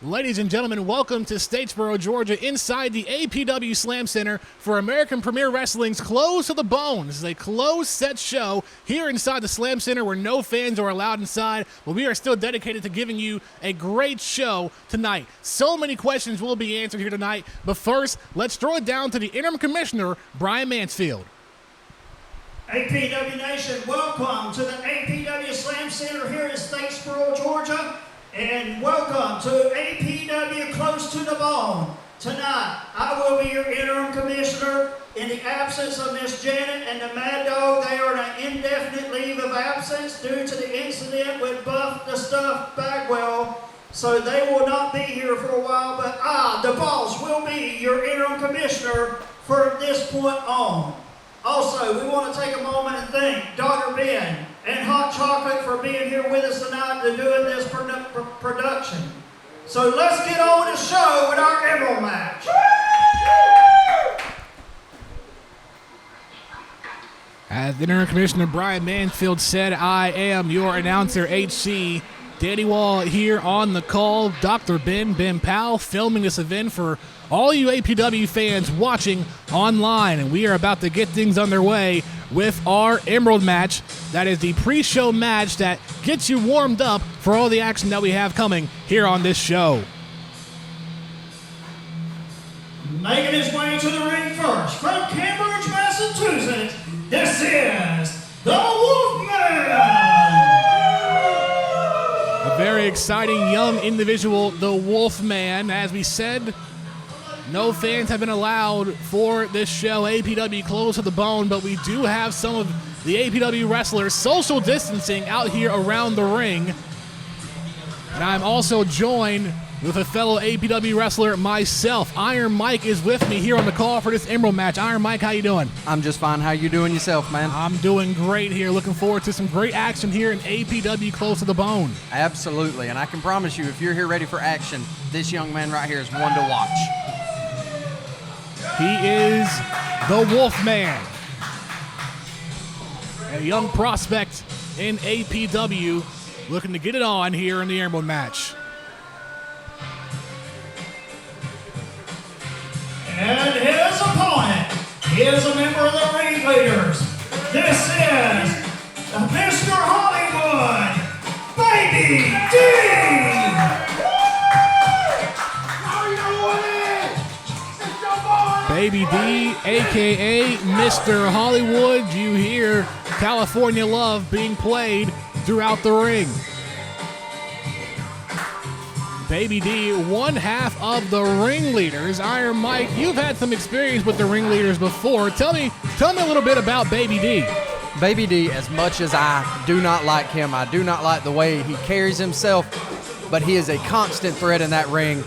Ladies and gentlemen, welcome to Statesboro, Georgia, inside the APW Slam Center for American Premier Wrestling's Close to the Bone. This is a closed set show here inside the Slam Center where no fans are allowed inside, but we are still dedicated to giving you a great show tonight. So many questions will be answered here tonight, but first, let's throw it down to the interim commissioner, Brian Mansfield. APW Nation, welcome to the APW Slam Center here in Statesboro, Georgia. And welcome to APW Close to the Bone. Tonight, I will be your interim commissioner in the absence of Miss Janet and the Mad Dog. They are on an indefinite leave of absence due to the incident with Buff the Stuff Bagwell. So they will not be here for a while, but I, the boss, will be your interim commissioner from this point on. Also, we want to take a moment and thank Dr. Ben and Hot Chocolate for being here with us tonight to doing this production. So let's get on with the show with our Emerald match. As interim commissioner Brian Mansfield said, I am your announcer, HC. Danny Waugh here on the call. Dr. Ben Powell filming this event for all you APW fans watching online. And we are about to get things underway with our Emerald match. That is the pre-show match that gets you warmed up for all the action that we have coming here on this show. Making his way to the ring first from Cambridge, Massachusetts, this is the Wolfman! A very exciting young individual, the Wolfman. As we said, no fans have been allowed for this show, APW Close to the Bone, but we do have some of the APW wrestlers social distancing out here around the ring. And I'm also joined with a fellow APW wrestler, myself. Iron Mike is with me here on the call for this Emerald match. Iron Mike, how you doing? I'm just fine. How you doing yourself, man? I'm doing great here. Looking forward to some great action here in APW Close to the Bone. Absolutely, and I can promise you, if you're here ready for action, this young man right here is one to watch. He is the Wolfman, a young prospect in APW looking to get it on here in the Emerald match. And his opponent is a member of the Ringleaders. This is Mr. Hollywood, Baby D! Baby D, a.k.a. Mr. Hollywood. You hear California Love being played throughout the ring. Baby D, one half of the Ringleaders. Iron Mike, you've had some experience with the Ringleaders before. Tell me a little bit about Baby D. Baby D, as much as I do not like him, I do not like the way he carries himself, but he is a constant threat in that ring.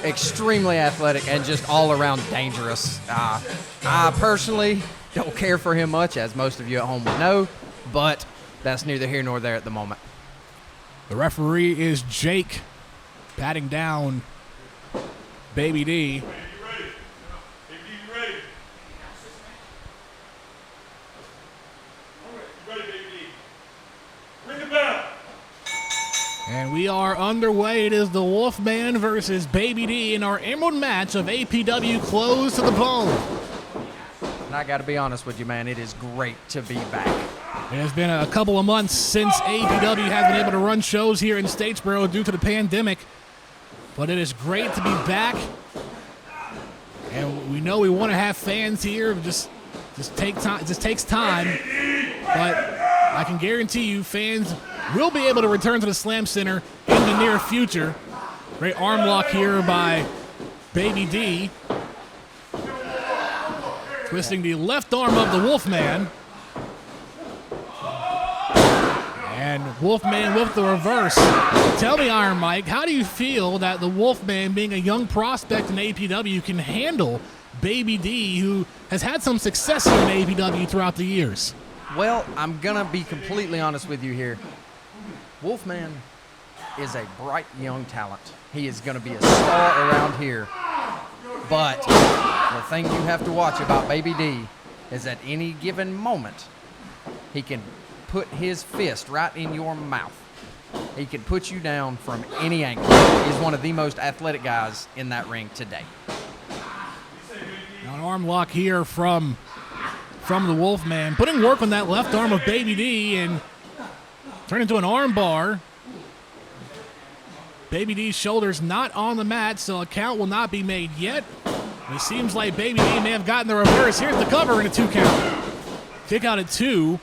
Extremely athletic and just all around dangerous. I personally don't care for him much, as most of you at home would know, but that's neither here nor there at the moment. The referee is Jake, patting down Baby D. And we are underway. It is the Wolfman versus Baby D in our Emerald match of APW Close to the Bone. And I got to be honest with you, man, it is great to be back. It has been a couple of months since APW has been able to run shows here in Statesboro due to the pandemic. But it is great to be back. And we know we want to have fans here. Just takes time. But I can guarantee you fans will be able to return to the Slam Center in the near future. Great arm lock here by Baby D. Twisting the left arm of the Wolfman. And Wolfman with the reverse. Tell me, Iron Mike, how do you feel that the Wolfman, being a young prospect in APW, can handle Baby D, who has had some success in APW throughout the years? Well, I'm going to be completely honest with you here. Wolfman is a bright young talent. He is going to be a star around here. But the thing you have to watch about Baby D is at any given moment, he can put his fist right in your mouth. He can put you down from any angle. He's one of the most athletic guys in that ring today. Now an arm lock here from the Wolfman, putting work on that left arm of Baby D and turn into an arm bar. Baby D's shoulders not on the mat, so a count will not be made yet. It seems like Baby D may have gotten the reverse. Here's the cover in a 2 count. Kick out at 2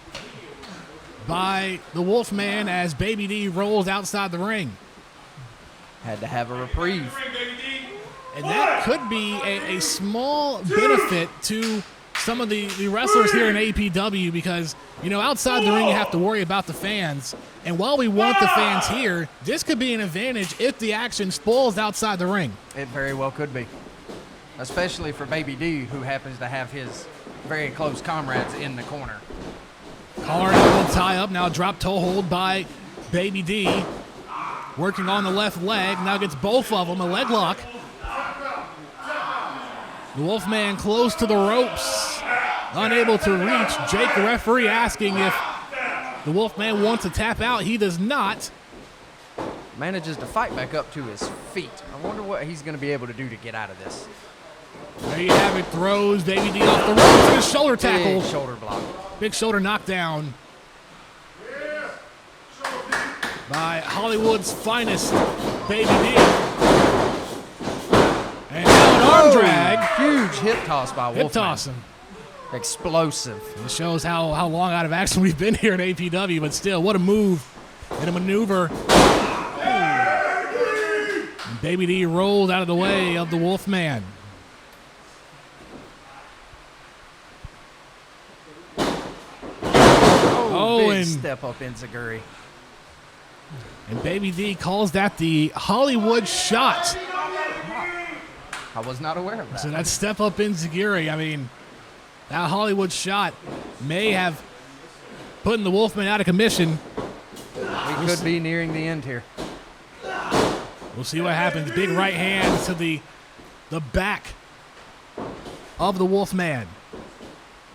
by the Wolfman as Baby D rolls outside the ring. Had to have a reprieve. And that could be a small benefit to some of the wrestlers here in APW because, you know, outside the ring you have to worry about the fans. And while we want the fans here, this could be an advantage if the action spoils outside the ring. It very well could be. Especially for Baby D, who happens to have his very close comrades in the corner. Collar will tie up, now drop toe hold by Baby D. Working on the left leg, now gets both of them, a leg lock. The Wolfman close to the ropes, unable to reach. Jake, the referee, asking if the Wolfman wants to tap out. He does not. Manages to fight back up to his feet. I wonder what he's going to be able to do to get out of this. There you have it, throws Baby D off the ropes with a shoulder tackle. Big shoulder block. Big shoulder knockdown by Hollywood's finest, Baby D. And now an arm drag. Huge hip toss by Wolfman. Hip toss him. Explosive. It shows how long out of action we've been here at APW, but still, what a move and a maneuver. And Baby D rolled out of the way of the Wolfman. Big step up in Zaguri. And Baby D calls that the Hollywood shot. I was not aware of that. So that step up in Zaguri, I mean, that Hollywood shot may have put the Wolfman out of commission. We could be nearing the end here. We'll see what happens. Big right hand to the back of the Wolfman.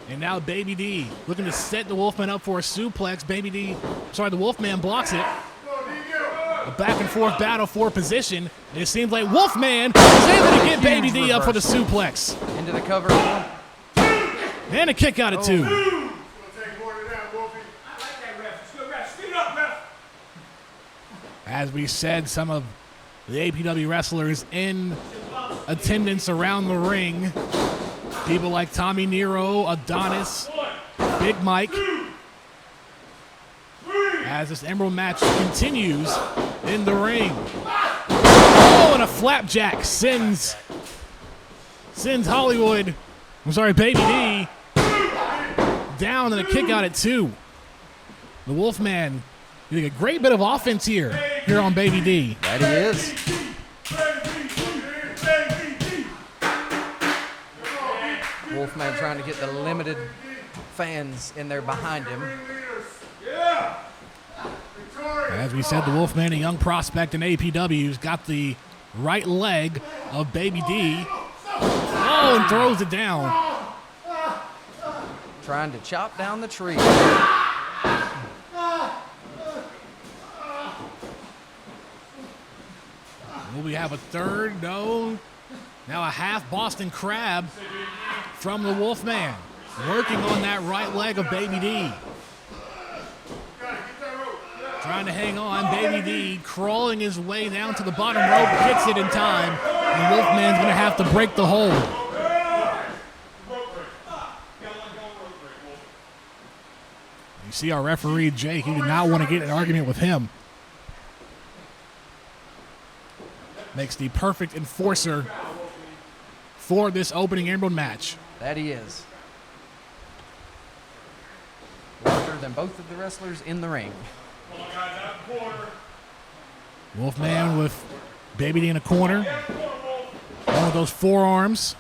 And now Baby D looking to set the Wolfman up for a suplex. The Wolfman blocks it. A back and forth battle for position. And it seems like Wolfman is able to get Baby D up for the suplex. Into the cover. And a kick out at 2. As we said, some of the APW wrestlers in attendance around the ring. People like Tommy Nero, Adonis, Big Mike. As this Emerald match continues in the ring. Oh, and a flapjack sends Baby D down and a kick out at 2. The Wolfman getting a great bit of offense here on Baby D. That he is. Wolfman trying to get the limited fans in there behind him. As we said, the Wolfman, a young prospect in APW, has got the right leg of Baby D. Oh, and throws it down. Trying to chop down the tree. Will we have a third? No. Now a half Boston Crab from the Wolfman. Working on that right leg of Baby D. Trying to hang on. Baby D crawling his way down to the bottom rope. Gets it in time. And Wolfman's going to have to break the hold. You see our referee, Jake. He did not want to get in an argument with him. Makes the perfect enforcer for this opening Emerald match. That he is. Larger than both of the wrestlers in the ring. Wolfman with Baby D in a corner. One of those forearms.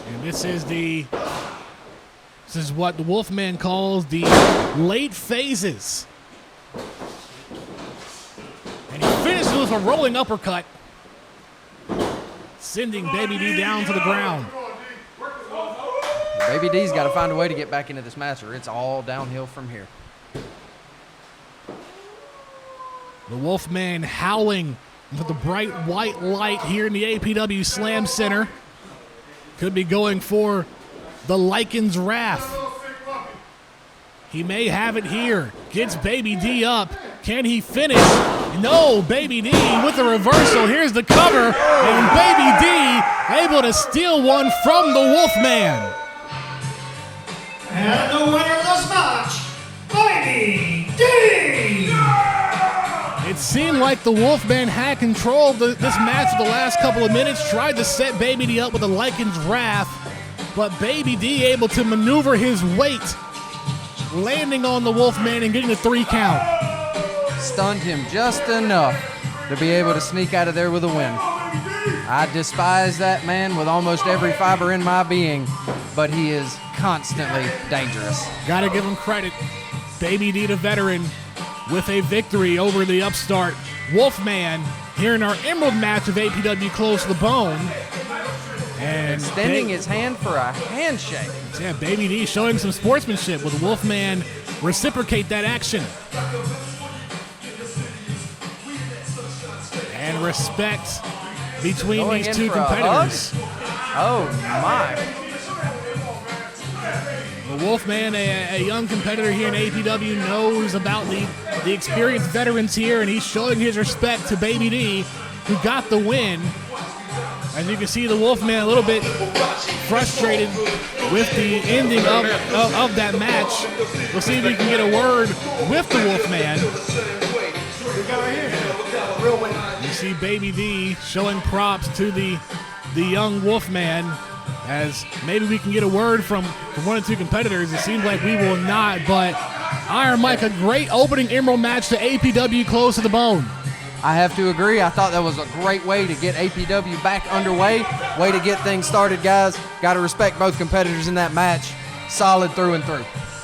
And this is what the Wolfman calls the late phases. And he finishes with a rolling uppercut, sending Baby D down to the ground. Baby D's got to find a way to get back into this match, or it's all downhill from here. The Wolfman howling with the bright white light here in the APW Slam Center. Could be going for the Lycan's Wrath. He may have it here. Gets Baby D up. Can he finish? No, Baby D with the reversal. Here's the cover. And Baby D able to steal one from the Wolfman. And the winner of this match, Baby D! It seemed like the Wolfman had control of this match for the last couple of minutes. Tried to set Baby D up with the Lycan's Wrath. But Baby D able to maneuver his weight, landing on the Wolfman and getting the 3 count. Stunned him just enough to be able to sneak out of there with a win. I despise that man with almost every fiber in my being, but he is constantly dangerous. Gotta give him credit. Baby D, the veteran, with a victory over the upstart Wolfman here in our Emerald match of APW Close to the Bone. And extending his hand for a handshake. Yeah, Baby D showing some sportsmanship with Wolfman reciprocate that action. And respect between Going these in two for a competitors. Oh my. The Wolfman, a young competitor here in APW, knows about the experienced veterans here, and he's showing his respect to Baby D, who got the win. As you can see, the Wolfman a little bit frustrated with the ending of that match. We'll see if we can get a word with the Wolfman. You see Baby D showing props to the young Wolfman, as maybe we can get a word from one or two competitors. It seems like we will not, but Iron Mike, a great opening Emerald match to APW Close to the Bone. I have to agree. I thought that was a great way to get APW back underway. Way to get things started, guys. Got to respect both competitors in that match. Solid through and through.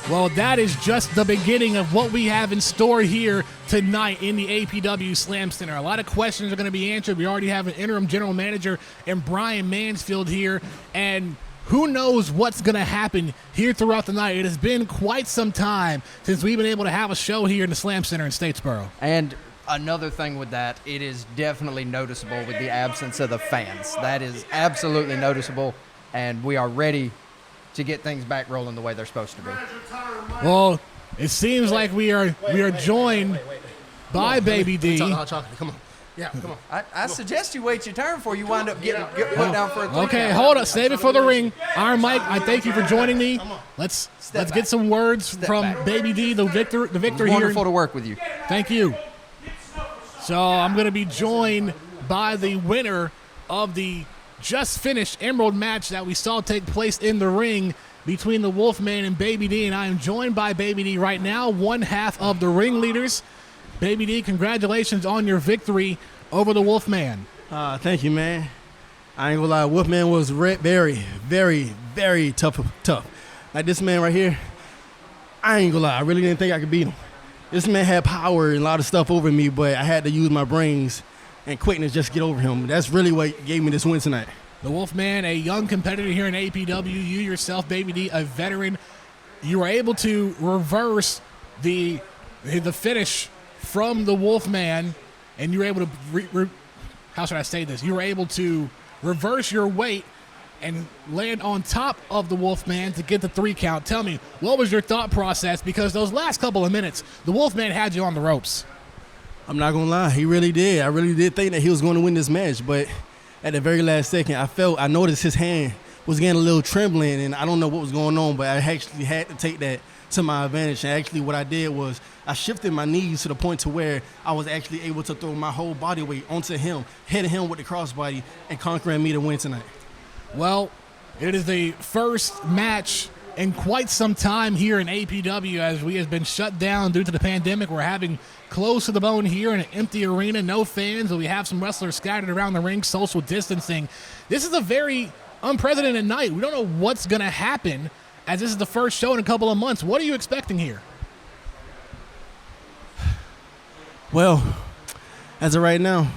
Well, that is just the beginning of what we have in store here tonight in the APW Slam Center. A lot of questions are going to be answered. We already have an interim general manager and Brian Mansfield here, and who knows what's going to happen here throughout the night. It has been quite some time since we've been able to have a show here in the Slam Center in Statesboro. And another thing with that, it is definitely noticeable with the absence of the fans. That is absolutely noticeable, and we are ready to get things back rolling the way they're supposed to be. Well, it seems like we are joined by Baby D. Come on. Yeah, come on. I suggest you wait your turn before you wind up getting put down for a 3 Okay, count. hold up. Save it for the ring. Iron Mike, I thank you for joining me. Let's Step get back. some words Step from back. Baby D, the victor here. Wonderful to work with you. Thank you. So I'm going to be joined by the winner of the just finished Emerald match that we saw take place in the ring between the Wolfman and Baby D, and I am joined by Baby D right now, one half of the ringleaders. Baby D, congratulations on your victory over the Wolfman. Thank you, man. I ain't gonna lie, Wolfman was very, very, very tough. Like this man right here, I ain't gonna lie, I really didn't think I could beat him. This man had power and a lot of stuff over me, but I had to use my brains and quickness just to get over him. That's really what gave me this win tonight. The Wolfman, a young competitor here in APW, you yourself, Baby D, a veteran. You were able to reverse the finish from the Wolfman, and you were able to, how should I say this? You were able to reverse your weight and land on top of the Wolfman to get the 3 count. Tell me, what was your thought process? Because those last couple of minutes, the Wolfman had you on the ropes. I'm not gonna lie, he really did. I really did think that he was going to win this match, but at the very last second, I noticed his hand was getting a little trembling, and I don't know what was going on, but I actually had to take that to my advantage. And actually what I did was I shifted my knees to the point to where I was actually able to throw my whole body weight onto him, hitting him with the crossbody and conquering me to win tonight. Well, it is the first match in quite some time here in APW, as we have been shut down due to the pandemic. We're having Close to the Bone here in an empty arena, no fans, but we have some wrestlers scattered around the ring, social distancing. This is a very unprecedented night. We don't know what's going to happen, as this is the first show in a couple of months. What are you expecting here? Well, as of right now,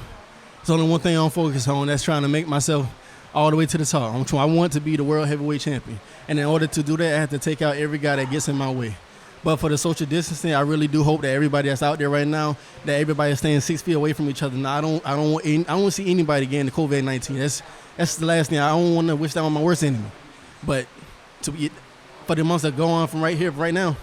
there's only one thing I'm focused on. That's trying to make myself all the way to the top. I want to be the world heavyweight champion. And in order to do that, I have to take out every guy that gets in my way. But for the social distancing, I really do hope that everybody that's out there right now, that everybody is staying 6 feet away from each other. Now, I don't want to see anybody getting the COVID-19. That's the last thing. I don't want to wish that on my worst enemy. But for the months that go on from right now,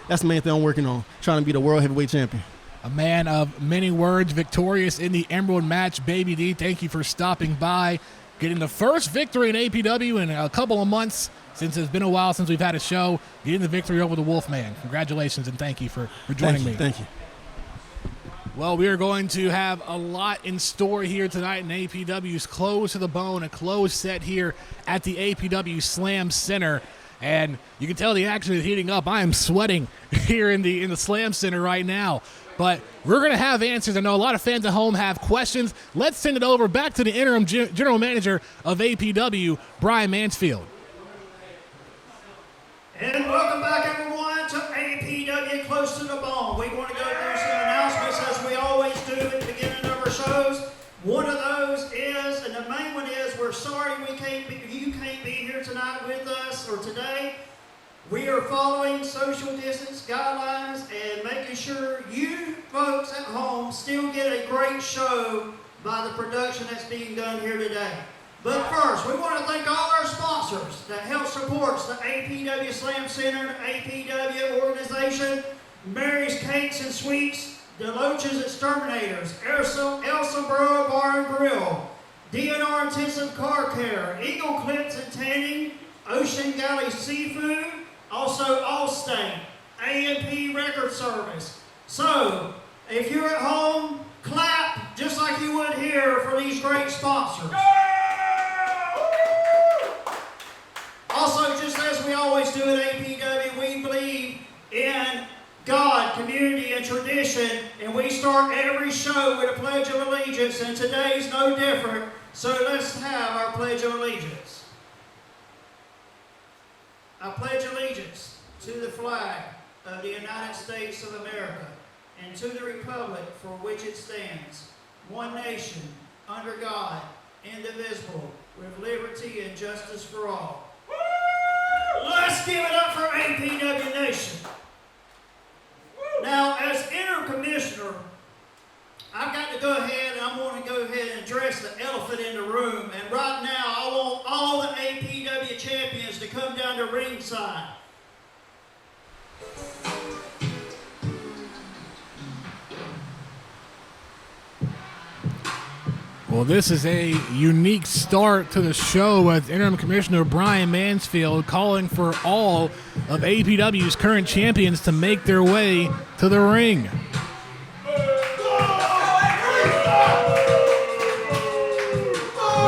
that's the main thing I'm working on, trying to be the world heavyweight champion. A man of many words, victorious in the Emerald match. Baby D, thank you for stopping by, getting the first victory in APW in a couple of months, since it's been a while since we've had a show, getting the victory over the Wolfman. Congratulations, and thank you for joining me. Thank you. Well, we are going to have a lot in store here tonight in APW's Close to the Bone, a closed set here at the APW Slam Center. And you can tell the action is heating up. I am sweating here in the Slam Center right now. But we're going to have answers. I know a lot of fans at home have questions. Let's send it over back to the interim general manager of APW, Brian Mansfield. And welcome back, everyone, to APW Close to the Bone. We want to go through some announcements, as we always do at the beginning of our shows. One of those is, and the main one is, we're sorry you can't be here tonight with us, or today. We are following social distance guidelines and making sure you folks at home still get a great show by the production that's being done here today. But first, we want to thank all our sponsors that help support the APW Slam Center, the APW organization, Mary's Cakes and Sweets, Deloach's Exterminators, Elsa Burrow Bar and Grill, DNR Intensive Car Care, Eagle Clips and Tanning, Ocean Galley Seafood, also Allstate, A&P Record Service. So, if you're at home, clap just like you would here for these great sponsors. Also, just as we always do at APW, we believe in God, community, and tradition, and we start every show with a Pledge of Allegiance, and today's no different, so let's have our Pledge of Allegiance. I pledge allegiance to the flag of the United States of America and to the republic for which it stands, one nation, under God, indivisible, with liberty and justice for all. Let's give it up for APW Nation. Now, as interim commissioner, I've got to go ahead and I'm going to go ahead and address the elephant in the room. And right now, I want all the APW champions to come down to ringside. Well, this is a unique start to the show with interim commissioner Brian Mansfield calling for all of APW's current champions to make their way to the ring.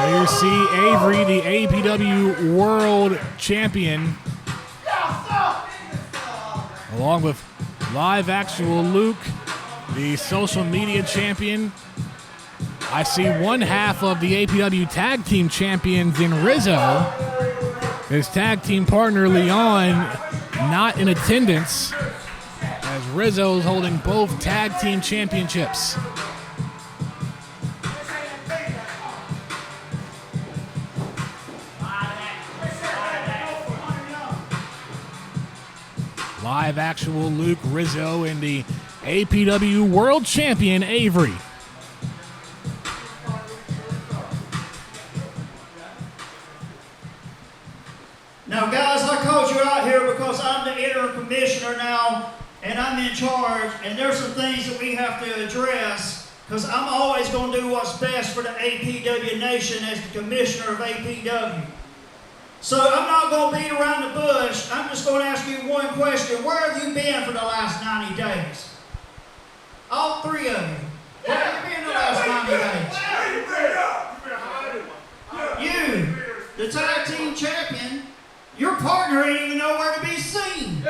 There you see Avery, the APW World Champion, along with Live Actual Luke, the social media champion. I see one half of the APW Tag Team Champions in Rizzo. His tag team partner, Leon, not in attendance, as Rizzo is holding both Tag Team Championships. Live Actual Luke, Rizzo, and the APW World Champion, Avery. Now, guys, I called you out here because I'm the interim commissioner now, and I'm in charge, and there's some things that we have to address, because I'm always going to do what's best for the APW Nation as the commissioner of APW. So I'm not going to beat around the bush. I'm just going to ask you one question. Where have you been for the last 90 days? All three of you. Where have you been the last 90 days? You, the tag team champion, your partner ain't even nowhere to be seen.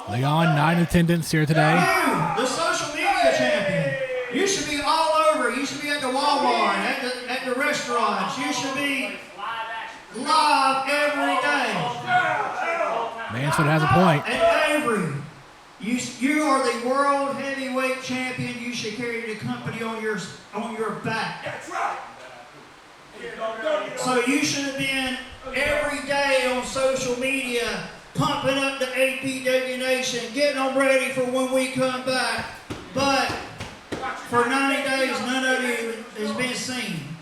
Leon, 9 attendance here today. You, the social media champion, you should be all over. You should be at the Waugh, at the restaurants. You should be live every day. Mansfield has a point. And Avery, you are the world heavyweight champion. You should carry the company on your back. That's right. So you should have been every day on social media pumping up the APW Nation, getting them ready for when we come back. But for 90 days, none of you has been seen.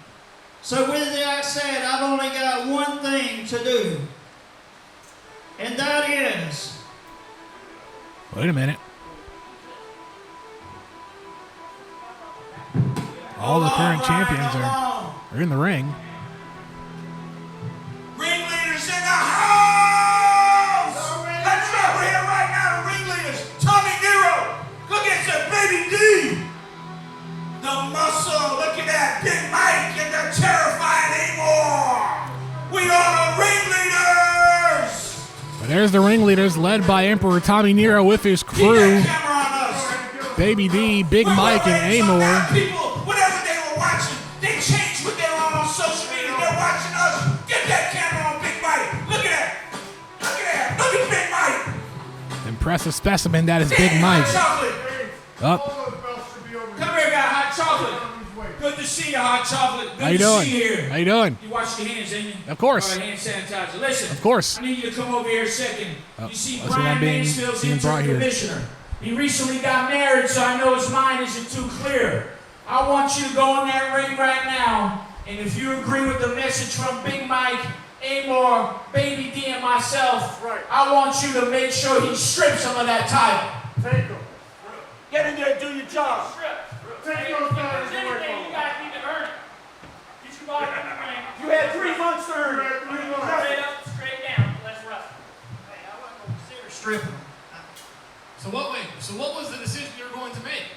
So with that said, I've only got one thing to do. And that is... Wait a minute. All the current champions are in the ring. Ringleaders in the house! Let's go. We're here right now. The ringleaders. Tommy Nero. Look at that baby D. The muscle. Look at that Big Mike and the terrifying Amor. We are the ringleaders. But there's the ringleaders led by Emperor Tommy Nero with his crew. Baby D, Big Mike, and Amor. People, whatever they were watching, they changed what they were on social media. They're watching us. Get that camera on Big Mike. Look at that. Look at that. Look at Big Mike. Impressive specimen, that is Big Mike. Up. Come here, guy. Hot chocolate. Good to see you, hot chocolate. Good How you to doing? see you here. How you doing? You wash your hands, ain't you? Of course. All right, hand sanitizer. Listen. Of course. I need you to come over here a second. You see, that's what Brian I'm being Mansfield's brought interim here. commissioner. He recently got married, so I know his mind isn't too clear. I want you to go in that ring right now, and if you agree with the message from Big Mike, Amor, Baby D, and myself, I want you to make sure he strips him of that title. Take them. Get in there and do your job. Take those guys away from them. You guys need to earn it. Get your body in the ring. You had 3 months to earn it. Straight up, straight down. Let's wrestle. Hey, I wasn't going to consider stripping. So what was the decision you were going to make?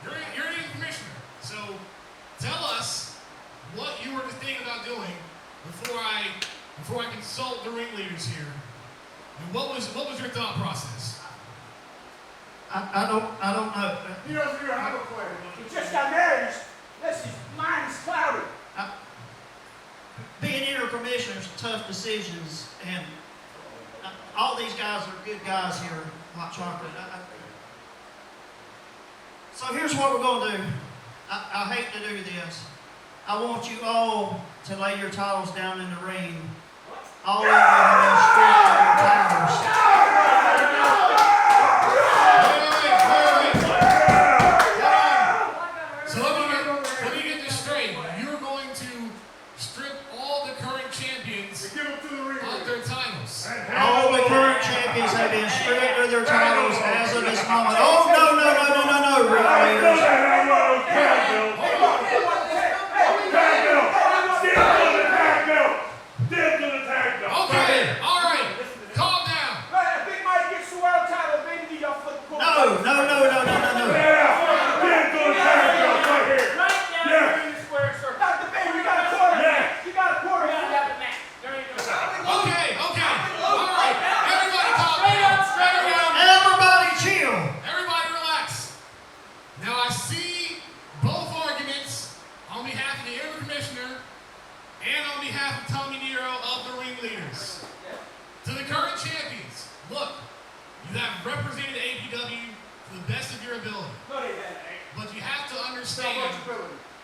You're the commissioner. So tell us what you were thinking about doing before I consult the ringleaders here. And what was your thought process? I don't know. He doesn't even have a plan. You just got married. His mind is clouded. Being inter-commissioners, tough decisions, and all these guys are good guys here, Hot Chocolate. So here's what we're going to do. I hate to do this. I want you all to lay your titles down in the ring. All of you have been stripped of your titles. So let me get this straight. You're going to strip all the current champions Give them to the ring. of their titles. All the current champions have been stripped of their titles as of this moment. Oh, no, ringleaders. Okay, all right. Calm down. Big Mike gets the world title. Baby D, y'all flip the court. No. Right now, you're in the square circle. Dr. Baby, you got a quarter. You got a quarter. We're gonna have the match. There ain't no problem. Okay. All right. Everybody calm down. Everybody chill. Everybody relax. Now I see both arguments on behalf of the Air Commissioner and on behalf of Tommy Nero of the ringleaders. To the current champions, look, you have represented APW to the best of your ability. But you have to understand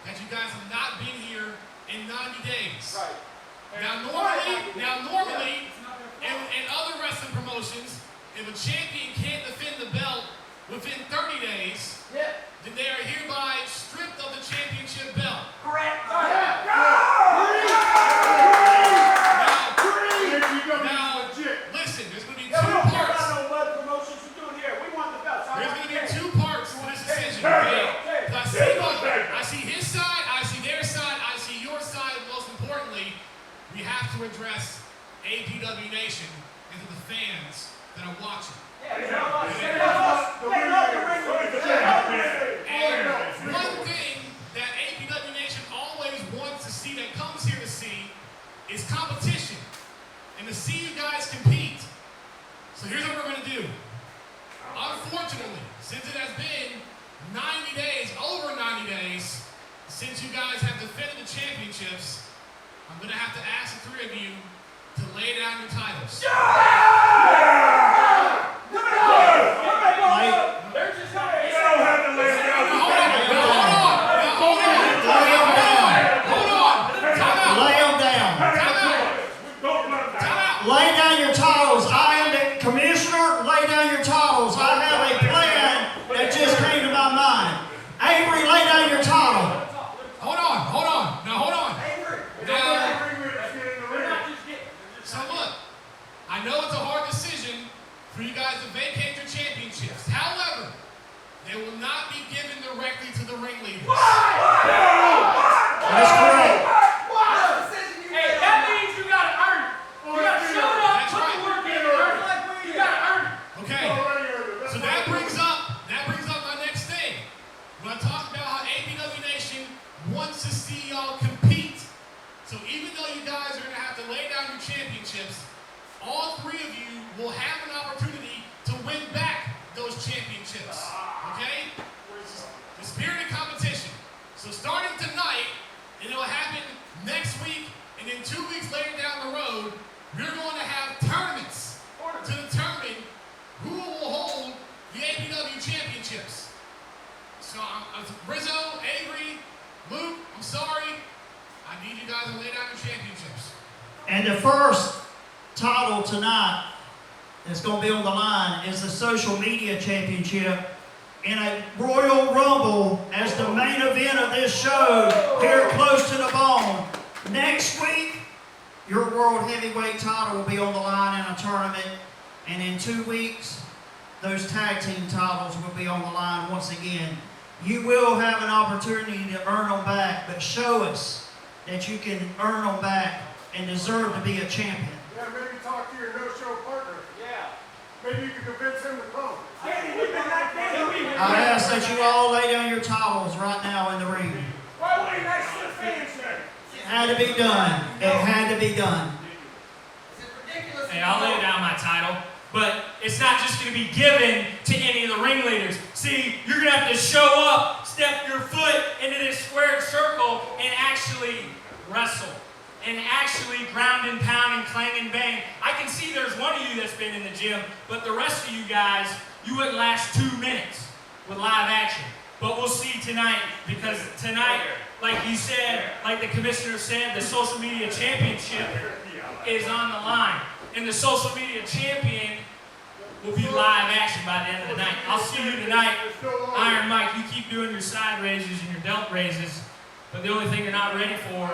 that you guys have not been here in 90 days. Now normally, in other wrestling promotions, if a champion can't defend the belt within 30 days, then they are hereby stripped of the championship belt. Now, listen, there's going to be two parts. There's going to be two parts to this decision, okay? I see his side, I see their side, I see your side, and most importantly, we have to address APW Nation and to the fans that are watching. And one thing that APW Nation always wants to see, that comes here to see, is competition and to see you guys compete. So here's what we're going to do. Unfortunately, since it has been 90 days, over 90 days, since you guys have defended the championships, I'm going to have to ask the three of you to lay down your titles. directly to the ringleaders. That's correct. Hey, that means you gotta earn it. You gotta show it up, That's put right. the work in, and earn it. You gotta earn it. Okay, so that brings up my next thing. When I talk about how APW Nation wants to see y'all compete. So even though you guys are gonna have to lay down your championships, all three of you will have an opportunity to win back those championships. Okay? The spirit of competition. So starting tonight, and it'll happen next week, and then 2 weeks later down the road, we're going to have tournaments to determine who will hold the APW championships. So Rizzo, Avery, Luke, I'm sorry. I need you guys to lay down your championships. And the first title tonight that's going to be on the line is the Social Media Championship in a Royal Rumble as the main event of this show here close to the bone. Next week, your World Heavyweight title will be on the line in a tournament. And in 2 weeks, those tag team titles will be on the line once again. You will have an opportunity to earn them back, but show us that you can earn them back and deserve to be a champion. Yeah, maybe talk to your no-show partner. Yeah. Maybe you can convince him to come. I ask that you all lay down your towels right now in the ring. Why were you nice to the fans then? It had to be done. It had to be done. Hey, I'll lay down my title, but it's not just going to be given to any of the ringleaders. See, you're going to have to show up, step your foot into this squared circle, and actually wrestle. And actually ground and pound and clang and bang. I can see there's one of you that's been in the gym, but the rest of you guys, you wouldn't last 2 minutes with live action. But we'll see tonight, because tonight, like you said, like the commissioner said, the social media championship is on the line. And the social media champion will be live action by the end of the night. I'll see you tonight. Iron Mike, you keep doing your side raises and your delt raises, but the only thing you're not ready for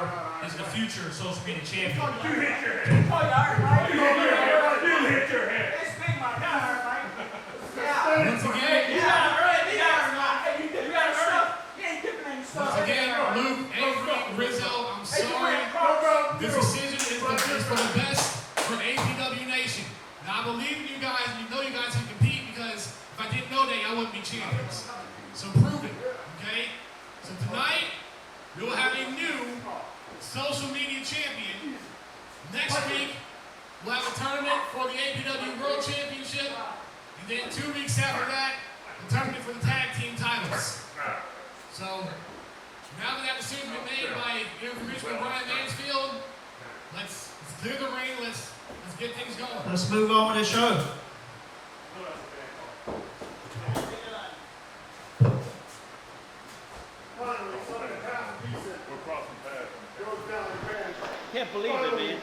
is the future social media champion. You hit your head. You hit your head. Once again, Luke, Avery, Rizzo, I'm sorry. This decision is for the best for APW Nation. Now, I believe in you guys, and you know you guys can compete, because if I didn't know that, y'all wouldn't be champions. So prove it, okay? So tonight, we will have a new social media champion. Next week, we'll have a tournament for the APW World Championship. And then 2 weeks after that, the tournament for the tag team titles. So, now that that decision has been made by Commissioner Brian Mansfield, let's clear the ring, let's get things going. Let's move on with the show. Finally, something half decent. We're crossing paths. Goes down the band. Can't believe it, man.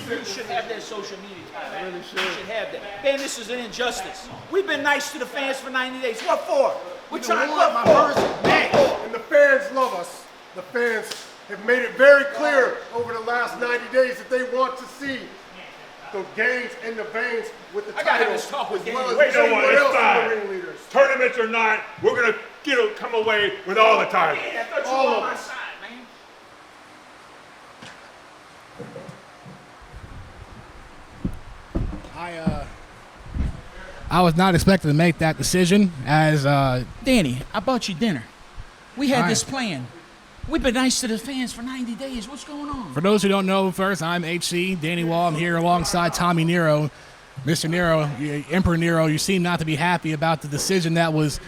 You should have that social media time. Really should. You should have that. Man, this is an injustice. We've been nice to the fans for 90 days. What for? We're trying what my for? first match. And the fans love us. The fans have made it very clear over the last 90 days that they want to see the gains and the veins with the I gotta have titles, this talk with as well Danny. as Wait, no, anyone it's else in fine. the ringleaders. Tournaments or not, we're gonna come away with all the titles. Man, I thought you All were of on my us. side, man. I was not expecting to make that decision as Danny, I bought you dinner. We had All this right. plan. We've been nice to the fans for 90 days. What's going on? For those who don't know, first, I'm HC, Danny Waugh. I'm here alongside Tommy Nero. Mr. Nero, Emperor Nero, you seem not to be happy about the decision that was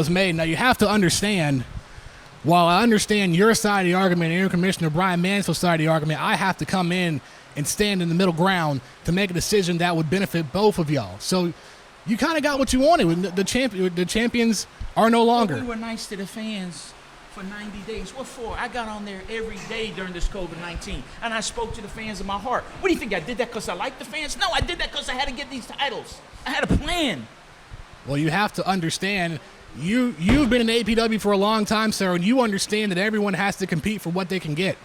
made. Now, you have to understand, while I understand your side of the argument and your Commissioner Brian Mansfield's side of the argument, I have to come in and stand in the middle ground to make a decision that would benefit both of y'all. So you kind of got what you wanted. The champions are no longer. We were nice to the fans for 90 days. What for? I got on there every day during this COVID-19, and I spoke to the fans in my heart. What do you think? I did that because I like the fans? No, I did that because I had to get these titles. I had a plan. Well, you have to understand, you've been in APW for a long time, sir, and you understand that everyone has to compete for what they can get.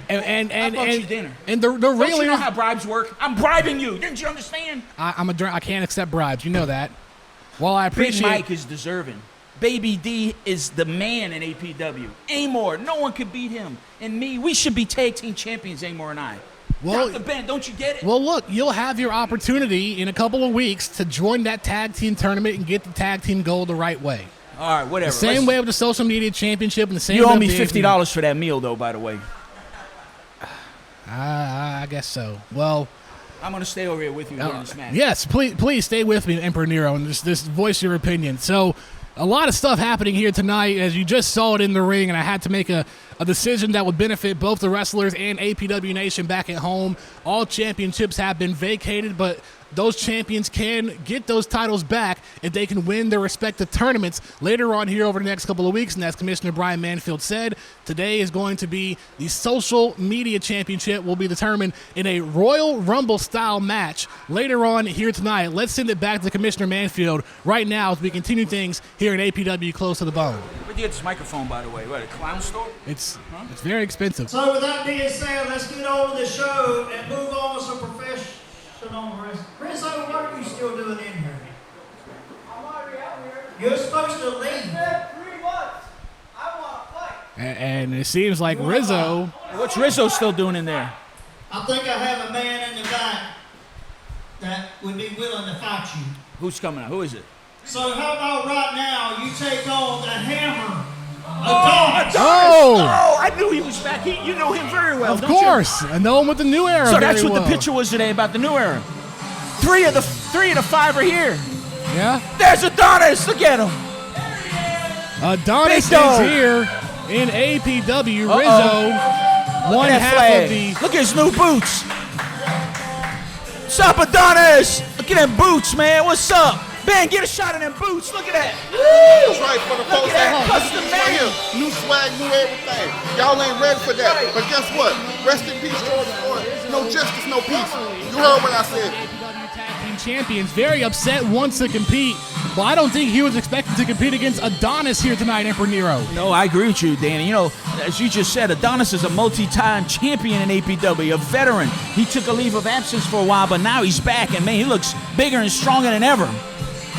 And I bought you dinner. And the Don't you really know how bribes work? I'm bribing you. Didn't you understand? I can't accept bribes. You know that. Well, I Big appreciate. Mike is deserving. Baby D is the man in APW. Amor, no one could beat him. And me, we should be tag team champions, Amor and I. Well, Drop the band, don't you get it? Well, look, you'll have your opportunity in a couple of weeks to join that tag team tournament and get the tag team gold the right way. All right, whatever. The same way with the social media championship and the same You way owe with me the $50 for that meal, though, by the way. I guess so. Well, I'm going to stay over here with you during this match. yes, please stay with me, Emperor Nero, and just voice your opinion. So, a lot of stuff happening here tonight, as you just saw it in the ring, and I had to make a decision that would benefit both the wrestlers and APW Nation back at home. All championships have been vacated, but those champions can get those titles back if they can win their respective tournaments later on here over the next couple of weeks. And as Commissioner Brian Manfield said, today is going to be the social media championship will be determined in a Royal Rumble style match later on here tonight. Let's send it back to Commissioner Manfield right now as we continue things here in APW Close to the Bone. Where'd you get this microphone, by the way? What, a clown store? It's very expensive. So with that being said, let's get over the show and move on with some professional wrestling. Rizzo, what are you still doing in here? I'm already out here. You're supposed to leave. I said 3 months. I want to fight. And it seems like Rizzo. What's Rizzo still doing in there? I think I have a man in the back that would be willing to fight you. Who's coming out? Who is it? So how about right now you take on the Hammer, Adonis. Oh! I knew he was back. You know him very well, Of don't you? course. I know him with the new era. So that's very what well. the picture was today about the new era. Three of the 5 are here. Yeah? There's Adonis. Look at him. Adonis Big dog. is here in APW. Uh-oh. Rizzo, one Look at that half flag. of the. Look at his new boots. What's up, Adonis? Look at them boots, man. What's up? Ben, get a shot of them boots. Look at that. That's right, for the Look folks at at that home. custom This is right made. here. New swag, new everything. Y'all ain't ready for that. But guess what? Rest in peace, George Floyd. No justice, no peace. You heard what I said. APW Tag Team Champions very upset, wants to compete. Well, I don't think he was expected to compete against Adonis here tonight, Emperor Nero. No, I agree with you, Danny. You know, as you just said, Adonis is a multi-time champion in APW, a veteran. He took a leave of absence for a while, but now he's back, and man, he looks bigger and stronger than ever.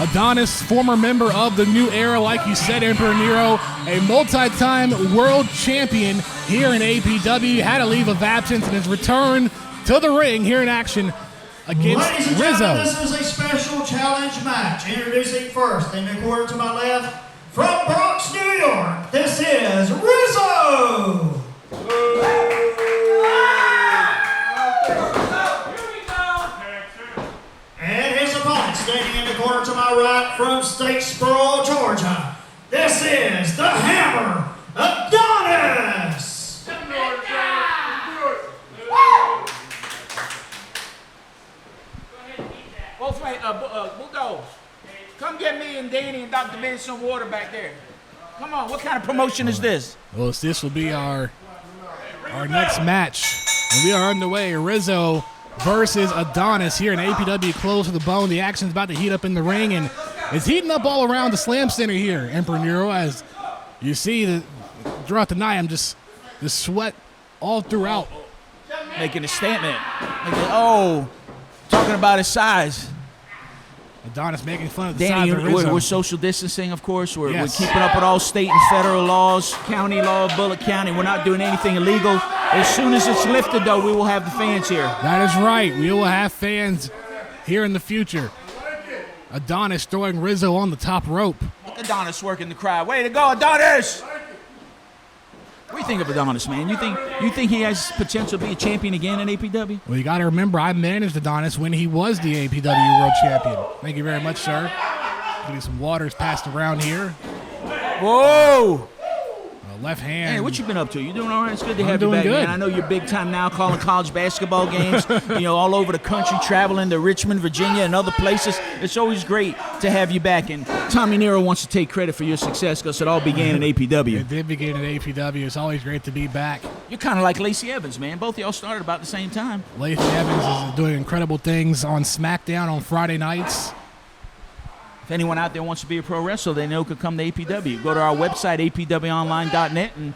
Adonis, former member of the New Era, like you said, Emperor Nero, a multi-time world champion here in APW, had a leave of absence and his return to the ring here in action against Ladies and Rizzo. gentlemen, this is a special challenge match. Introducing first, in the corner to my left, from Bronx, New York, this is Rizzo. And his opponent, standing in the corner to my right, from Statesboro, Georgia, this is the Hammer, Adonis. Both my Bulldogs, come get me and Danny and Dr. Ben some water back there. Come on, what kind of promotion is this? Well, this will be our next match. And we are underway. Rizzo versus Adonis here in APW Close to the Bone. The action's about to heat up in the ring, and it's heating up all around the Slam Center here, Emperor Nero. As you see throughout the night, I'm just the sweat all throughout. Making a statement. Talking about his size. Adonis making fun of the Danny, size of Rizzo. we're social distancing, of course. We're Yes. keeping up with all state and federal laws, county law, Bullitt County. We're not doing anything illegal. As soon as it's lifted, though, we will have the fans here. That is right. We will have fans here in the future. Adonis throwing Rizzo on the top rope. Look at Adonis working the crowd. Way to go, Adonis! What do you think of Adonis, man? You think he has potential to be a champion again in APW? Well, you got to remember, I managed Adonis when he was the APW World Champion. Thank you very much, sir. Getting some waters passed around here. Whoa! Left hand. Hey, what you been up to? You doing all right? It's good to have you doing back, good. man. I know you're big time now, calling college basketball games, all over the country, traveling to Richmond, Virginia, and other places. It's always great to have you back. And Tommy Nero wants to take credit for your success because it all began in APW. It did begin at APW. It's always great to be back. You're kind of like Lacey Evans, man. Both of y'all started about the same time. Lacey Evans is doing incredible things on Smackdown on Friday nights. If anyone out there wants to be a pro wrestler, they know could come to APW. Go to our website, apwonline.net, and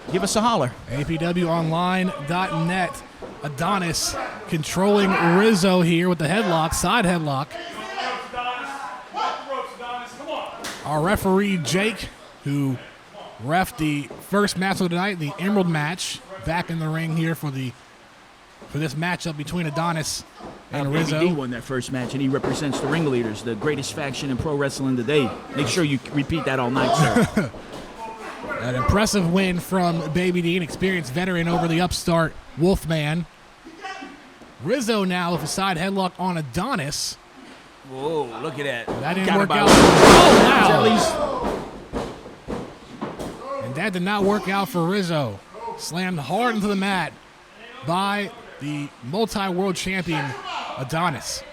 give us a holler. apwonline.net. Adonis controlling Rizzo here with the headlock, side headlock. Our referee, Jake, who reffed the first match of the night, the Emerald match, back in the ring here for this matchup between Adonis and Rizzo. Baby D won that first match, and he represents the ringleaders, the greatest faction in pro wrestling today. Make sure you repeat that all night, sir. An impressive win from Baby D, an experienced veteran over the upstart Wolfman. Rizzo now with a side headlock on Adonis. Whoa, look at that. That didn't work out. Oh, wow. And that did not work out for Rizzo. Slammed hard into the mat by the multi-world champion, Adonis.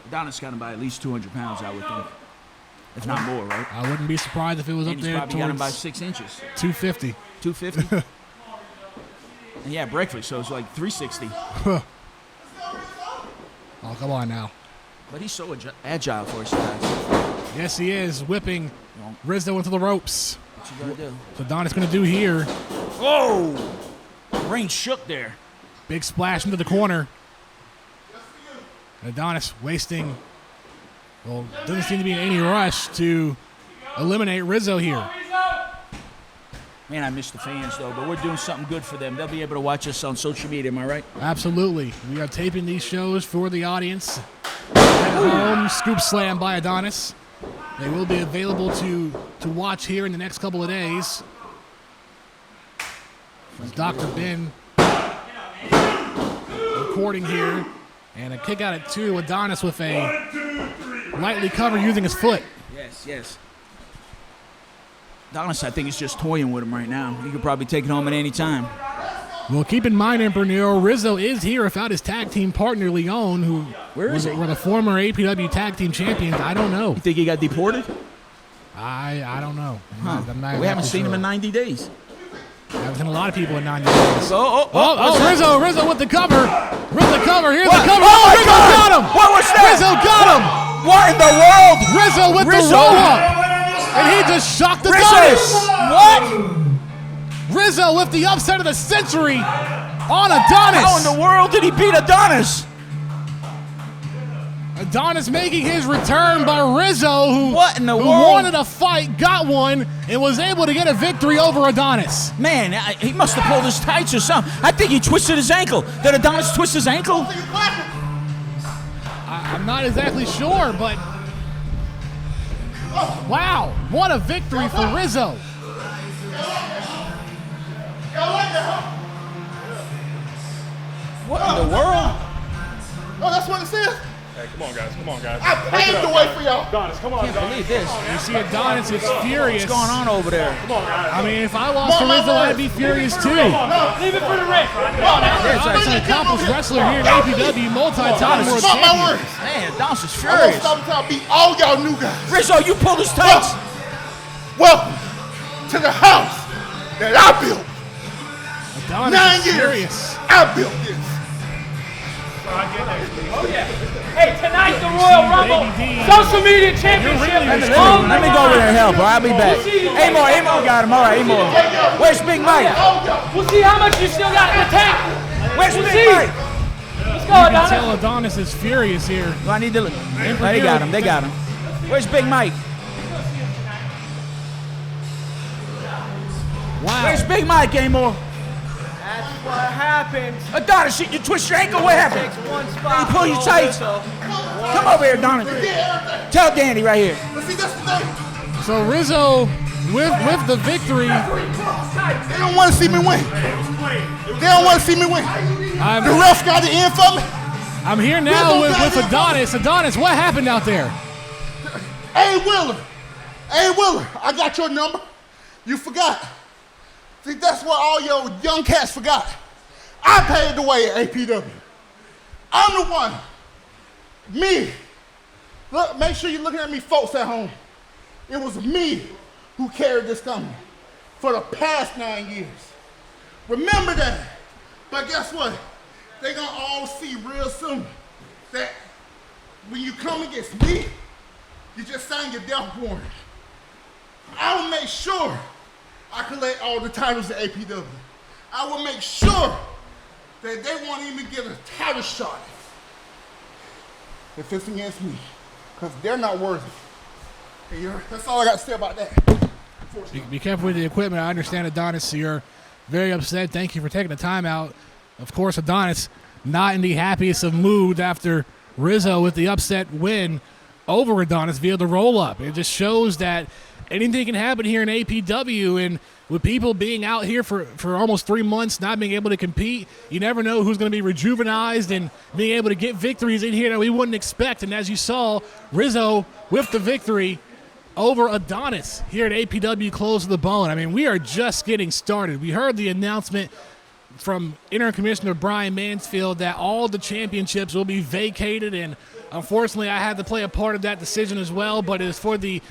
Adonis got him by at least 200 pounds, I would think. If not more, right? I wouldn't be surprised if it was up there probably got him by towards 6 inches. 250. 250? And yeah, breakfast, so it's like 360. Oh, come on now. But he's so agile for his size. Yes, he is, whipping Rizzo into the ropes. What you gonna do? So Adonis going to do here. Whoa! Ring shook there. Big splash into the corner. Adonis wasting, well, doesn't seem to be in any rush to eliminate Rizzo here. Man, I miss the fans, though, but we're doing something good for them. They'll be able to watch us on social media, am I right? Absolutely. We are taping these shows for the audience. At home, scoop slam by Adonis. They will be available to watch here in the next couple of days. As Dr. Ben recording here. And a kick out at 2. Adonis with a lightly covered using his foot. Yes, yes. Adonis, I think, is just toying with him right now. He could probably take it home at any time. Well, keep in mind, Emperor Nero, Rizzo is here without his tag team partner, Leon, who Where is he? were the former APW tag team champions. I don't know. You think he got deported? I don't know. Huh. I'm not We haven't seen him sure. in 90 days. I haven't seen a lot of people in 90 days. Rizzo with the cover. Here's the cover. Oh, Rizzo got him. What was that? Rizzo got him. What in the world? Rizzo with the roll up. And he just shocked Adonis. What? Rizzo with the upset of the century on Adonis. How in the world did he beat Adonis? Adonis making his return by Rizzo, who world? wanted a fight, got one, and was able to get a victory over Adonis. Man, he must have pulled his tights or something. I think he twisted his ankle. Did Adonis twist his ankle? I'm not exactly sure, but wow, what a victory for Rizzo. What in the world? Oh, that's what it says? Hey, come on, guys. Come on, guys. I paved the way for y'all. Adonis, come on, I can't believe this. You see Adonis is furious. What's going on over there? Come on, guys. I mean, if I lost to Rizzo, I'd be furious too. Leave it for the ring. Adonis is an accomplished wrestler here in APW, multi-time world Mark my champion. words. Man, Adonis is I'm furious. gonna stop until I beat all y'all new guys. Rizzo, you pulled his tights. Welcome to the house that I built. Adonis 9 is years. furious. I built this. Oh, yeah. Hey, tonight the Royal Rumble Baby D. Social Media Championship is on the Let me go over there and help, bro. I'll be back. We'll see you. Amo got him. All right, Amo. Where's Big Mike? We'll see how much you still got in the tank. Where's We'll Big see. Mike? Let's go, You can Adonis. tell Adonis is furious here. Do I need to look? Oh, they got him. They got him. Where's Big Mike? Wow. Where's Big Mike, Amo? That's what happens. Adonis, you twist your ankle. What happened? Takes one spot. You pull your tights. Come over here, Adonis. Tell Danny right here. But see, that's the thing. So Rizzo with the victory. They don't want to see me win. They don't want to see me win. The ref got the end for me. I'm here now with Adonis. Adonis, what happened out there? Hey, Willer. Hey, Willer, I got your number. You forgot. See, that's what all your young cats forgot. I paved the way at APW. I'm the one. Me. Look, make sure you're looking at me, folks at home. It was me who carried this company for the past 9 years. Remember that. But guess what? They're going to all see real soon that when you come against me, you just signed your death warrant. I will make sure I collect all the titles at APW. I will make sure that they won't even get a title shot if it's against me. because they're not worthy. That's all I got to say about that. Be careful with the equipment. I understand, Adonis, you're very upset. Thank you for taking the time out. Of course, Adonis not in the happiest of moods after Rizzo with the upset win over Adonis via the roll-up. It just shows that anything can happen here in APW, and with people being out here for almost 3 months, not being able to compete, you never know who's going to be rejuvenized and being able to get victories in here that we wouldn't expect. And as you saw, Rizzo with the victory over Adonis here at APW Close to the Bone. I mean, we are just getting started. We heard the announcement from Interim Commissioner Brian Mansfield that all the championships will be vacated, and unfortunately I had to play a part of that decision as well, but it is for the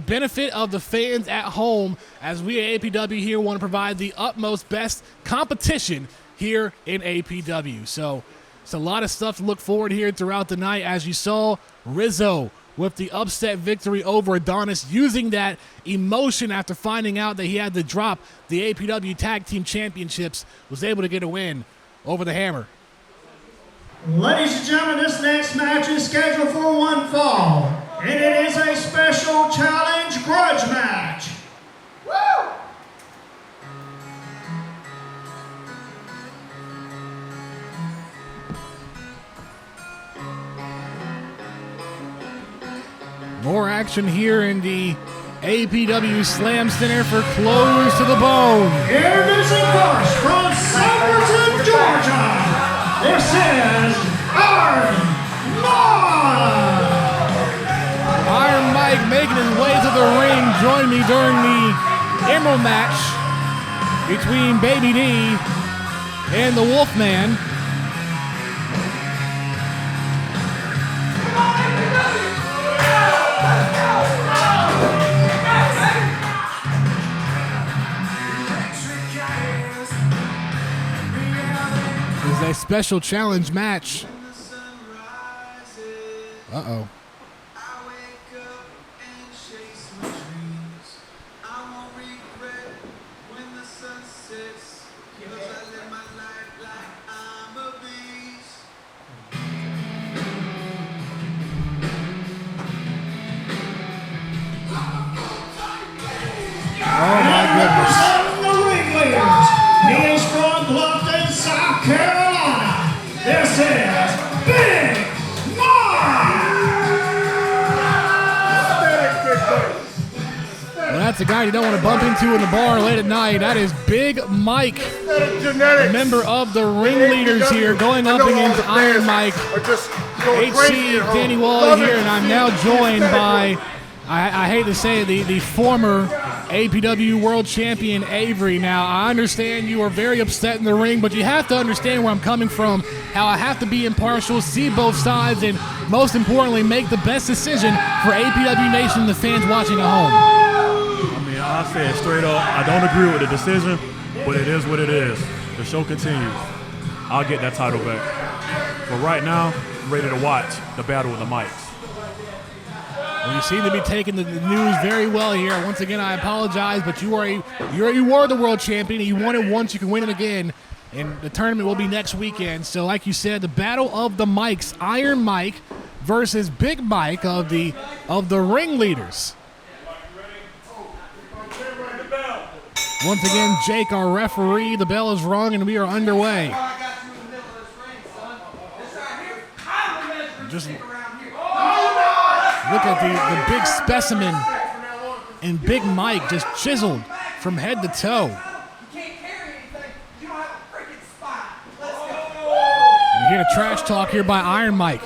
benefit of the fans at home, as we at APW here want to provide the utmost best competition here in APW. So it's a lot of stuff to look forward here throughout the night. As you saw, Rizzo with the upset victory over Adonis, using that emotion after finding out that he had to drop the APW Tag Team Championships, was able to get a win over the Hammer. Ladies and gentlemen, this next match is scheduled for one fall, and it is a special challenge grudge match. Woo! More action here in the APW Slam Center for Close to the Bone. Introducing first from Somerton, Georgia, this is Iron Mike. Iron Mike making his way to the ring, joined me during the Emerald match between Baby D and the Wolfman. This is a special challenge match. Uh-oh. Oh my goodness. The ringleaders. He is from Bluffton, South Carolina. This is Big Mike. Well, that's a guy you don't want to bump into in the bar late at night. That is Big Mike, member of the ringleaders here, going up against Iron Mike. HC Danny Waugh here, and I'm now joined by, I hate to say it, the former APW World Champion Avery. Now, I understand you are very upset in the ring, but you have to understand where I'm coming from, how I have to be impartial, see both sides, and most importantly, make the best decision for APW Nation and the fans watching at home. I mean, I say it straight up, I don't agree with the decision, but it is what it is. The show continues. I'll get that title back. But right now, I'm ready to watch the battle with the mics. Well, you seem to be taking the news very well here. Once again, I apologize, but you are the world champion. You won it once, you can win it again, and the tournament will be next weekend. So, like you said, the battle of the mics, Iron Mike versus Big Mike of the ringleaders. Once again, Jake, our referee, the bell is rung, and we are underway. Just look at the big specimen and Big Mike just chiseled from head to toe. You hear the trash talk here by Iron Mike.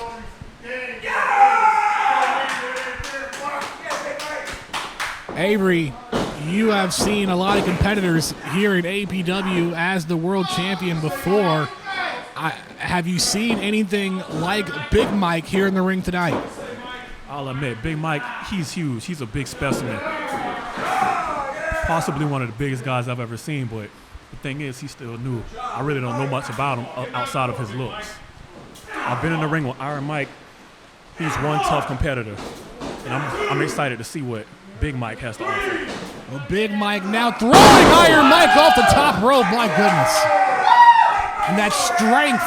Avery, you have seen a lot of competitors here in APW as the world champion before. Have you seen anything like Big Mike here in the ring tonight? I'll admit, Big Mike, he's huge. He's a big specimen. Possibly one of the biggest guys I've ever seen, but the thing is, he's still new. I really don't know much about him outside of his looks. I've been in the ring with Iron Mike. He's one tough competitor, and I'm excited to see what Big Mike has to offer. Well, Big Mike now throwing Iron Mike off the top rope. My goodness. And that strength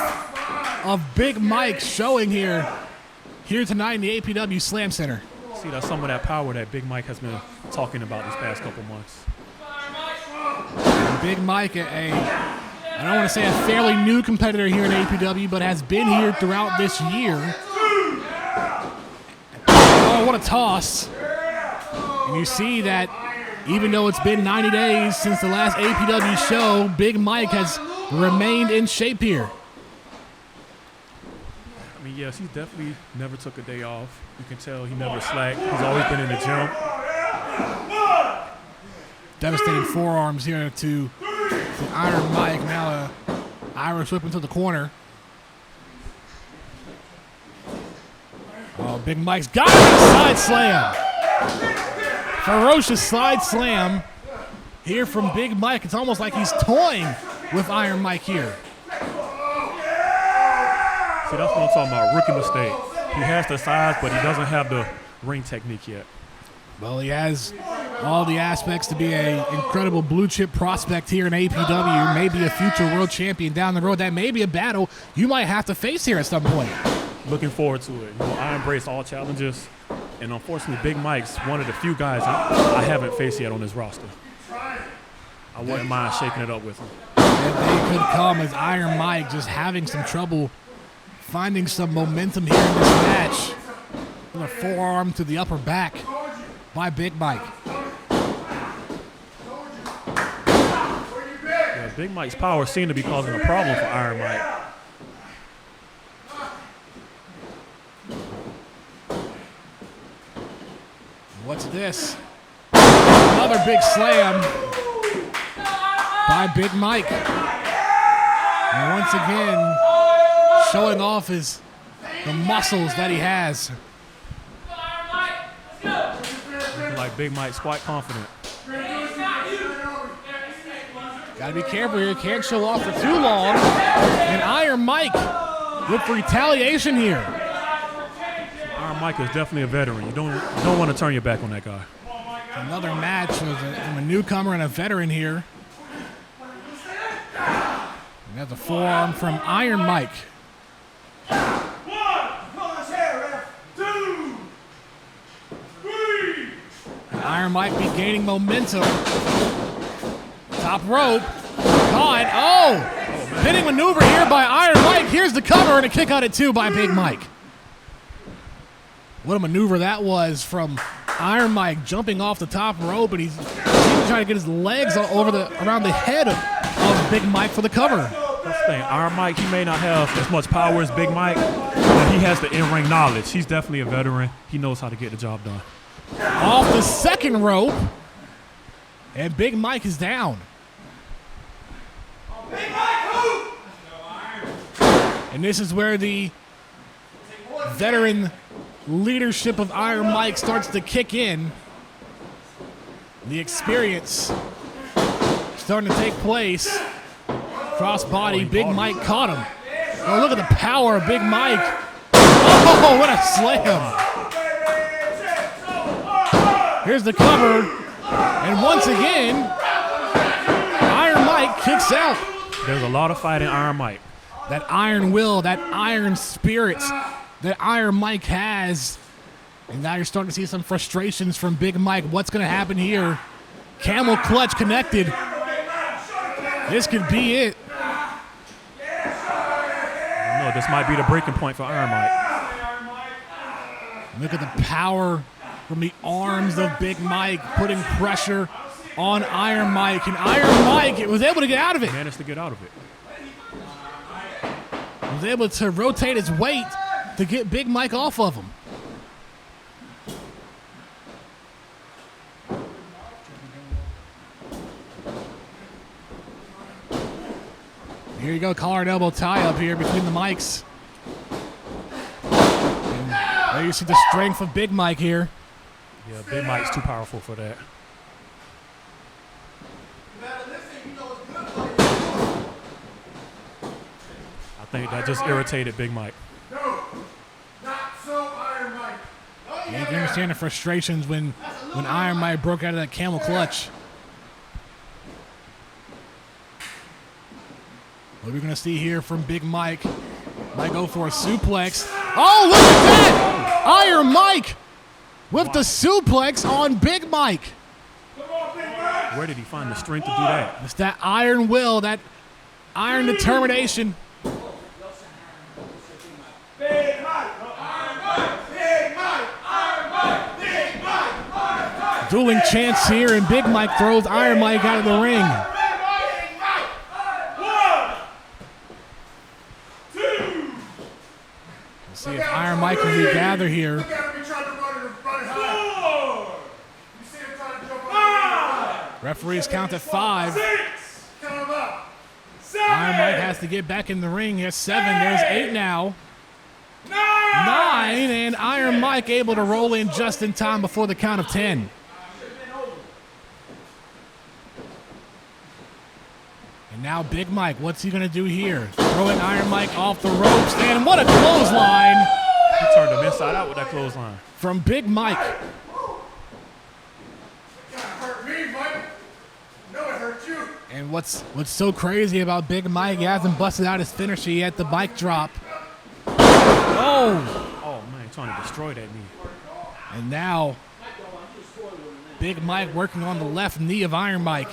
of Big Mike showing here. here tonight in the APW Slam Center. See, that's some of that power that Big Mike has been talking about these past couple months. And Big Mike, I don't want to say a fairly new competitor here in APW, but has been here throughout this year. Oh, what a toss. And you see that even though it's been 90 days since the last APW show, Big Mike has remained in shape here. I mean, yes, he definitely never took a day off. You can tell he never slacked. He's always been in the gym. Devastating forearms here to Iron Mike. Now Irish whip into the corner. Oh, Big Mike's got it! Side slam. Ferocious side slam here from Big Mike. It's almost like he's toying with Iron Mike here. See, that's what I'm talking about, rookie mistake. He has the size, but he doesn't have the ring technique yet. Well, he has all the aspects to be an incredible blue chip prospect here in APW, maybe a future world champion down the road. That may be a battle you might have to face here at some point. Looking forward to it. You know, I embrace all challenges, and unfortunately, Big Mike's one of the few guys I haven't faced yet on this roster. I wouldn't mind shaking it up with him. And they could come as Iron Mike just having some trouble finding some momentum here in this match. With a forearm to the upper back by Big Mike. Yeah, Big Mike's power seemed to be causing a problem for Iron Mike. What's this? Another big slam by Big Mike. And once again, showing off the muscles that he has. Looking like Big Mike's quite confident. Gotta be careful here. Can't show off for too long. And Iron Mike with retaliation here. Iron Mike is definitely a veteran. You don't want to turn your back on that guy. Another match from a newcomer and a veteran here. We have the forearm from Iron Mike. And Iron Mike be gaining momentum. Top rope. Caught. Oh! Pinning maneuver here by Iron Mike. Here's the cover and a kick out at 2 by Big Mike. What a maneuver that was from Iron Mike, jumping off the top rope, and he's trying to get his legs around the head of Big Mike for the cover. That's the thing. Iron Mike, he may not have as much power as Big Mike, but he has the in-ring knowledge. He's definitely a veteran. He knows how to get the job done. Off the second rope, and Big Mike is down. And this is where the veteran leadership of Iron Mike starts to kick in. The experience starting to take place. Crossbody, Big Mike caught him. Oh, look at the power of Big Mike. Oh, what a slam. Here's the cover. And once again, Iron Mike kicks out. There's a lot of fight in Iron Mike. That iron will, that iron spirit that Iron Mike has. And now you're starting to see some frustrations from Big Mike. What's going to happen here? Camel clutch connected. This could be it. I know, this might be the breaking point for Iron Mike. Look at the power from the arms of Big Mike, putting pressure on Iron Mike. And Iron Mike was able to get out of it. Managed to get out of it. Was able to rotate his weight to get Big Mike off of him. Here you go, collar and elbow tie up here between the mics. And there you see the strength of Big Mike here. Yeah, Big Mike's too powerful for that. I think that just irritated Big Mike. No, not so Iron Mike. You can understand the frustrations when Iron Mike broke out of that camel clutch. What we're going to see here from Big Mike. Might go for a suplex. Oh, look at that! Iron Mike with the suplex on Big Mike. Where did he find the strength to do that? It's that iron will, that iron determination. Big Mike. Iron Mike. Big Mike. Iron Mike. Big Mike. Iron Mike. Dueling chants here, and Big Mike throws Iron Mike out of the ring. Let's see if Iron Mike can regather here. Look at him, he tried to run it high. You see him trying to jump on the Referees count at 5. Count him up. Iron Mike has to get back in the ring. Here's 7. There's 8 now. 9, and Iron Mike able to roll in just in time before the count of 10. And now Big Mike, what's he going to do here? Throwing Iron Mike off the ropes, and what a clothesline! He turned him inside out with that clothesline. From Big Mike. It hurt me, Mike. No, it hurt you. And what's so crazy about Big Mike, he hasn't busted out his finisher yet, the mic drop. Oh, man, trying to destroy that knee. And now, Big Mike working on the left knee of Iron Mike.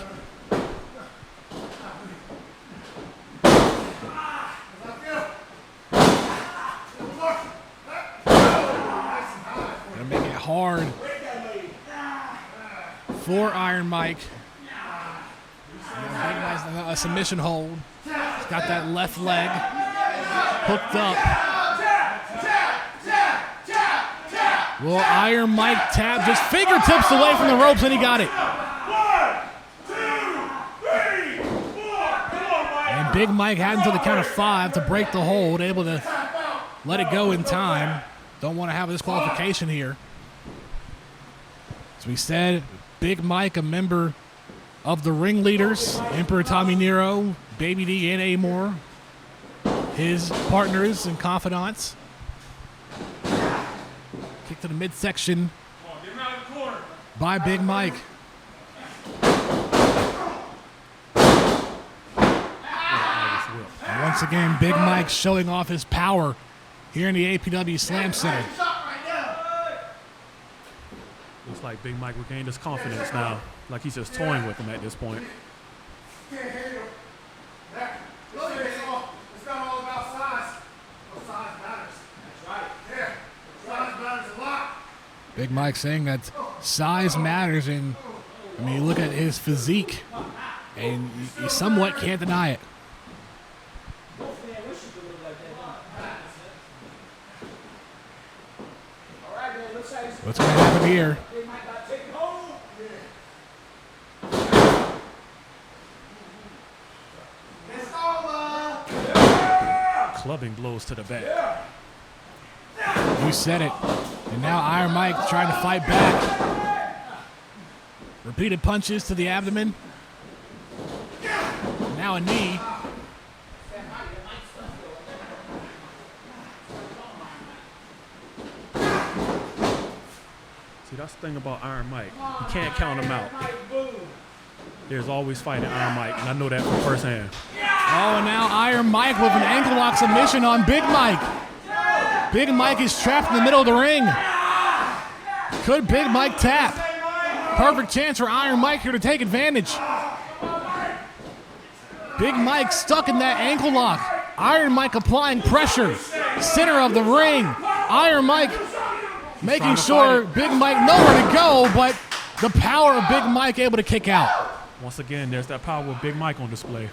Gonna make it hard for Iron Mike. Big Mike's a submission hold. He's got that left leg hooked up. Will Iron Mike tap just fingertips away from the ropes, and he got it. 1, 2, 3, 4. Come on, Mike. And Big Mike had until the count of 5 to break the hold, able to let it go in time. Don't want to have a disqualification here. As we said, Big Mike, a member of the ringleaders, Emperor Tommy Nero, Baby D, and Amore, his partners and confidants. Kick to the midsection by Big Mike. And once again, Big Mike showing off his power here in the APW Slam Center. Looks like Big Mike regained his confidence now. Like he's just toying with him at this point. Can't handle that. It's not all about size. No, size matters. That's right. Yeah. Size matters a lot. Big Mike saying that size matters, and I mean, you look at his physique, and you somewhat can't deny it. What's going to happen here? Clubbing blows to the back. You said it. And now Iron Mike trying to fight back. Repeated punches to the abdomen. Now a knee. See, that's the thing about Iron Mike. You can't count him out. There's always fighting Iron Mike, and I know that from firsthand. Oh, and now Iron Mike with an ankle lock submission on Big Mike. Big Mike is trapped in the middle of the ring. Could Big Mike tap? Perfect chance for Iron Mike here to take advantage. Big Mike stuck in that ankle lock. Iron Mike applying pressure. Center of the ring. Iron Mike making sure Big Mike nowhere to go, but the power of Big Mike able to kick out. Once again, there's that power of Big Mike on display.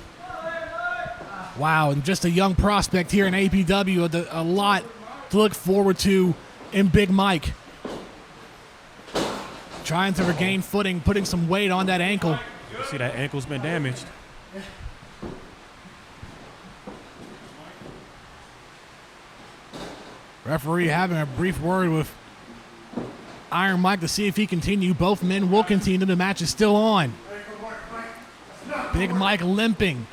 Wow, and just a young prospect here in APW, a lot to look forward to in Big Mike. Trying to regain footing, putting some weight on that ankle. You see that ankle's been damaged. Referee having a brief word with Iron Mike to see if he continue. Both men will continue. The match is still on. Big Mike limping,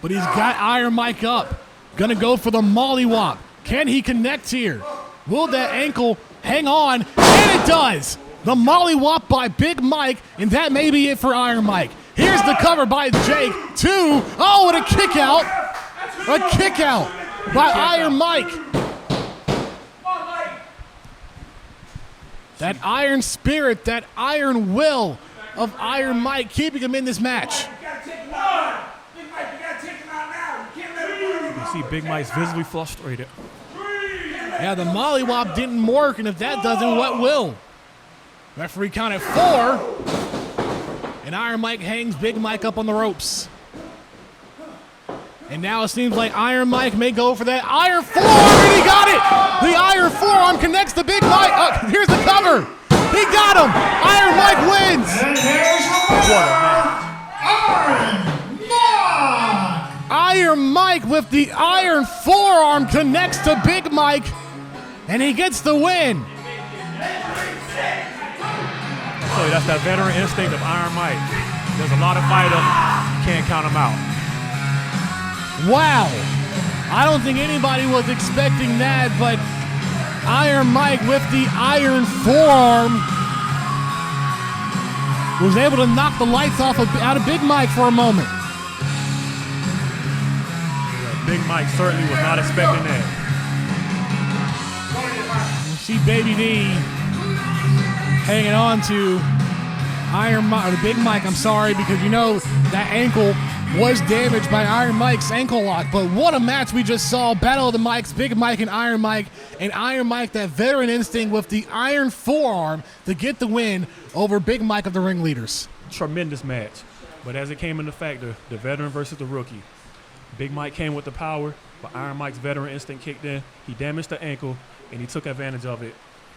but he's got Iron Mike up. Gonna go for the mollywop. Can he connect here? Will that ankle hang on? And it does! The mollywop by Big Mike, and that may be it for Iron Mike. Here's the cover by Jake. 2. Oh, and a kick out. A kick out by Iron Mike. That iron spirit, that iron will of Iron Mike keeping him in this match. You gotta take him out. Big Mike, you gotta take him out now. You can't let him You see Big Mike's visibly frustrated. Yeah, the mollywop didn't work, and if that doesn't, what will? Referee counted 4, and Iron Mike hangs Big Mike up on the ropes. And now it seems like Iron Mike may go for that iron forearm, and he got it! The iron forearm connects the Big Mike. Here's the cover. He got him. Iron Mike wins. And here's your winner, Iron Mike. Iron Mike with the iron forearm connects to Big Mike, and he gets the win. So that's that veteran instinct of Iron Mike. There's a lot of fight up, can't count him out. Wow. I don't think anybody was expecting that, but Iron Mike with the iron forearm was able to knock the lights off out of Big Mike for a moment. Yeah, Big Mike certainly was not expecting that. You see Baby D hanging on to Iron Mike, or Big Mike, I'm sorry, because you know that ankle was damaged by Iron Mike's ankle lock. But what a match we just saw. Battle of the Mikes, Big Mike and Iron Mike. And Iron Mike, that veteran instinct with the iron forearm to get the win over Big Mike of the ringleaders. Tremendous match. But as it came into factor, the veteran versus the rookie. Big Mike came with the power, but Iron Mike's veteran instinct kicked in. He damaged the ankle, and he took advantage of it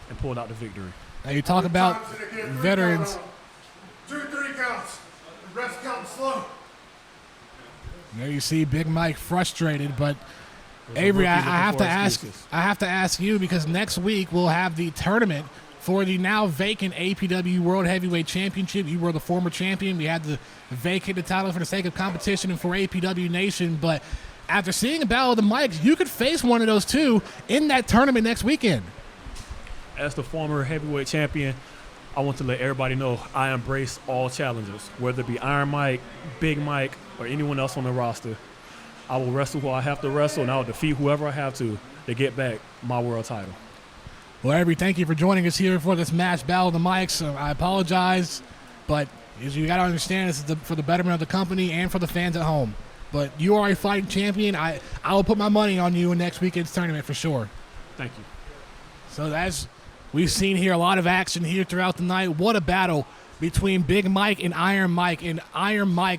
and pulled out the victory. Now you talk about veterans. 2-3 counts. The refs counting slow. There you see Big Mike frustrated, but Avery, I have to ask you, because next week we'll have the tournament for the now vacant APW World Heavyweight Championship. You were the former champion. We had to vacate the title for the sake of competition and for APW Nation. But after seeing a battle of the Mikes, you could face one of those two in that tournament next weekend. As the former heavyweight champion, I want to let everybody know I embrace all challenges, whether it be Iron Mike, Big Mike, or anyone else on the roster. I will wrestle who I have to wrestle, and I will defeat whoever I have to get back my world title. Well, Avery, thank you for joining us here for this match, Battle of the Mikes. I apologize, but as you got to understand, this is for the betterment of the company and for the fans at home. But you are a fighting champion. I will put my money on you in next weekend's tournament for sure. Thank you. So that's we've seen here a lot of action here throughout the night. What a battle between Big Mike and Iron Mike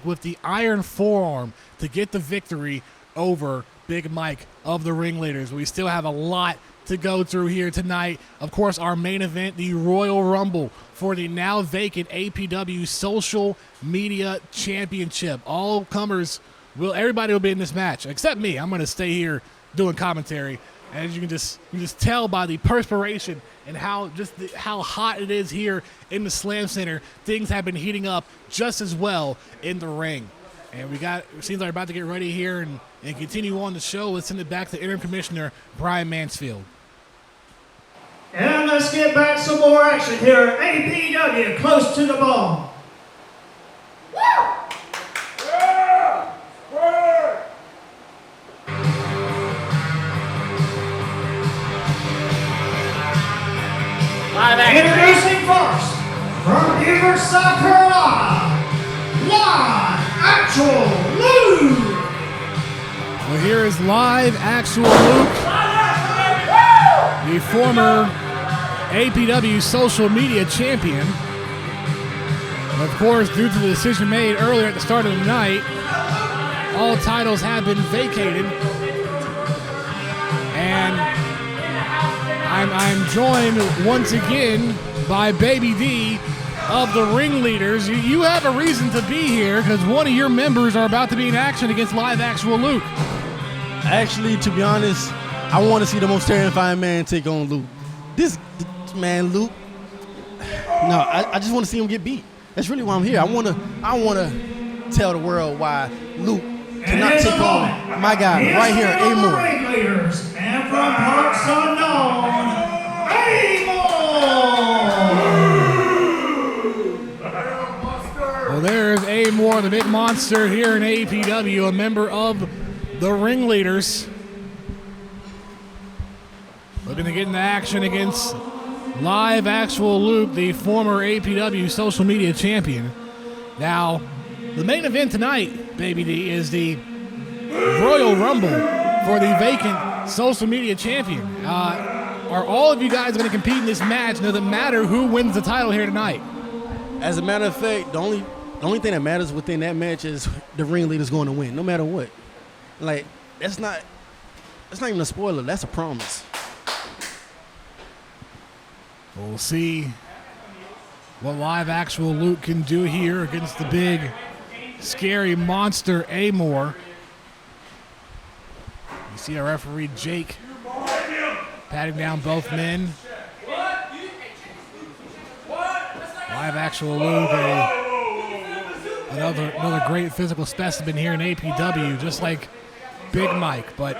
with the iron forearm to get the victory over Big Mike of the ringleaders. We still have a lot to go through here tonight. Of course, our main event, the Royal Rumble for the now vacant APW Social Media Championship. All comers everybody will be in this match except me. I'm going to stay here doing commentary. As you can just tell by the perspiration and how hot it is here in the Slam Center, things have been heating up just as well in the ring. And it seems like we're about to get ready here and continue on the show. Let's send it back to Interim Commissioner Brian Mansfield. And let's get back some more action here at APW, close to the ball. Introducing first, from Beaver, South Carolina, Live Actual Luke. Well, here is Live Actual Luke, the former APW Social Media Champion. Of course, due to the decision made earlier at the start of the night, all titles have been vacated. And I'm joined once again by Baby D of the ringleaders. You have a reason to be here because one of your members are about to be in action against Live Actual Luke. Actually, to be honest, I want to see the most terrifying man take on Luke. This man, Luke. No, I just want to see him get beat. That's really why I'm here. I want to tell the world why Luke cannot take on my guy right here, Amor. Ringleaders, and from parts unknown, Well, there's Amor, the big monster here in APW, a member of the ringleaders. Looking to get into action against Live Actual Luke, the former APW social media champion. Now, the main event tonight, Baby D, is the Royal Rumble for the vacant social media champion. Are all of you guys going to compete in this match? Does it matter who wins the title here tonight? As a matter of fact, the only thing that matters within that match is the ringleader's going to win, no matter what. Like, that's not even a spoiler. That's a promise. We'll see what Live Actual Luke can do here against the big, scary monster Amor. You see our referee Jake patting down both men. Live Actual Luke, another great physical specimen here in APW, just like Big Mike. But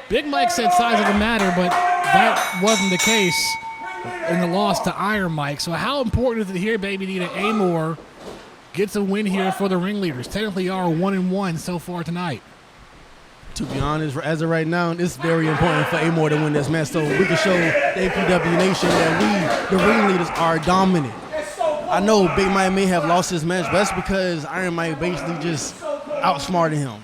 Big Mike said size of the matter, but that wasn't the case in the loss to Iron Mike. So how important is it here, Baby D, that Amor gets a win here for the ringleaders? Technically are 1-1 so far tonight. To be honest, as of right now, it's very important for Amor to win this match so we can show the APW Nation that we, the ringleaders, are dominant. I know Big Mike may have lost his match, but that's because Iron Mike basically just outsmarted him.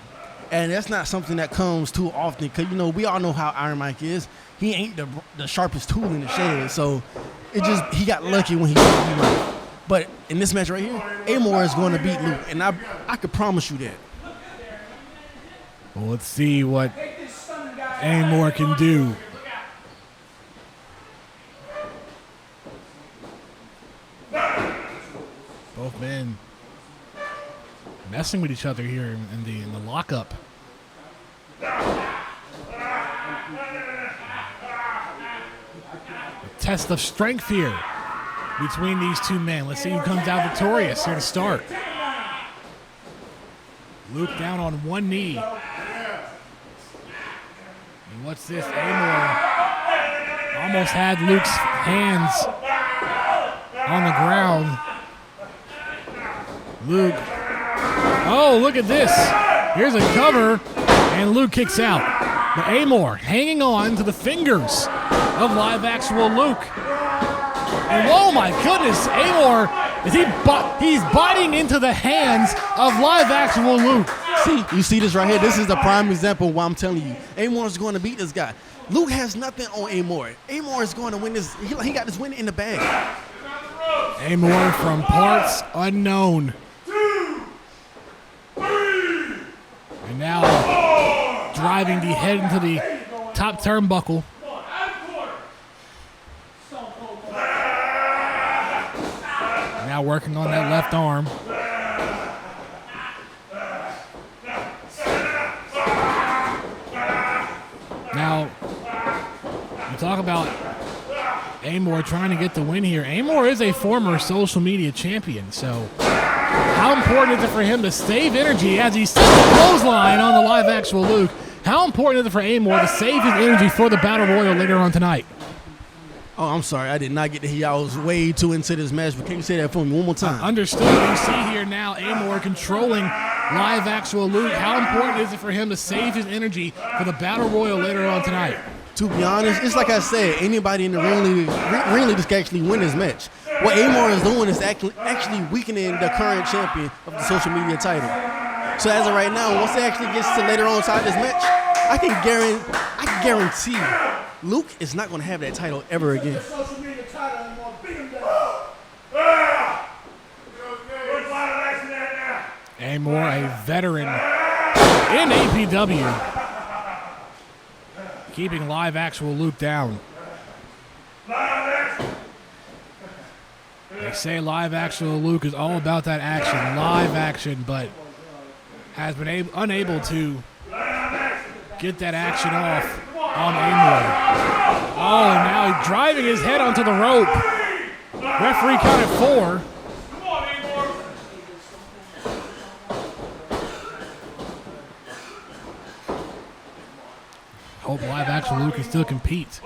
And that's not something that comes too often because, you know, we all know how Iron Mike is. He ain't the sharpest tool in the shed, so he got lucky when he beat Mike. But in this match right here, Amor is going to beat Luke, and I could promise you that. Well, let's see what Amor can do. Both men messing with each other here in the lockup. A test of strength here between these two men. Let's see who comes out victorious here to start. Luke down on one knee. And what's this? Amor almost had Luke's hands on the ground. Luke. Oh, look at this. Here's a cover, and Luke kicks out. But Amor hanging on to the fingers of Live Actual Luke. And oh my goodness, Amor, he's biting into the hands of Live Actual Luke. You see this right here? This is the prime example of why I'm telling you. Amor is going to beat this guy. Luke has nothing on Amor. Amor is going to win this. He got this win in the bag. Amor from parts unknown. And now driving the head into the top turnbuckle. Now working on that left arm. Now, you talk about Amor trying to get the win here. Amor is a former social media champion, so how important is it for him to save energy as he sets the clothesline on the Live Actual Luke? How important is it for Amor to save his energy for the Battle Royal later on tonight? Oh, I'm sorry. I did not get to hear. I was way too into this match, but can you say that for me one more time? Understood. You see here now Amor controlling Live Actual Luke. How important is it for him to save his energy for the Battle Royal later on tonight? To be honest, it's like I said, anybody in the ringleaders can actually win this match. What Amor is doing is actually weakening the current champion of the social media title. So as of right now, once it actually gets to later on inside this match, I can guarantee Luke is not going to have that title ever again. Amor, a veteran in APW, keeping Live Actual Luke down. They say Live Actual Luke is all about that action, live action, but has been unable to get that action off on Amor. Oh, and now he's driving his head onto the rope. Referee counted 4. Hope Live Actual Luke can still compete.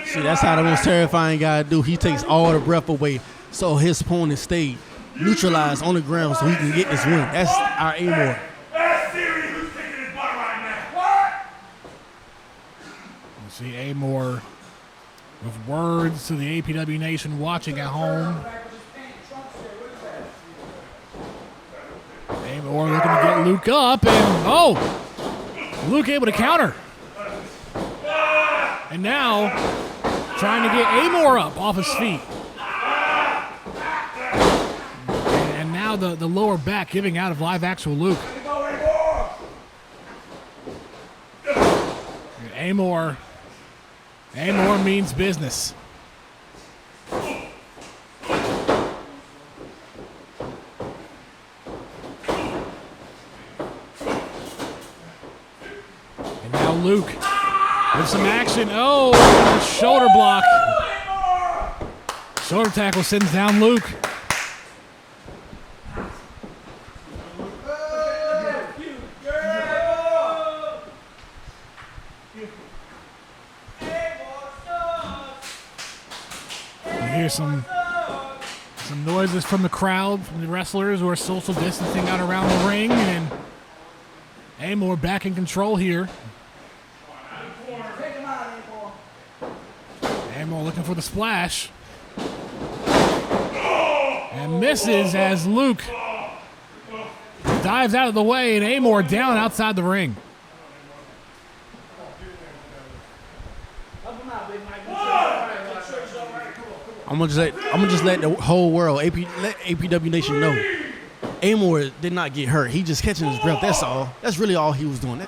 See, that's how the most terrifying guy do. He takes all the breath away so his opponent stay neutralized on the ground so he can get this win. That's our Amor. You see Amor with words to the APW Nation watching at home. Amor looking to get Luke up, and Luke able to counter. And now trying to get Amor up off his feet. And now the lower back giving out of live actual Luke. Amor means business. And now Luke with some action. Oh, shoulder block. Shoulder tackle sends down Luke. Hear some noises from the crowd, from the wrestlers who are social distancing out around the ring, and Amor back in control here. Amor looking for the splash. And misses as Luke dives out of the way, and Amor down outside the ring. I'm gonna just let the whole world, let APW Nation know, Amor did not get hurt. He just catching his breath. That's all. That's really all he was doing.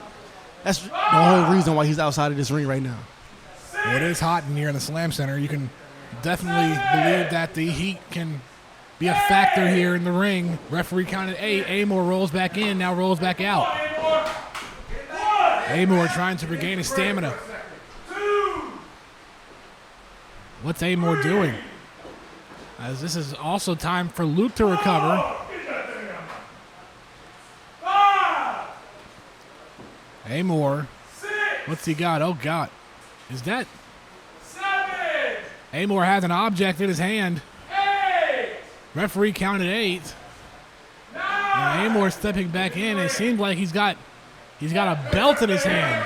That's the whole reason why he's outside of this ring right now. Well, it is hot in here in the Slam Center. You can definitely believe that the heat can be a factor here in the ring. Referee counted 8. Amor rolls back in, now rolls back out. Amor trying to regain his stamina. What's Amor doing? As this is also time for Luke to recover. Amor, what's he got? Oh, God. Is that? Amor has an object in his hand. Referee counted 8. And Amor stepping back in. It seems like he's got a belt in his hand.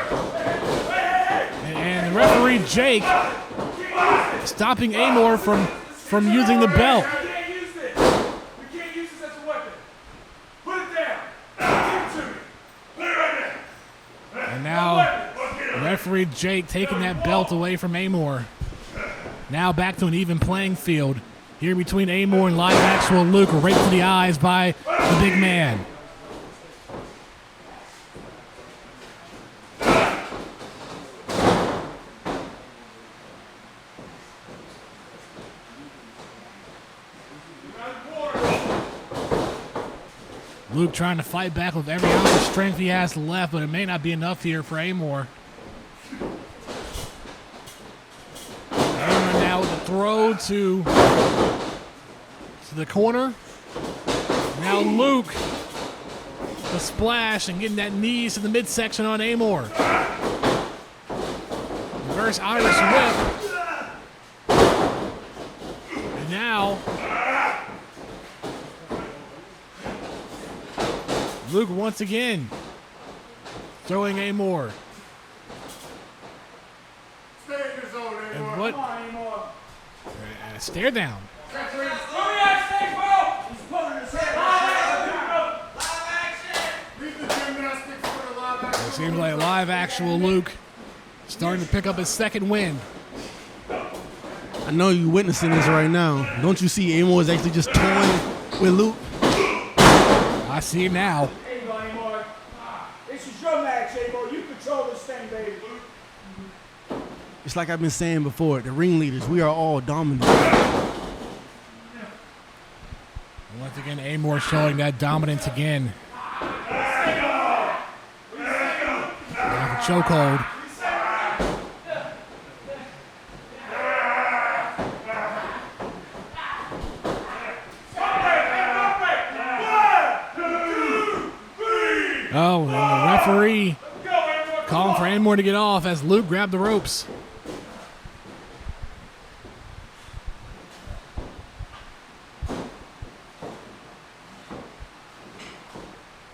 And the referee, Jake, stopping Amor from using the belt. We can't use this as a weapon. Put it down. Give it to me. Put it right there. And now, referee Jake taking that belt away from Amor. Now back to an even playing field. Here between Amor and live actual Luke, right to the eyes by the big man. Luke trying to fight back with every ounce of strength he has left, but it may not be enough here for Amor. Amor now with a throw to the corner. Now Luke, the splash and getting that knees to the midsection on Amor. Reverse Irish whip. And now Luke once again throwing Amor. Stay in your zone, Amor. And what? Come on, Amor. A stare down. It seems like live actual Luke starting to pick up his second win. I know you're witnessing this right now. Don't you see Amor is actually just toying with Luke? I see it now. There you go, Amor. This is your match, Amor. You control this thing, baby. It's like I've been saying before, the ringleaders, we are all dominant. Once again, Amor showing that dominance again. Now the chokehold. Oh, and the referee calling for Amor to get off as Luke grabbed the ropes.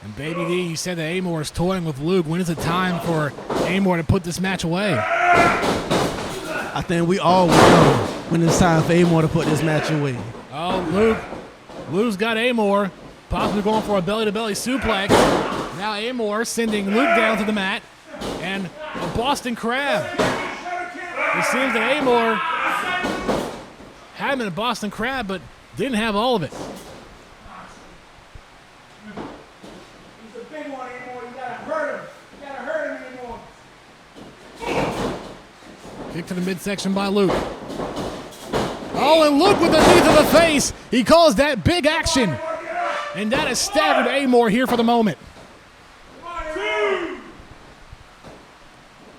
And Baby D, you said that Amor is toying with Luke. When is it time for Amor to put this match away? I I think we all know when it's time for Amor to put this match away. Oh, Luke's got Amor, possibly going for a belly-to-belly suplex. Now Amor sending Luke down to the mat, and a Boston Crab. It seems that Amor had him in a Boston Crab, but didn't have all of it. He's a big one anymore. You gotta hurt him. You gotta hurt him anymore. Kick to the midsection by Luke. Oh, and Luke with the knee to the face. He calls that big action. And that has staggered Amor here for the moment.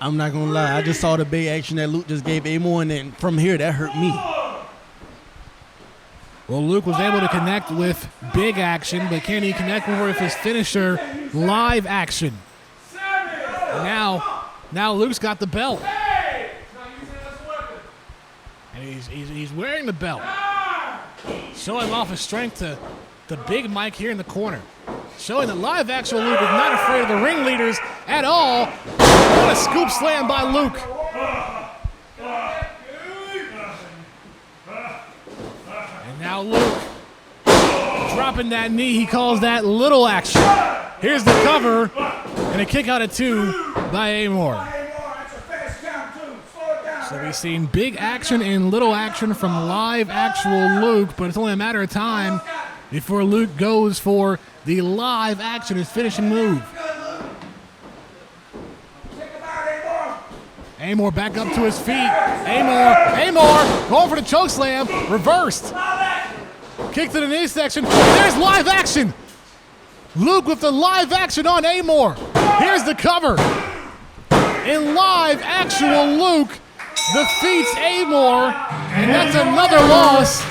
I'm not gonna lie, I just saw the big action that Luke just gave Amor, and then from here, that hurt me. Well, Luke was able to connect with big action, but can he connect with his finisher, live action? Now Luke's got the belt. And he's wearing the belt. Showing off his strength to the big Mike here in the corner. Showing that live action Luke is not afraid of the ringleaders at all. What a scoop slam by Luke. And now Luke dropping that knee. He calls that little action. Here's the cover and a kick out of 2 by Amor. So we've seen big action and little action from live actual Luke, but it's only a matter of time before Luke goes for the live action, his finishing move. Amor back up to his feet. Amor going for the choke slam, reversed. Kick to the knee section. There's live action. Luke with the live action on Amor. Here's the cover. And live actual Luke defeats Amor, and that's another loss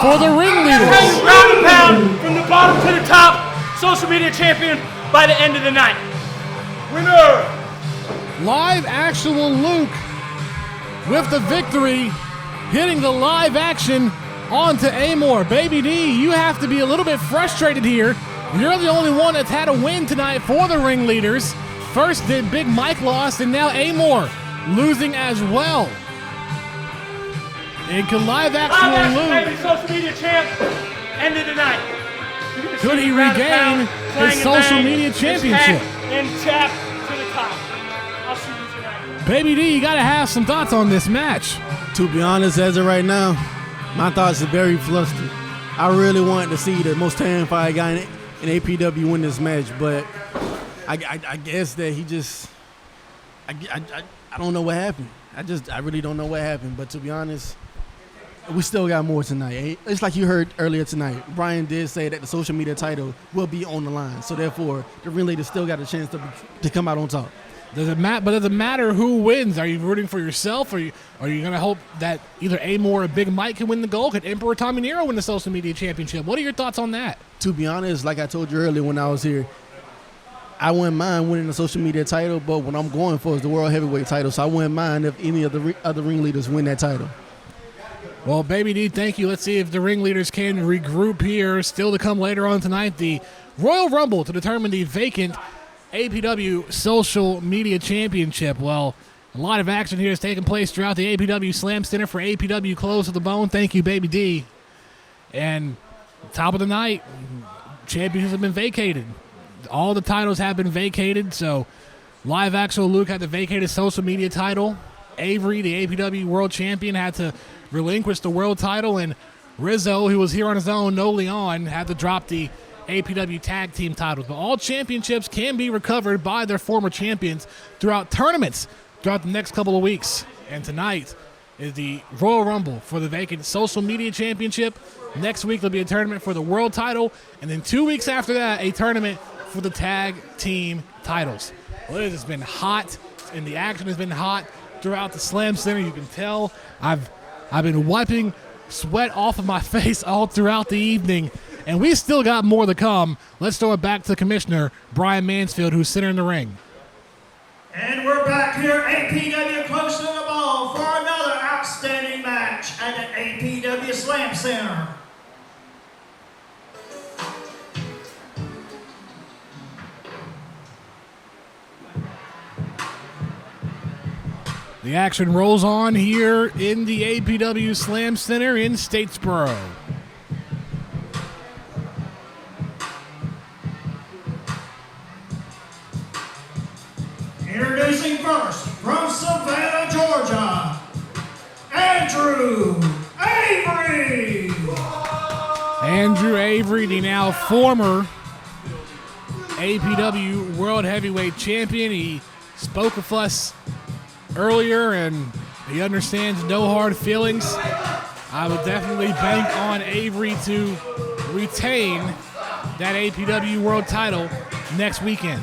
for the ringleaders. Ground and pound from the bottom to the top, social media champion by the end of the night. Winner! Live actual Luke with the victory, hitting the live action onto Amor. Baby D, you have to be a little bit frustrated here. You're the only one that's had a win tonight for the ringleaders. First did Big Mike lost, and now Amor losing as well. And can live actual Luke, Social media champ, end of the night. could he regain his social media championship? And tap to the top. I'll see you tonight. Baby D, you gotta have some thoughts on this match. To be honest, as of right now, my thoughts are very flustered. I really wanted to see the most terrified guy in APW win this match, but I guess that he just, I don't know what happened. I really don't know what happened. But to be honest, we still got more tonight. It's like you heard earlier tonight. Brian did say that the social media title will be on the line. So therefore, the ringleaders still got a chance to come out on top. Does it matter who wins? Are you rooting for yourself? Or are you going to hope that either Amor or Big Mike can win the gold? Could Emperor Tommy Nero win the social media championship? What are your thoughts on that? To be honest, like I told you earlier when I was here, I wouldn't mind winning the social media title, but what I'm going for is the world heavyweight title. So I wouldn't mind if any of the other ringleaders win that title. Well, Baby D, thank you. Let's see if the ringleaders can regroup here. Still to come later on tonight, the Royal Rumble to determine the vacant APW Social Media Championship. Well, a lot of action here is taking place throughout the APW Slam Center for APW Close to the Bone. Thank you, Baby D. And top of the night, championships have been vacated. All the titles have been vacated, so live actual Luke had to vacate his social media title. Avery, the APW World Champion, had to relinquish the world title, and Rizzo, who was here on his own, No Leon, had to drop the APW tag team titles. But all championships can be recovered by their former champions throughout tournaments throughout the next couple of weeks. And tonight is the Royal Rumble for the vacant social media championship. Next week there'll be a tournament for the world title, and then 2 weeks after that, a tournament for the tag team titles. Well, it has been hot, and the action has been hot throughout the Slam Center. You can tell I've been wiping sweat off of my face all throughout the evening, and we still got more to come. Let's throw it back to Commissioner Brian Mansfield, who's sitting in the ring. And we're back here at APW Close to the Ball for another outstanding match at the APW Slam Center. The action rolls on here in the APW Slam Center in Statesboro. Introducing first, from Savannah, Georgia, Andrew Avery. Andrew Avery, the now former APW World Heavyweight Champion. He spoke with us earlier, and he understands no hard feelings. I would definitely bank on Avery to retain that APW World title next weekend.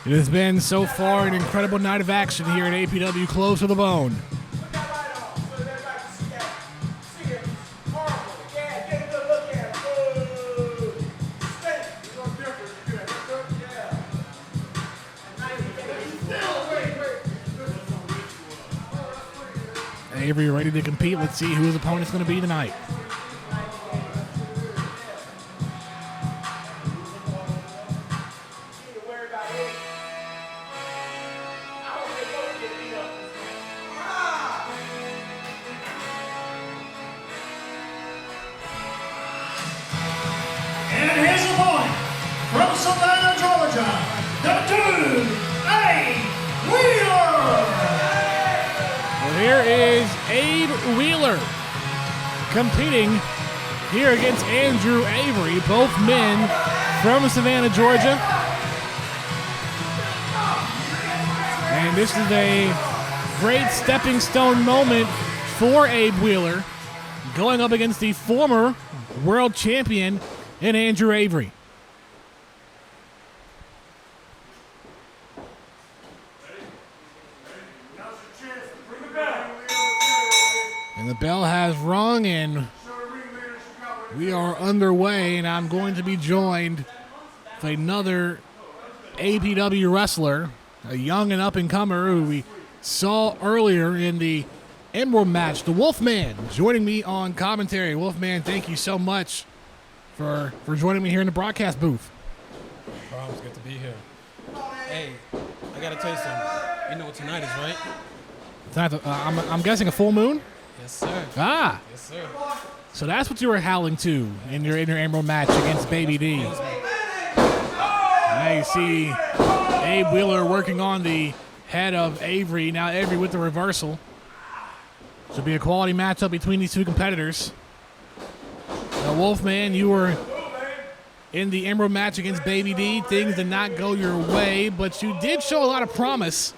It has been so far an incredible night of action here at APW Close to the Bone. Avery ready to compete. Let's see who his opponent's going to be tonight. And his opponent, from Savannah, Georgia, the Dude A. Wheeler. Well, here is Abe Wheeler competing here against Andrew Avery, both men from Savannah, Georgia. And this is a great stepping stone moment for Abe Wheeler, going up against the former world champion in Andrew Avery. And the bell has rung, and we are underway, and I'm going to be joined with another APW wrestler, a young and up-and-comer who we saw earlier in the Emerald match, the Wolfman, joining me on commentary. Wolfman, thank you so much for joining me here in the broadcast booth. It's good to be here. Hey, I gotta tell you something. You know what tonight is, right? Tonight, I'm guessing a full moon? Yes, sir. Ah. Yes, sir. So that's what you were howling to in your Emerald match against Baby D. Now you see Abe Wheeler working on the head of Avery. Now Avery with the reversal. Should be a quality matchup between these two competitors. Now, Wolfman, you were in the Emerald match against Baby D. Things did not go your way, but you did show a lot of promise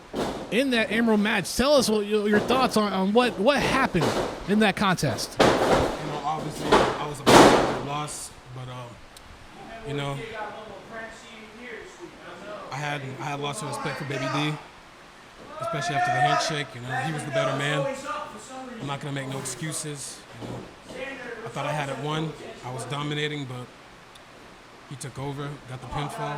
in that Emerald match. Tell us your thoughts on what happened in that contest. You know, obviously, I was upset with the loss, but you know, I had lots of respect for Baby D, especially after the handshake. You know, he was the better man. I'm not gonna make no excuses. You know, I thought I had it won. I was dominating, but he took over, got the pinfall,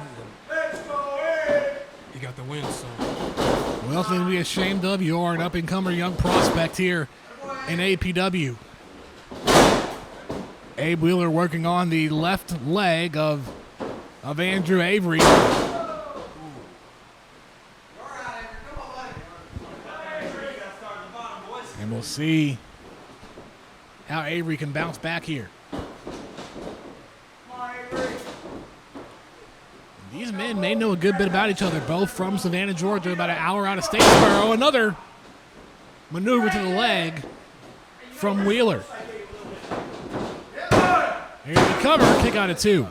and he got the win. So, well, nothing to be ashamed of. You are an up-and-comer young prospect here in APW. Abe Wheeler working on the left leg of Andrew Avery. And we'll see how Avery can bounce back here. These men may know a good bit about each other, both from Savannah, Georgia, about an hour out of Statesboro. Another maneuver to the leg from Wheeler. Here's the cover, kick out of two.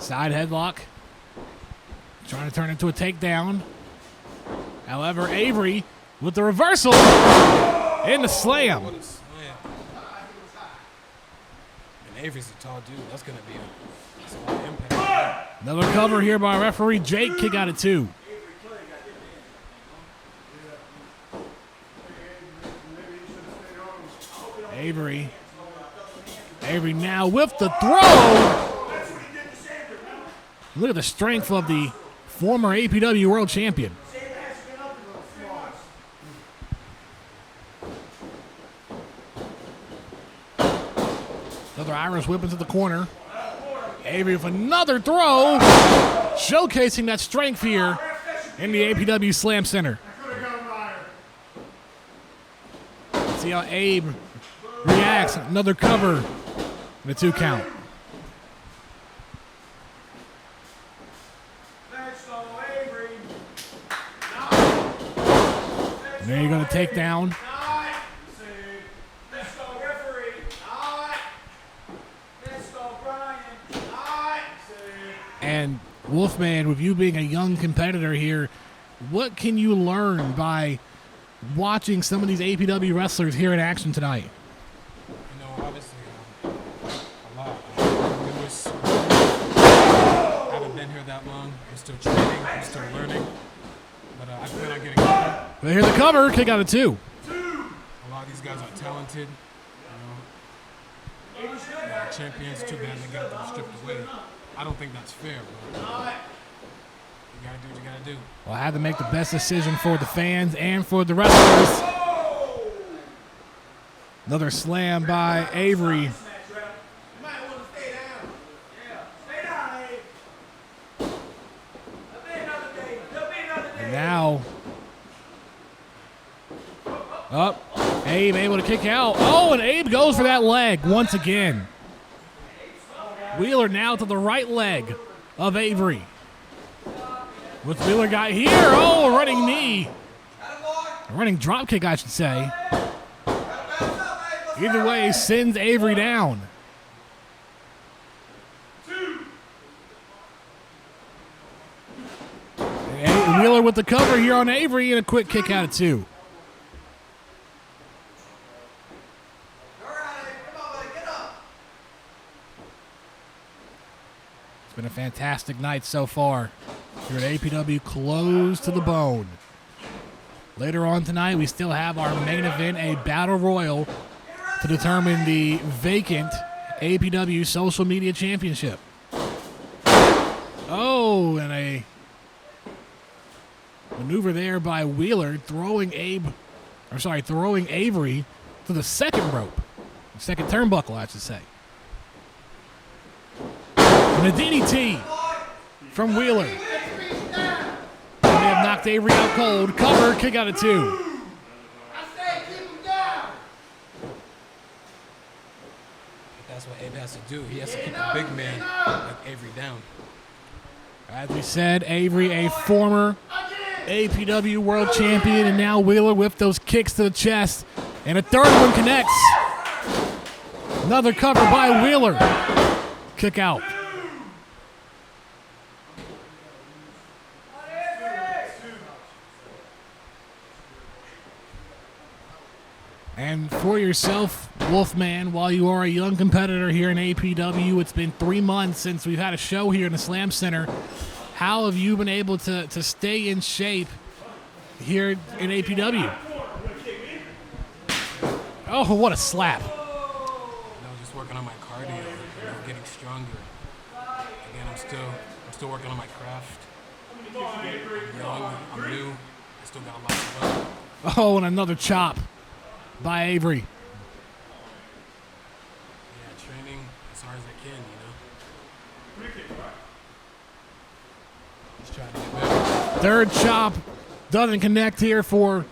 Side headlock. Trying to turn into a takedown. However, Avery with the reversal and the slam. what a slam. And Avery's a tall dude. That's gonna be a lot of impact. Another cover here by referee Jake, kick out of two. Avery now with the throw. Look at the strength of the former APW world champion. Another Irish whip into the corner. Avery with another throw, showcasing that strength here in the APW Slam Center. See how Abe reacts. Another cover. And a 2 count. And there you go to take down. And Wolfman, with you being a young competitor here, what can you learn by watching some of these APW wrestlers here in action tonight? You know, obviously, a lot. I haven't been here that long. I'm still training. I'm still learning. But I plan on getting better. But here's the cover. Kick out of 2. A lot of these guys are talented. You know, champions. Too bad they got them stripped away. I don't think that's fair, bro. You gotta do what you gotta do. Well, I had to make the best decision for the fans and for the wrestlers. Another slam by Avery. And now, up. Abe able to kick out. Oh, and Abe goes for that leg once again. Wheeler now to the right leg of Avery. What's Wheeler got here? Oh, a running knee. A running drop kick, I should say. Either way, sends Avery down. And Wheeler with the cover here on Avery and a quick kick out of 2. Been a fantastic night so far here at APW Close to the Bone. Later on tonight, we still have our main event, a battle royal to determine the vacant APW Social Media Championship. Oh, and a maneuver there by Wheeler, throwing Avery to the second rope, second turnbuckle, I should say. And a DDT from Wheeler. They have knocked Avery out cold. Cover, kick out of 2. That's what Abe has to do. He has to keep a big man like Avery down. As we said, Avery, a former APW world champion, and now Wheeler with those kicks to the chest. And a third one connects. Another cover by Wheeler. Kick out. And for yourself, Wolfman, while you are a young competitor here in APW, it's been 3 months since we've had a show here in the Slam Center. How have you been able to stay in shape here in APW? Oh, what a slap. Just working on my cardio, getting stronger. Again, I'm still working on my craft. I'm young, I'm new, I still got a lot to learn. Oh, and another chop by Avery. Yeah, training as hard as I can, Just trying to get better. Third chop doesn't connect here for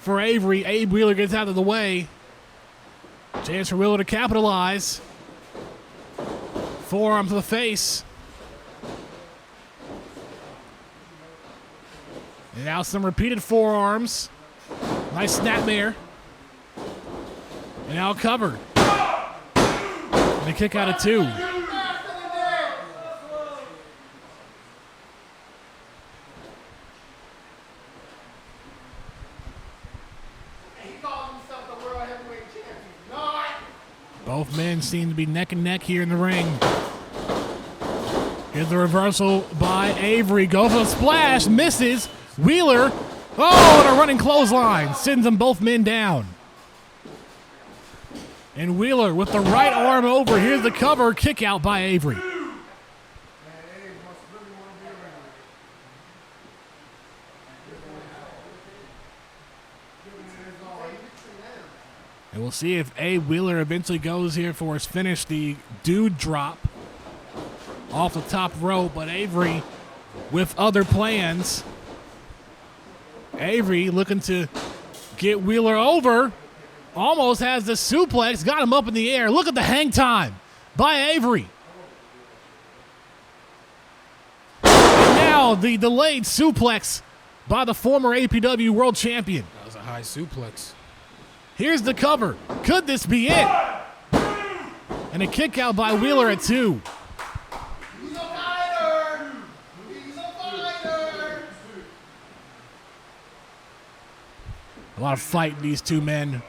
Avery. Abe Wheeler gets out of the way. Chance for Wheeler to capitalize. Forearm to the face. And now some repeated forearms. Nice snapmare. And now covered. And a kick out of 2. Both men seem to be neck and neck here in the ring. Here's the reversal by Avery. Go for the splash. Misses. Wheeler. Oh, and a running clothesline. Sends them both men down. And Wheeler with the right arm over. Here's the cover. Kick out by Avery. And we'll see if Abe Wheeler eventually goes here for his finish. The dude drop off the top rope, but Avery with other plans. Avery looking to get Wheeler over. Almost has the suplex. Got him up in the air. Look at the hang time by Avery. And now the delayed suplex by the former APW World Champion. That was a high suplex. Here's the cover. Could this be it? And a kick out by Wheeler at 2. He's a fighter. He's a fighter. A lot of fight in these two men.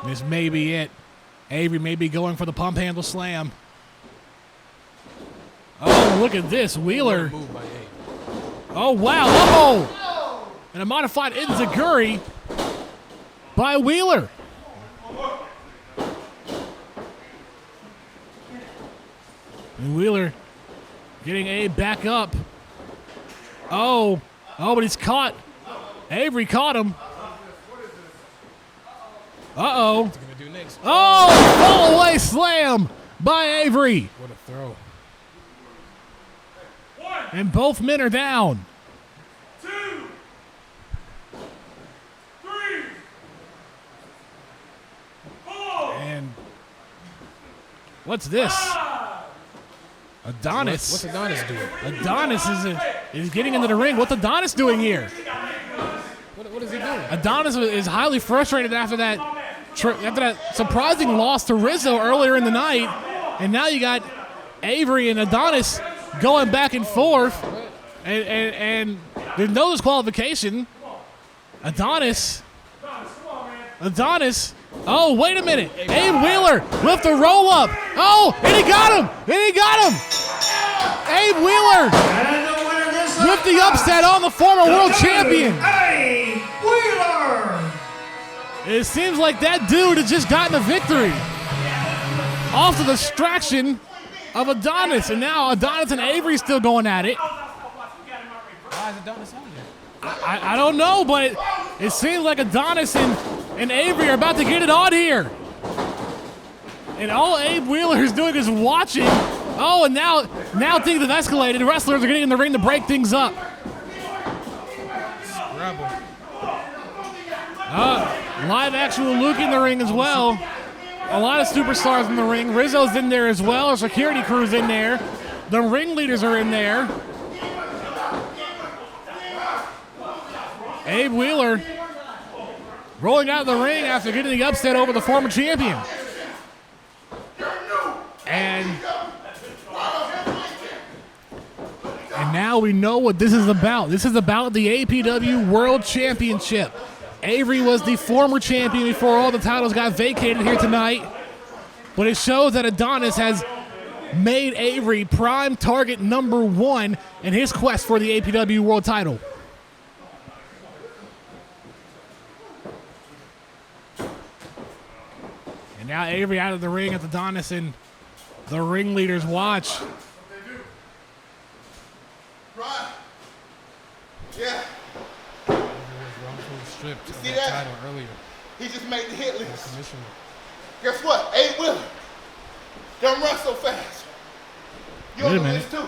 This may be it. Avery may be going for the pump handle slam. Oh, look at this. Wheeler. Oh, wow. Oh! And a modified enziguri by Wheeler. And Wheeler getting Abe back up. Oh, but he's caught. Avery caught him. Uh-oh. Oh, fall away slam by Avery. What a throw. And both men are down. 2, 3, 4. And what's this? Adonis. What's Adonis doing? Adonis is getting into the ring. What's Adonis doing here? What is he doing? Adonis is highly frustrated after that surprising loss to Rizzo earlier in the night, and now you got Avery and Adonis going back and forth, and there's no disqualification. Adonis. Oh, wait a minute. Abe Wheeler with the roll up. Oh, and he got him. Abe Wheeler with the upset on the former world champion. Abe Wheeler. It seems like that dude has just gotten a victory off the distraction of Adonis. And now Adonis and Avery still going at it. Why is Adonis on there? I don't know, but it seems like Adonis and Avery are about to get it on here. And all Abe Wheeler is doing is watching. Oh, and now things have escalated. Wrestlers are getting in the ring to break things up. Scrabble. Live actual Luke in the ring as well. A lot of superstars in the ring. Rizzo's in there as well. Our security crew's in there. The ringleaders are in there. Abe Wheeler rolling out of the ring after getting the upset over the former champion. And now we know what this is about. This is about the APW World Championship. Avery was the former champion before all the titles got vacated here tonight. But it shows that Adonis has made Avery prime target number 1 in his quest for the APW World title. And now Avery out of the ring at Adonis, and the ringleaders watch. Right. Yeah. Stripped You of see that that? title earlier. He just made the hit list. Commissioner. Guess what? Abe Wheeler. Don't run so fast. You Wait a on the minute. list too.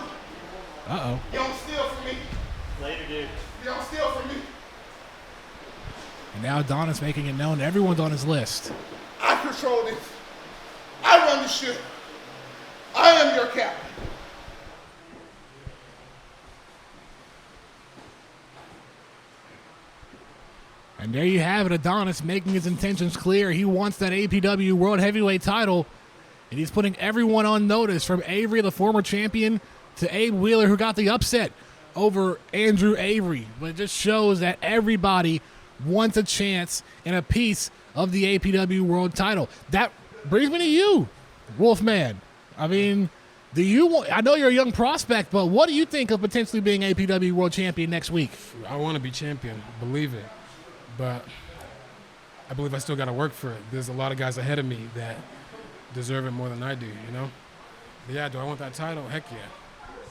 Uh-oh. You don't steal from me. Later, dude. You don't steal from me. And now Adonis making it known everyone's on his list. I control this. I run the ship. I am your captain. And there you have it, Adonis making his intentions clear. He wants that APW World Heavyweight title, and he's putting everyone on notice, from Avery, the former champion, to Abe Wheeler, who got the upset over Andrew Avery. But it just shows that everybody wants a chance and a piece of the APW World title. That brings me to you, Wolfman. I mean, I know you're a young prospect, but what do you think of potentially being APW World Champion next week? I want to be champion, believe it. But I believe I still got to work for it. There's a lot of guys ahead of me that deserve it more than I do, you know? But yeah, do I want that title? Heck yeah.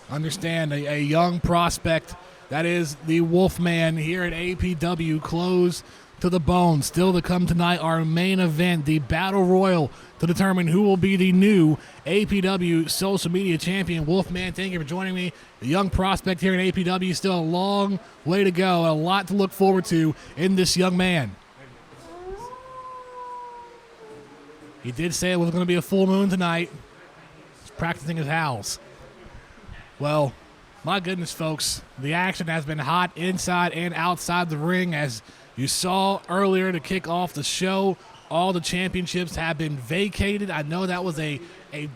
Understand, a young prospect. That is the Wolfman here at APW, close to the bone. Still to come tonight, our main event, the Battle Royal, to determine who will be the new APW social media champion. Wolfman, thank you for joining me. The young prospect here at APW, still a long way to go, a lot to look forward to in this young man. He did say it was going to be a full moon tonight. He's practicing his howls. Well, my goodness, folks, the action has been hot inside and outside the ring. As you saw earlier to kick off the show, all the championships have been vacated. I know that was a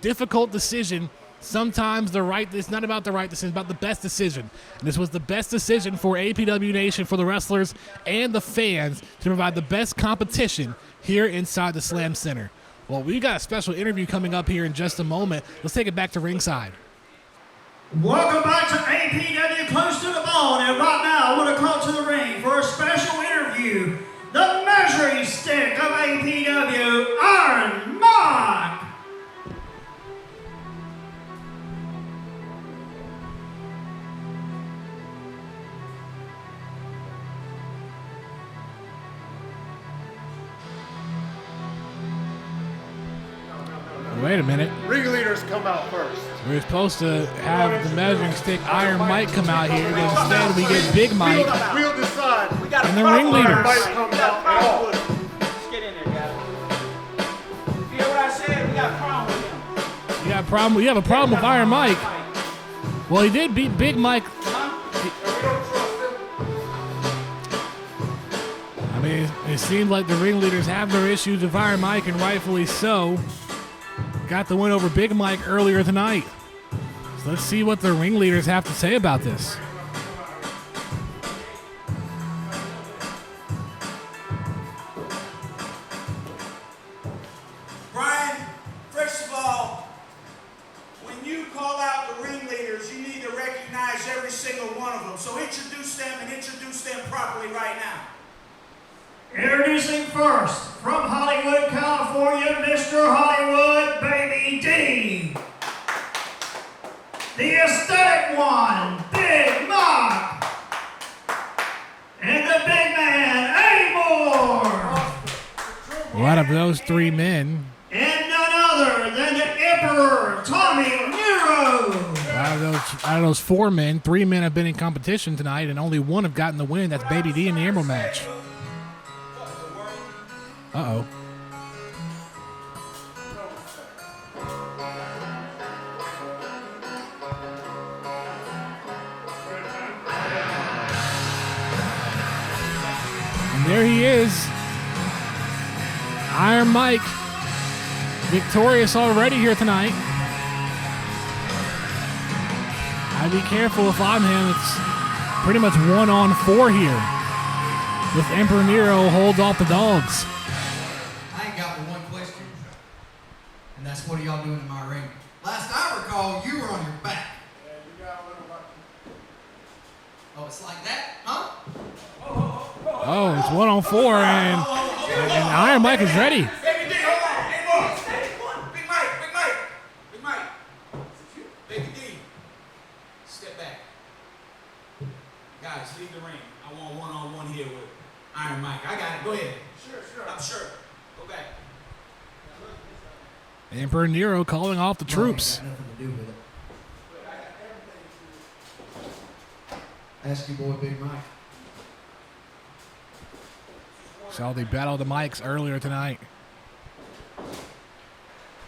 difficult decision. Sometimes it's not about the right decision, it's about the best decision. And this was the best decision for APW Nation, for the wrestlers and the fans, to provide the best competition here inside the Slam Center. Well, we got a special interview coming up here in just a moment. Let's take it back to ringside. Welcome back to APW Close to the Bone, and right now I want to call to the ring for a special interview, the measuring stick of APW, Iron Mike. Wait a minute. Ring leaders come out first. We were supposed to have the measuring stick Iron Mike come out here, but instead we get Big Mike We'll decide. and the ringleaders. Mike comes out at all. Let's get in there, guys. You hear what I said? We got a problem with him. You have a problem with Iron Mike. Well, he did beat Big Mike. I mean, it seems like the ringleaders have their issues with Iron Mike, and rightfully so. Got the win over Big Mike earlier tonight. So let's see what the ringleaders have to say about this. Brian, first of all, when you call out the ringleaders, you need to recognize every single one of them. So introduce them and introduce them properly right now. Introducing first, from Hollywood, California, Mr. Hollywood, Baby D. The aesthetic one, Big Mike. And the big man, Eddie Moore. Out of those three men, And none other than the Emperor, Tommy Nero. out of those four men, three men have been in competition tonight, and only one have gotten the win. That's Baby D in the Emerald match. Uh-oh. And there he is. Iron Mike, victorious already here tonight. I'd be careful if I'm him. It's pretty much 1-on-4 here. With Emperor Nero holds off the dogs. I ain't got but one question, and that's what are y'all doing in my ring? Last I recall, you were on your back. Oh, it's like that, huh? Oh, it's 1-on-4, and Iron Mike is ready. Baby D, hold on. Hey, boy. Big Mike, Big Mike. Big Mike. Baby D, step back. Guys, leave the ring. I want one-on-one here with Iron Mike. I got it. Go ahead. Sure. I'm sure. Go back. Emperor Nero calling off the troops. Got nothing to do with it. Ask your boy Big Mike. Saw the battle of the mics earlier tonight.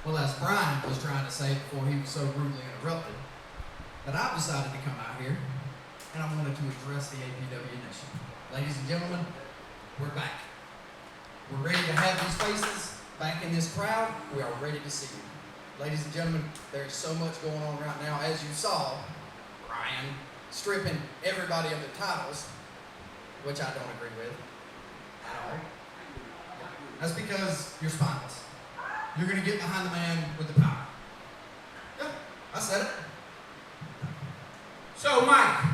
Well, as Brian was trying to say before he was so rudely interrupted, that I've decided to come out here and I wanted to address the APW Nation. Ladies and gentlemen, we're back. We're ready to have these faces back in this crowd. We are ready to see you. Ladies and gentlemen, there's so much going on right now. As you saw, Brian stripping everybody of their titles, which I don't agree with at all. That's because you're spineless. You're going to get behind the man with the power. Yeah, I said it. So, Mike,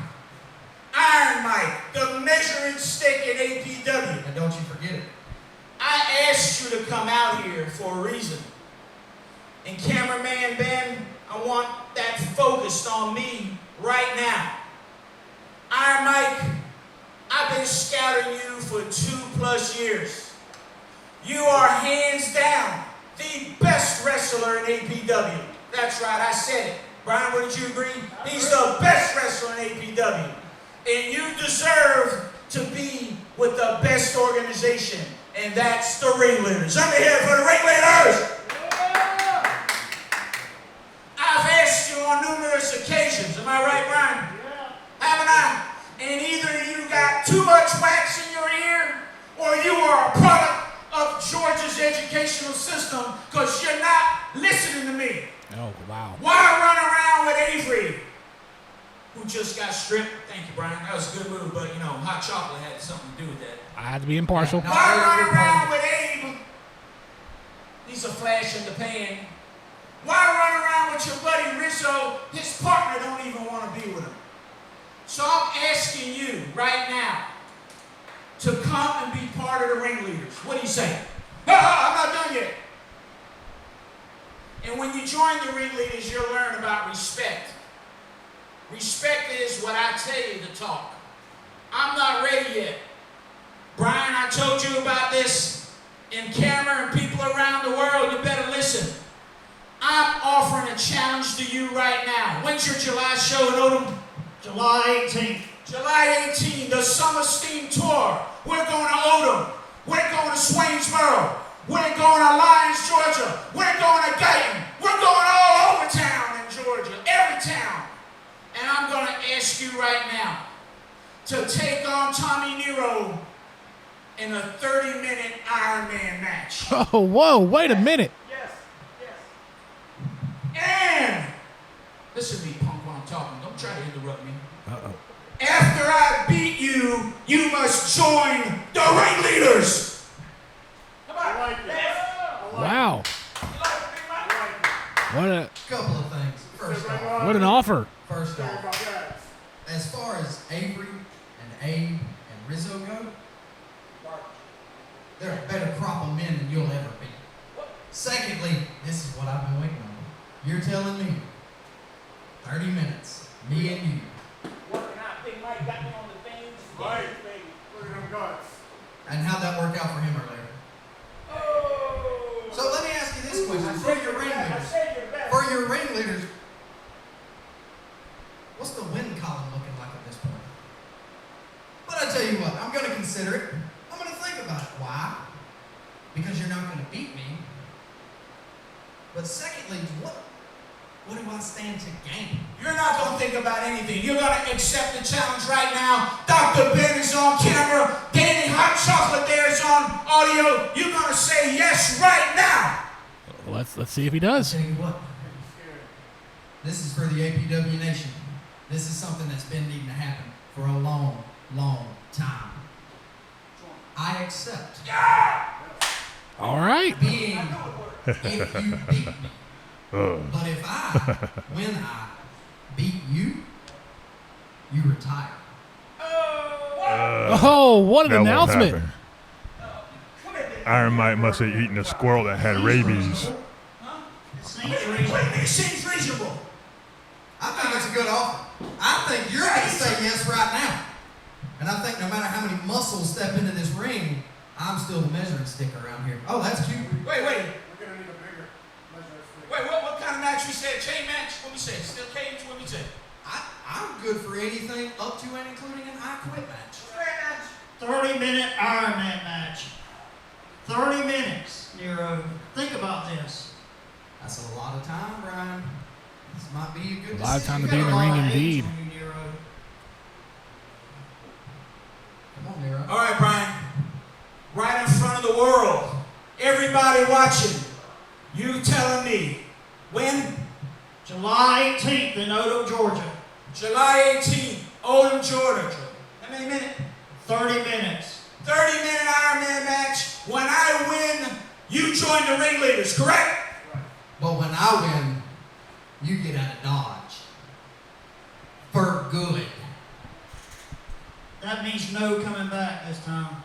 Iron Mike, the measuring stick at APW. And don't you forget it. I asked you to come out here for a reason. And cameraman Ben, I want that focused on me right now. Iron Mike, I've been scouting you for 2+ years. You are hands down the best wrestler in APW. That's right, I said it. Brian, wouldn't you agree? He's the best wrestler in APW. And you deserve to be with the best organization, and that's the Ringleaders. Let me hear it for the Ringleaders! I've asked you on numerous occasions, am I right, Brian? Yeah. Haven't I? And either you got too much wax in your ear, or you are a product of Georgia's educational system, because you're not listening to me. Oh, wow. Why run around with Avery, who just got stripped? Thank you, Brian. That was a good move, but, you know, hot chocolate had something to do with that. I had to be impartial. Why run around with Abe? He's a flash in the pan. Why run around with your buddy Rizzo? His partner don't even want to be with him. So I'm asking you right now to come and be part of the Ringleaders. What do you say? I'm not done yet. And when you join the Ringleaders, you'll learn about respect. Respect is what I tell you to talk. I'm not ready yet. Brian, I told you about this in camera and people around the world. You better listen. I'm offering a challenge to you right now. When's your July show in Odom? July 18th. July 18th, the Summer Steam Tour. We're going to Odom. We're going to Swainsboro. We're going to Lyons, Georgia. We're going to Guyton. We're going all over town in Georgia, every town. And I'm going to ask you right now to take on Tommy Nero in a 30-minute Ironman match. Oh, whoa, wait a minute. Yes, yes. And, listen to me, punk, while I'm talking. Don't try to interrupt me. Uh-oh. After I beat you, you must join the Ringleaders. Come on. I like this. Wow. What a Couple of things. First off, what an offer. First off, as far as Avery and Abe and Rizzo go, they're a better crop of men than you'll ever be. Secondly, this is what I've been waiting on. You're telling me 30 minutes, me and you. Working out, Big Mike got me on the things. Right, baby. Look at them guts. And how'd that work out for him earlier? Oh. So let me ask you this question. For your ringleaders, what's the win column looking like at this point? But I tell you what, I'm going to consider it. I'm going to think about it. Why? Because you're not going to beat me. But secondly, what do I stand to gain? You're not going to think about anything. You're going to accept the challenge right now. Dr. Ben is on camera. Danny Hot Chocolate there is on audio. You're going to say yes right now. Let's see if he does. I'll tell you what. This is for the APW Nation. This is something that's been needing to happen for a long, long time. I accept. All right. Being if you beat me. But if when I beat you, you retire. Oh, what an That won't announcement. happen. Iron Mike must have eaten a squirrel that had rabies. It seems reasonable. I think it's a good offer. I think you're going to say yes right now. And I think no matter how many muscles step into this ring, I'm still the measuring stick around here. Oh, that's cute. Wait. We're going to need a bigger measuring stick. Wait, what kind of match we said? Chain match? What we say? Steel cage? What we say? I'm good for anything up to and including an I Quit match. 30-minute Ironman match. 30 minutes, Nero. Think about this. That's a lot of time, Brian. This might be a good A lot of time to decision. be in the ring indeed. Come on, Nero. All right, Brian. Right in front of the world. Everybody watching. You telling me when? July 18th in Odom, Georgia. July 18th, Odom, Georgia. How many minutes? 30 minutes. 30-minute Ironman match. When I win, you join the Ringleaders, correct? But when I win, you get out of Dodge. For good. That means no coming back this time.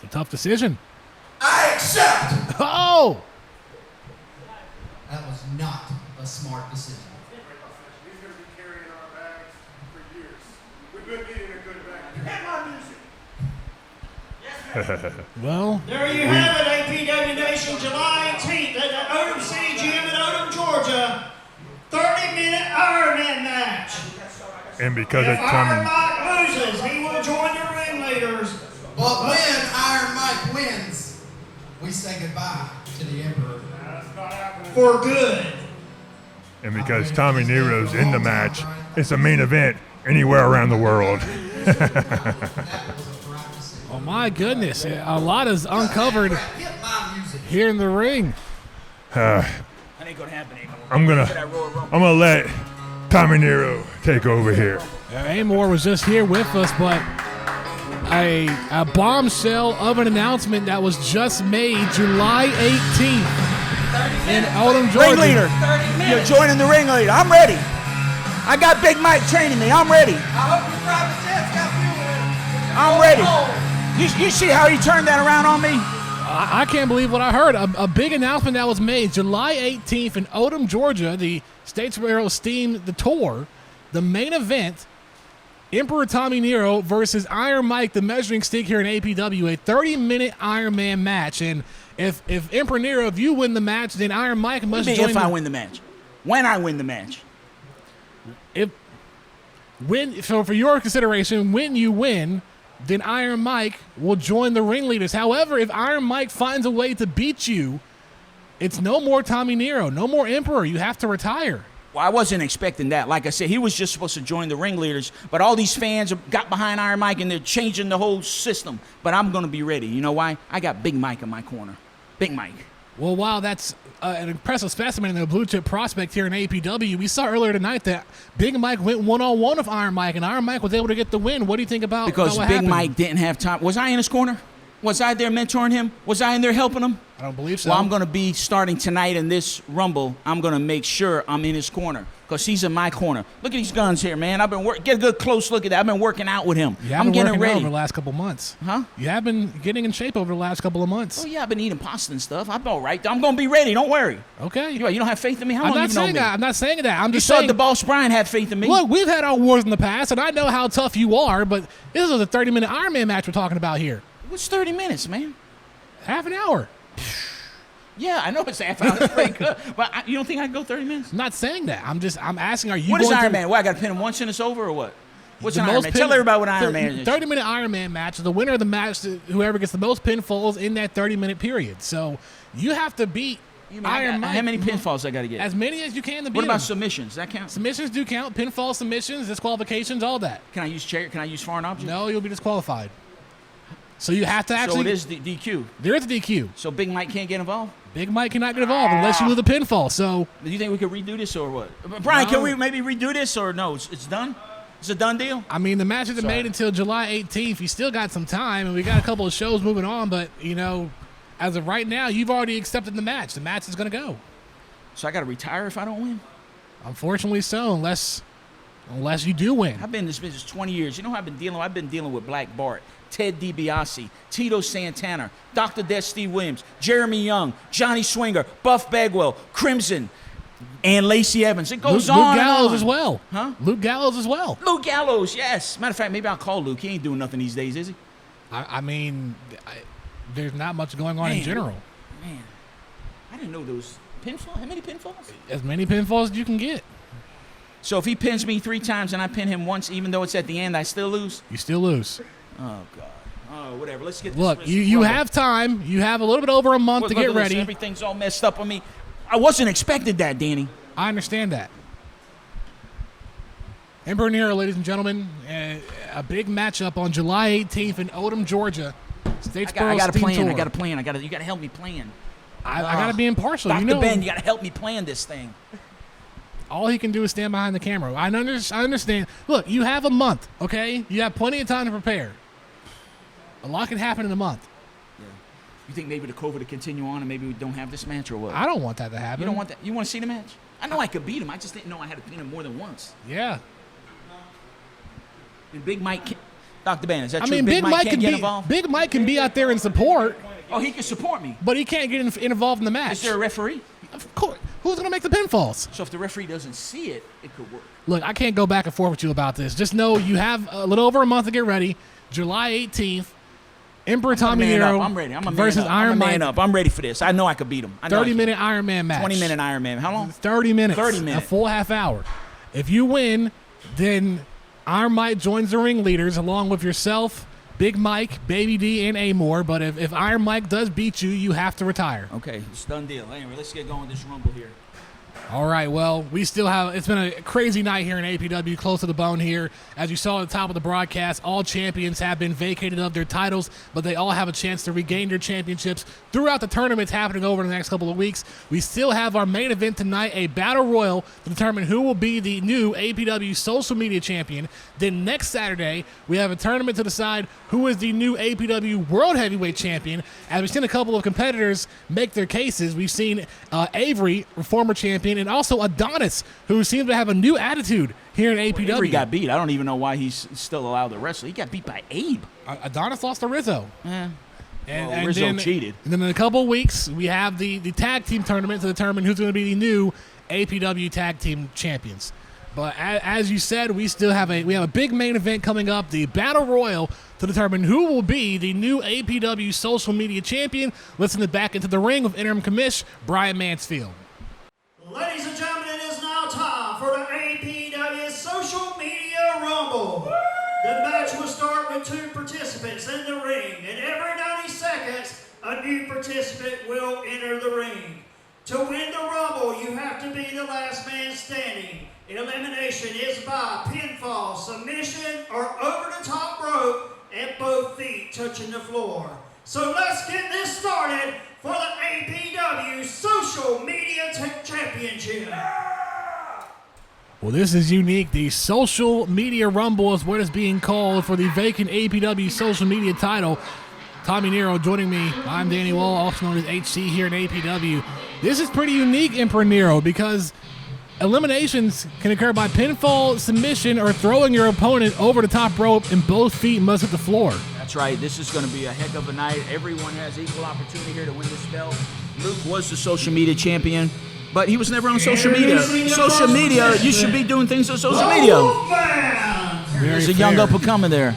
A tough decision. I accept. Oh! That was not a smart decision. He's going to be carrying our bags for years. We've been needing a good bag. Hit my music. Well, There you have it, APW Nation, July 18th at the Odom City Gym in Odom, Georgia. 30-minute Ironman match. And because If of Tommy, Iron Mike loses, he will join the ringleaders. But when Iron Mike wins, we say goodbye to the Emperor. For good. and because Tommy Nero's in the match, it's a main event anywhere around the world. Oh my goodness, a lot is uncovered here in the ring. I'm gonna let Tommy Nero take over here. Amor was just here with us, but a bombshell of an announcement that was just made July 18th in Odom, Georgia. Ringleader, you're joining the ringleader. I'm ready. I got Big Mike training me. I'm ready. I'm ready. You see how he turned that around on me? I can't believe what I heard. A big announcement that was made July 18th in Odom, Georgia, the Statesboro Steam, the tour, the main event, Emperor Tommy Nero versus Iron Mike, the measuring stick here in APW, a 30-minute Iron Man match. And if Emperor Nero, if you win the match, then Iron Mike must join. If I win the match. When I win the match. So for your consideration, when you win, then Iron Mike will join the ringleaders. However, if Iron Mike finds a way to beat you, it's no more Tommy Nero, no more Emperor. You have to retire. Well, I wasn't expecting that. Like I said, he was just supposed to join the ringleaders, but all these fans got behind Iron Mike and they're changing the whole system. But I'm going to be ready. You know why? I got Big Mike in my corner. Big Mike. Well, wow, that's an impressive specimen and a blue chip prospect here in APW. We saw earlier tonight that Big Mike went one-on-one with Iron Mike, and Iron Mike was able to get the win. What do you think about Because what Big happened? Mike didn't have time. Was I in his corner? Was I there mentoring him? Was I in there helping him? I don't believe so. Well, I'm going to be starting tonight in this Rumble. I'm going to make sure I'm in his corner because he's in my corner. Look at these guns here, man. I've been get a good close look at that. I've been working out with him. I'm getting ready over the last couple months. Huh? You have been getting in shape over the last couple of months. Oh yeah, I've been eating pasta and stuff. I'm all right. I'm going to be ready. Don't worry. Okay. You don't have faith in me? How I'm long not you know saying me? that. I'm not saying that. I'm You just saw saying. the Boss Brian had faith in me. Look, we've had our wars in the past, and I know how tough you are. But this is a 30-minute Iron Man match we're talking about here. What's 30 minutes, man? Half an hour. Yeah, I know it's half hour. It's pretty good. But you don't think I can go 30 minutes? I'm not saying that. I'm asking, are you What is going Iron to, Man? What, I got to pin him once and it's over or what? What's the an Iron most Man? pin- Tell everybody what Iron Man is. 30-minute Iron Man match. The winner of the match, whoever gets the most pinfalls in that 30-minute period. So you have to beat Iron Mike. How many pinfalls I got to get? As many as you can to beat What about him. submissions? That count? Submissions do count. Pinfall submissions, disqualifications, all that. Can I use chair? Can I use foreign objects? No, you'll be disqualified. So you have to actually. So it is DQ. There is a DQ. So Big Mike can't get involved? Big Mike cannot get involved unless you lose the pinfall. So. Do you think we could redo this or what? Brian, can we maybe redo this or no? It's done? It's a done deal? I mean, the match isn't made until July 18th. You still got some time, and we got a couple of shows moving on. But, you know, as of right now, you've already accepted the match. The match is going to go. So I got to retire if I don't win? Unfortunately so, unless you do win. I've been in this business 20 years. You know who I've been dealing with? I've been dealing with Black Bart, Ted DiBiase, Tito Santana, Dr. Death Steve Williams, Jeremy Young, Johnny Swinger, Buff Bagwell, Crimson, and Lacey Evans. It goes on. Luke Gallows and on. as well. Huh? Luke Gallows as well. Luke Gallows, yes. Matter of fact, maybe I'll call Luke. He ain't doing nothing these days, is he? I mean, there's not much going on in general. Man, I didn't know those pinfalls. How many pinfalls? As many pinfalls as you can get. So if he pins me 3 times and I pin him once, even though it's at the end, I still lose? You still lose. Oh, God. Oh, whatever. Let's get Look, this. you have time. You have a little bit over a month to get ready. Everything's all messed up on me. I wasn't expecting that, Danny. I understand that. Emperor Nero, ladies and gentlemen, a big matchup on July 18th in Odom, Georgia. Statesboro I got a Steam plan. Tour. I got a plan. You got to help me plan. I got to be impartial. Dr. You know, Ben, you got to help me plan this thing. all he can do is stand behind the camera. I understand. Look, you have a month, okay? You have plenty of time to prepare. A lot can happen in a month. Yeah. You think maybe the COVID will continue on and maybe we don't have this match or what? I don't want that to happen. You don't want that? You want to see the match? I know I could beat him. I just didn't know I had to beat him more than once. Yeah. And Big Mike, Dr. Bannon, is that I true? mean, Big Mike can't get involved? Big Mike can be out there and support. Oh, he can support me. But he can't get involved in the match. Is there a referee? Of course. Who's going to make the pinfalls? So if the referee doesn't see it, it could work. Look, I can't go back and forth with you about this. Just know you have a little over a month to get ready. July 18th, Emperor Tommy Nero I'm ready. I'm a versus man up. Iron I'm a Man. man up. I'm ready for this. I know I could beat him. 30-minute Iron Man match. 20-minute Iron Man. How long? 30 minutes. 30 minutes. A full half hour. If you win, then Iron Mike joins the ringleaders along with yourself, Big Mike, Baby D, and Amor. But if Iron Mike does beat you, you have to retire. Okay, it's a done deal. Anyway, let's get going with this Rumble here. All right, well, we still have, it's been a crazy night here in APW, close to the bone here. As you saw at the top of the broadcast, all champions have been vacated of their titles, but they all have a chance to regain their championships throughout the tournaments happening over the next couple of weeks. We still have our main event tonight, a battle royal to determine who will be the new APW social media champion. Then next Saturday, we have a tournament to decide who is the new APW world heavyweight champion. As we've seen a couple of competitors make their cases, we've seen Avery, former champion, and also Adonis, who seems to have a new attitude here in APW. Avery got beat. I don't even know why he's still allowed to wrestle. He got beat by Abe. Adonis lost to Rizzo. And Rizzo cheated. And then in a couple of weeks, we have the tag team tournament to determine who's going to be the new APW tag team champions. But as you said, we still have a big main event coming up, the Battle Royal, to determine who will be the new APW social media champion. Listen to Back into the Ring with interim commish Brian Mansfield. Ladies and gentlemen, it is now time for the APW Social Media Rumble. The match will start with 2 participants in the ring, and every 90 seconds, a new participant will enter the ring. To win the Rumble, you have to be the last man standing. Elimination is by pinfall, submission, or over the top rope and both feet touching the floor. So let's get this started for the APW Social Media Championship. Well, this is unique. The Social Media Rumble is what is being called for the vacant APW social media title. Tommy Nero joining me. I'm Danny Waugh, also known as HC here in APW. This is pretty unique, Emperor Nero, because eliminations can occur by pinfall, submission, or throwing your opponent over the top rope and both feet must hit the floor. That's right. This is going to be a heck of a night. Everyone has equal opportunity here to win this belt. Luke was the social media champion, but he was never on social media. Social media, you should be doing things on social media. There's a young up-and-comer there.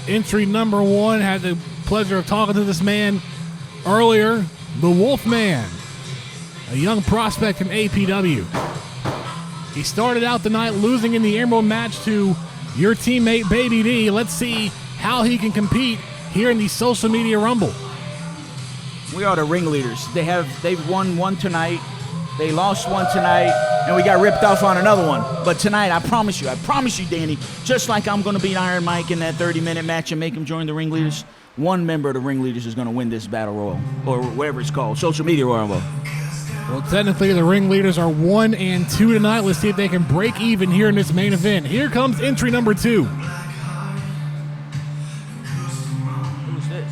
Entry number 1, had the pleasure of talking to this man earlier, the Wolfman, a young prospect from APW. He started out the night losing in the Emerald match to your teammate Baby D. Let's see how he can compete here in the Social Media Rumble. We are the ringleaders. They've won one tonight, they lost one tonight, and we got ripped off on another one. But tonight, I promise you, Danny, just like I'm going to beat Iron Mike in that 30-minute match and make him join the ringleaders, one member of the ringleaders is going to win this battle royal, or whatever it's called, Social Media Rumble. Well, technically, the ringleaders are 1 and 2 tonight. Let's see if they can break even here in this main event. Here comes entry number 2. Who's this?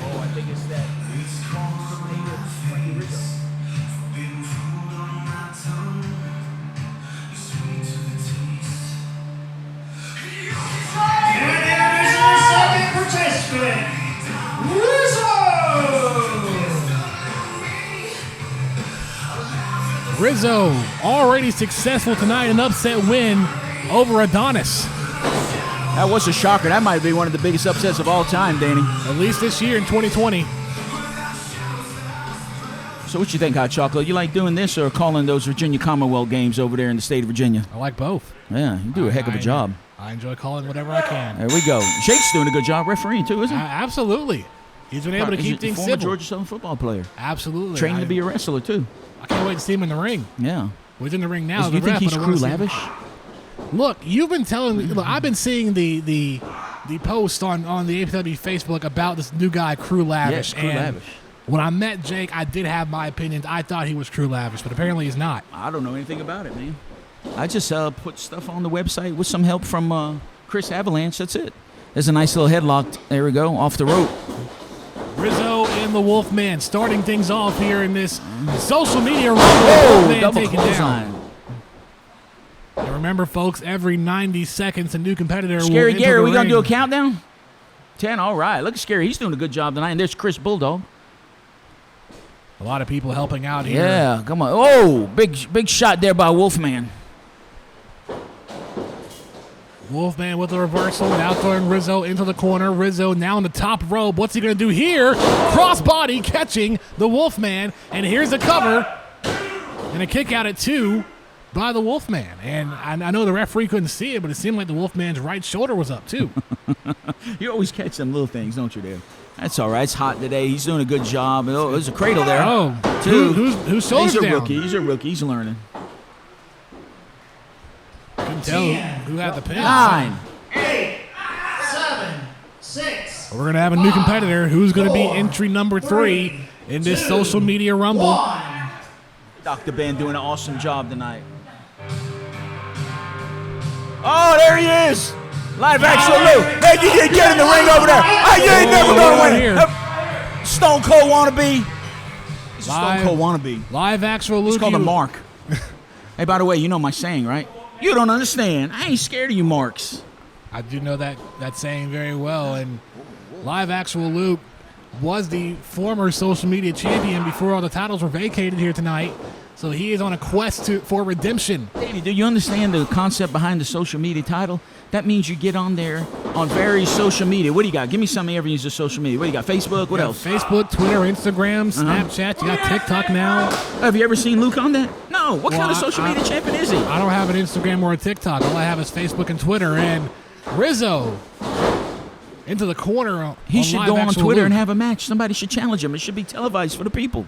Oh, I think it's that. And introducing the second participant, Rizzo already successful tonight, an upset win over Adonis. That was a shocker. That might be one of the biggest upsets of all time, Danny. At least this year in 2020. So what you think, Hot Chocolate? You like doing this or calling those Virginia Commonwealth games over there in the state of Virginia? I like both. Yeah, you do a heck of a job. I enjoy calling whatever I can. There we go. Jake's doing a good job refereeing too, isn't he? Absolutely. He's been able to keep things former civil. Georgia Southern football player. Absolutely. Trained to be a wrestler too. I can't wait to see him in the ring. Yeah. Well, he's in the ring now. You think he's crew lavish? Look, you've been telling me. Look, I've been seeing the post on the APW Facebook about this new guy, Crew Lavish. Yes, Crew Lavish. When I met Jake, I did have my opinions. I thought he was Crew Lavish, but apparently he's not. I don't know anything about it, man. I just put stuff on the website with some help from Chris Avalanche. That's it. There's a nice little headlock. There we go, off the rope. Rizzo and the Wolfman starting things off here in this social media rumble. Oh, Wolfman double taken down. clothesline. And remember, folks, every 90 seconds, a new competitor Scary will Gary, enter we the going to do a ring. countdown? 10, all right. Look at Scary. He's doing a good job tonight. And there's Chris Bulldog. A lot of people helping out here. Yeah, come on. Oh, big shot there by Wolfman. Wolfman with the reversal, now throwing Rizzo into the corner. Rizzo now on the top rope. What's he going to do here? Crossbody catching the Wolfman, and here's a cover and a kick out at 2 by the Wolfman. And I know the referee couldn't see it, but it seemed like the Wolfman's right shoulder was up too. You always catch them little things, don't you, Dave? That's all right. It's hot today. He's doing a good job. Oh, there's a cradle there. Oh, two. Whose shoulder's He's a down? rookie. He's a rookie. He's learning. Couldn't tell who had the pin. 9, 8, 7, 6. We're going to have a new competitor who's going to be entry number 3 in this social media rumble. 1. Dr. Ben doing an awesome job tonight. Oh, there he is. Live action Lou. Hey, you can get in the ring over there. Hey, you ain't never going to win. Stone Cold wannabe. He's a Stone Cold wannabe. Live actual Luke. He's called a mark. Hey, by the way, you know my saying, right? You don't understand. I ain't scared of you marks. I do know that saying very well. And Live Actual Luke was the former social media champion before all the titles were vacated here tonight. So he is on a quest for redemption. Davey, do you understand the concept behind the social media title? That means you get on there on various social media. What do you got? Give me some areas of social media. What do you got? Facebook? What else? Facebook, Twitter, Instagram, Snapchat. You got TikTok now. Have you ever seen Luke on that? No. What kind of social media champion is he? I don't have an Instagram or a TikTok. All I have is Facebook and Twitter. And Rizzo into the corner. He should go on Twitter and have a match. Somebody should challenge him. It should be televised for the people.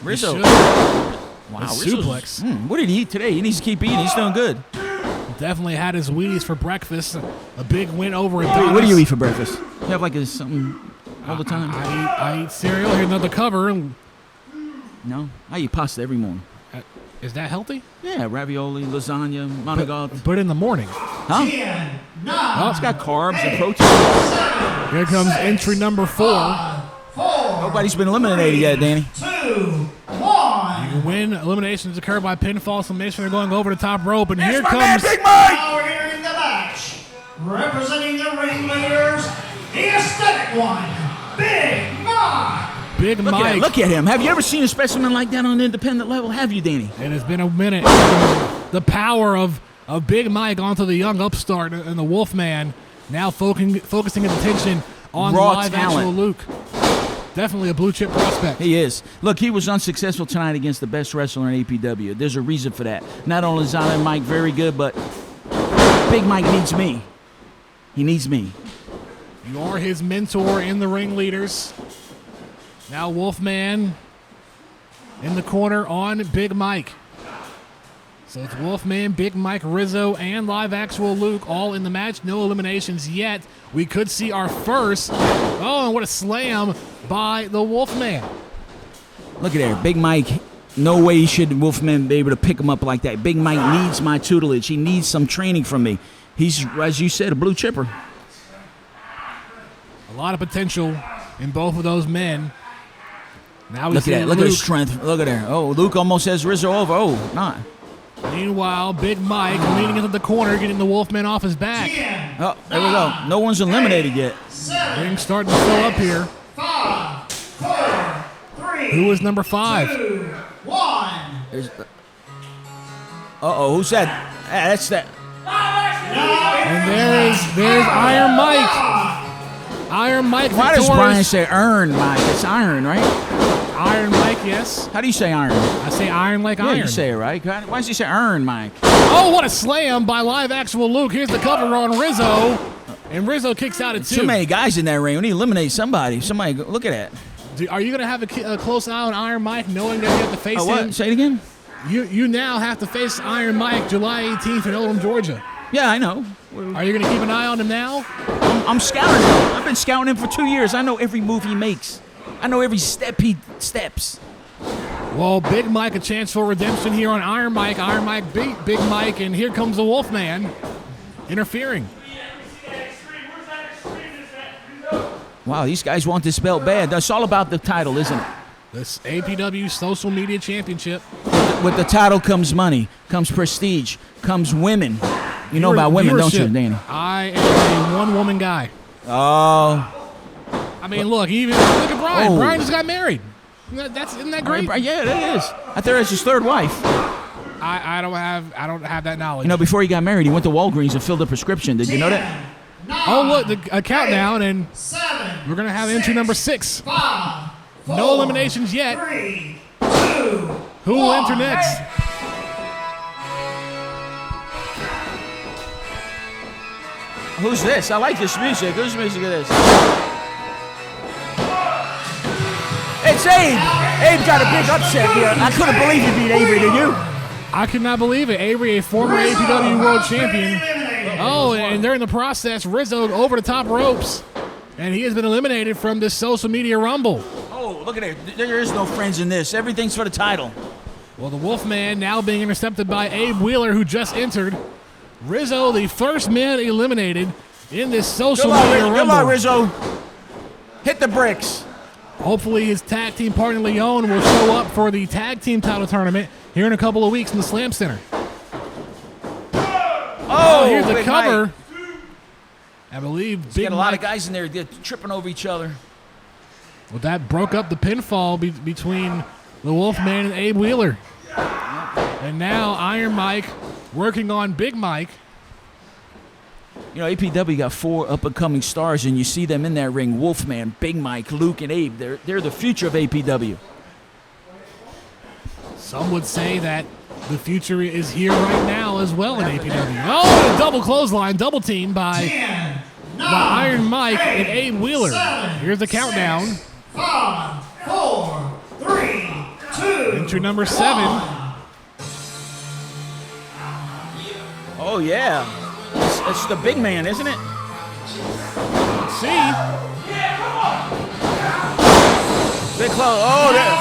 Rizzo. Wow, suplex. What did he eat today? He needs to keep eating. He's doing good. Definitely had his Wheaties for breakfast. A big win over at What do you eat for breakfast? You have like something all the time? I eat cereal. Here's another cover. No, I eat pasta every morning. Is that healthy? Yeah, ravioli, lasagna, monogot. But in the morning. Huh? 10, 9, Well, it's got carbs and protein. Here comes entry number 4. 4. Nobody's been eliminated yet, Danny. 2, 1. You can win. Eliminations occur by pinfall. Submission. They're going over the top rope. And here my comes... man, Big Mike! Now we're here in the match. Representing the ringleaders, the aesthetic one, Big Mike. Big Mike. Look at him. Have you ever seen a specimen like that on an independent level? Have you, Danny? It has been a minute. The power of Big Mike onto the young upstart and the Wolfman. Now focusing his attention on Raw Live talent. Actual Luke. Definitely a blue chip prospect. He is. Look, he was unsuccessful tonight against the best wrestler in APW. There's a reason for that. Not only is Iron Mike very good, but Big Mike needs me. He needs me. You are his mentor in the ringleaders. Now Wolfman in the corner on Big Mike. So it's Wolfman, Big Mike, Rizzo, and Live Actual Luke all in the match. No eliminations yet. We could see our first. Oh, and what a slam by the Wolfman. Look at there. Big Mike. No way should Wolfman be able to pick him up like that. Big Mike needs my tutelage. He needs some training from me. He's, as you said, a blue chipper. A lot of potential in both of those men. Now we Look see at that. Look Luke. at his strength. Look at there. Oh, Luke almost has Rizzo over. Oh, not. Meanwhile, Big Mike leaning into the corner, getting the Wolfman off his back. 10, Oh, there we go. No one's eliminated yet. 7, Ring starting to fill up here. 5, 4, 3, Who is number 5? 2, 1. Uh-oh, who's that? Ah, that's that. And there's Iron Mike. Iron Mike Why does victorious. Brian say Iron Mike? It's Iron, right? Iron Mike, yes. How do you say Iron? I say Iron like Yeah, Iron. you say it right. Why does he say Iron Mike? Oh, what a slam by Live Actual Luke. Here's the cover on Rizzo. And Rizzo kicks out at 2. Too many guys in that ring. We need to eliminate somebody. Somebody, look at that. Are you going to have a close eye on Iron Mike, knowing that you have to face him? What? Say it again? You now have to face Iron Mike July 18th in Oldham, Georgia. Yeah, I know. Are you going to keep an eye on him now? I'm scouting him. I've been scouting him for 2 years. I know every move he makes. I know every step he steps. Well, Big Mike, a chance for redemption here on Iron Mike. Iron Mike beat Big Mike, and here comes the Wolfman interfering. Wow, these guys want this belt bad. That's all about the title, isn't it? This APW Social Media Championship. with the title comes money, comes prestige, comes women. You know about women, don't you, Danny? I am a one-woman guy. Oh. I mean, look at Brian. Oh. Brian just got married. Isn't that great? Yeah, it is. I thought it was his third wife. I don't have that knowledge. You know, before he got married, he went to Walgreens and filled a prescription. Did you know that? Oh, look, a countdown, and we're going to have entry number 6. No eliminations yet. 3, 2, Who will enter next? Who's this? I like this music. Whose music is this? It's Abe. Abe got a big upset here. I couldn't believe he beat Avery, did you? I could not believe it. Avery, a former APW World Champion. Oh, and they're in the process. Rizzo over the top ropes. And he has been eliminated from this social media rumble. Oh, look at it. There is no friends in this. Everything's for the title. Well, the Wolfman now being intercepted by Abe Wheeler, who just entered. Rizzo, the first man eliminated in this social media rumble. Good luck, Rizzo. Hit the bricks. Hopefully his tag team partner Leon will show up for the tag team title tournament here in a couple of weeks in the Slam Center. Oh, here's the Big cover. Mike. I believe He's Big got a lot Mike, of guys in there tripping over each other. well, that broke up the pinfall between the Wolfman and Abe Wheeler. And now Iron Mike working on Big Mike. You know, APW got 4 up-and-coming stars, and you see them in that ring. Wolfman, Big Mike, Luke, and Abe. They're the future of APW. Some would say that the future is here right now as well in APW. Oh, a double clothesline, double team by Iron Mike and Abe Wheeler. Here's the countdown. 5, 4, 3, 2. Entry number 7. Oh, yeah. It's the big man, isn't it? Let's see. Big close. Oh, there.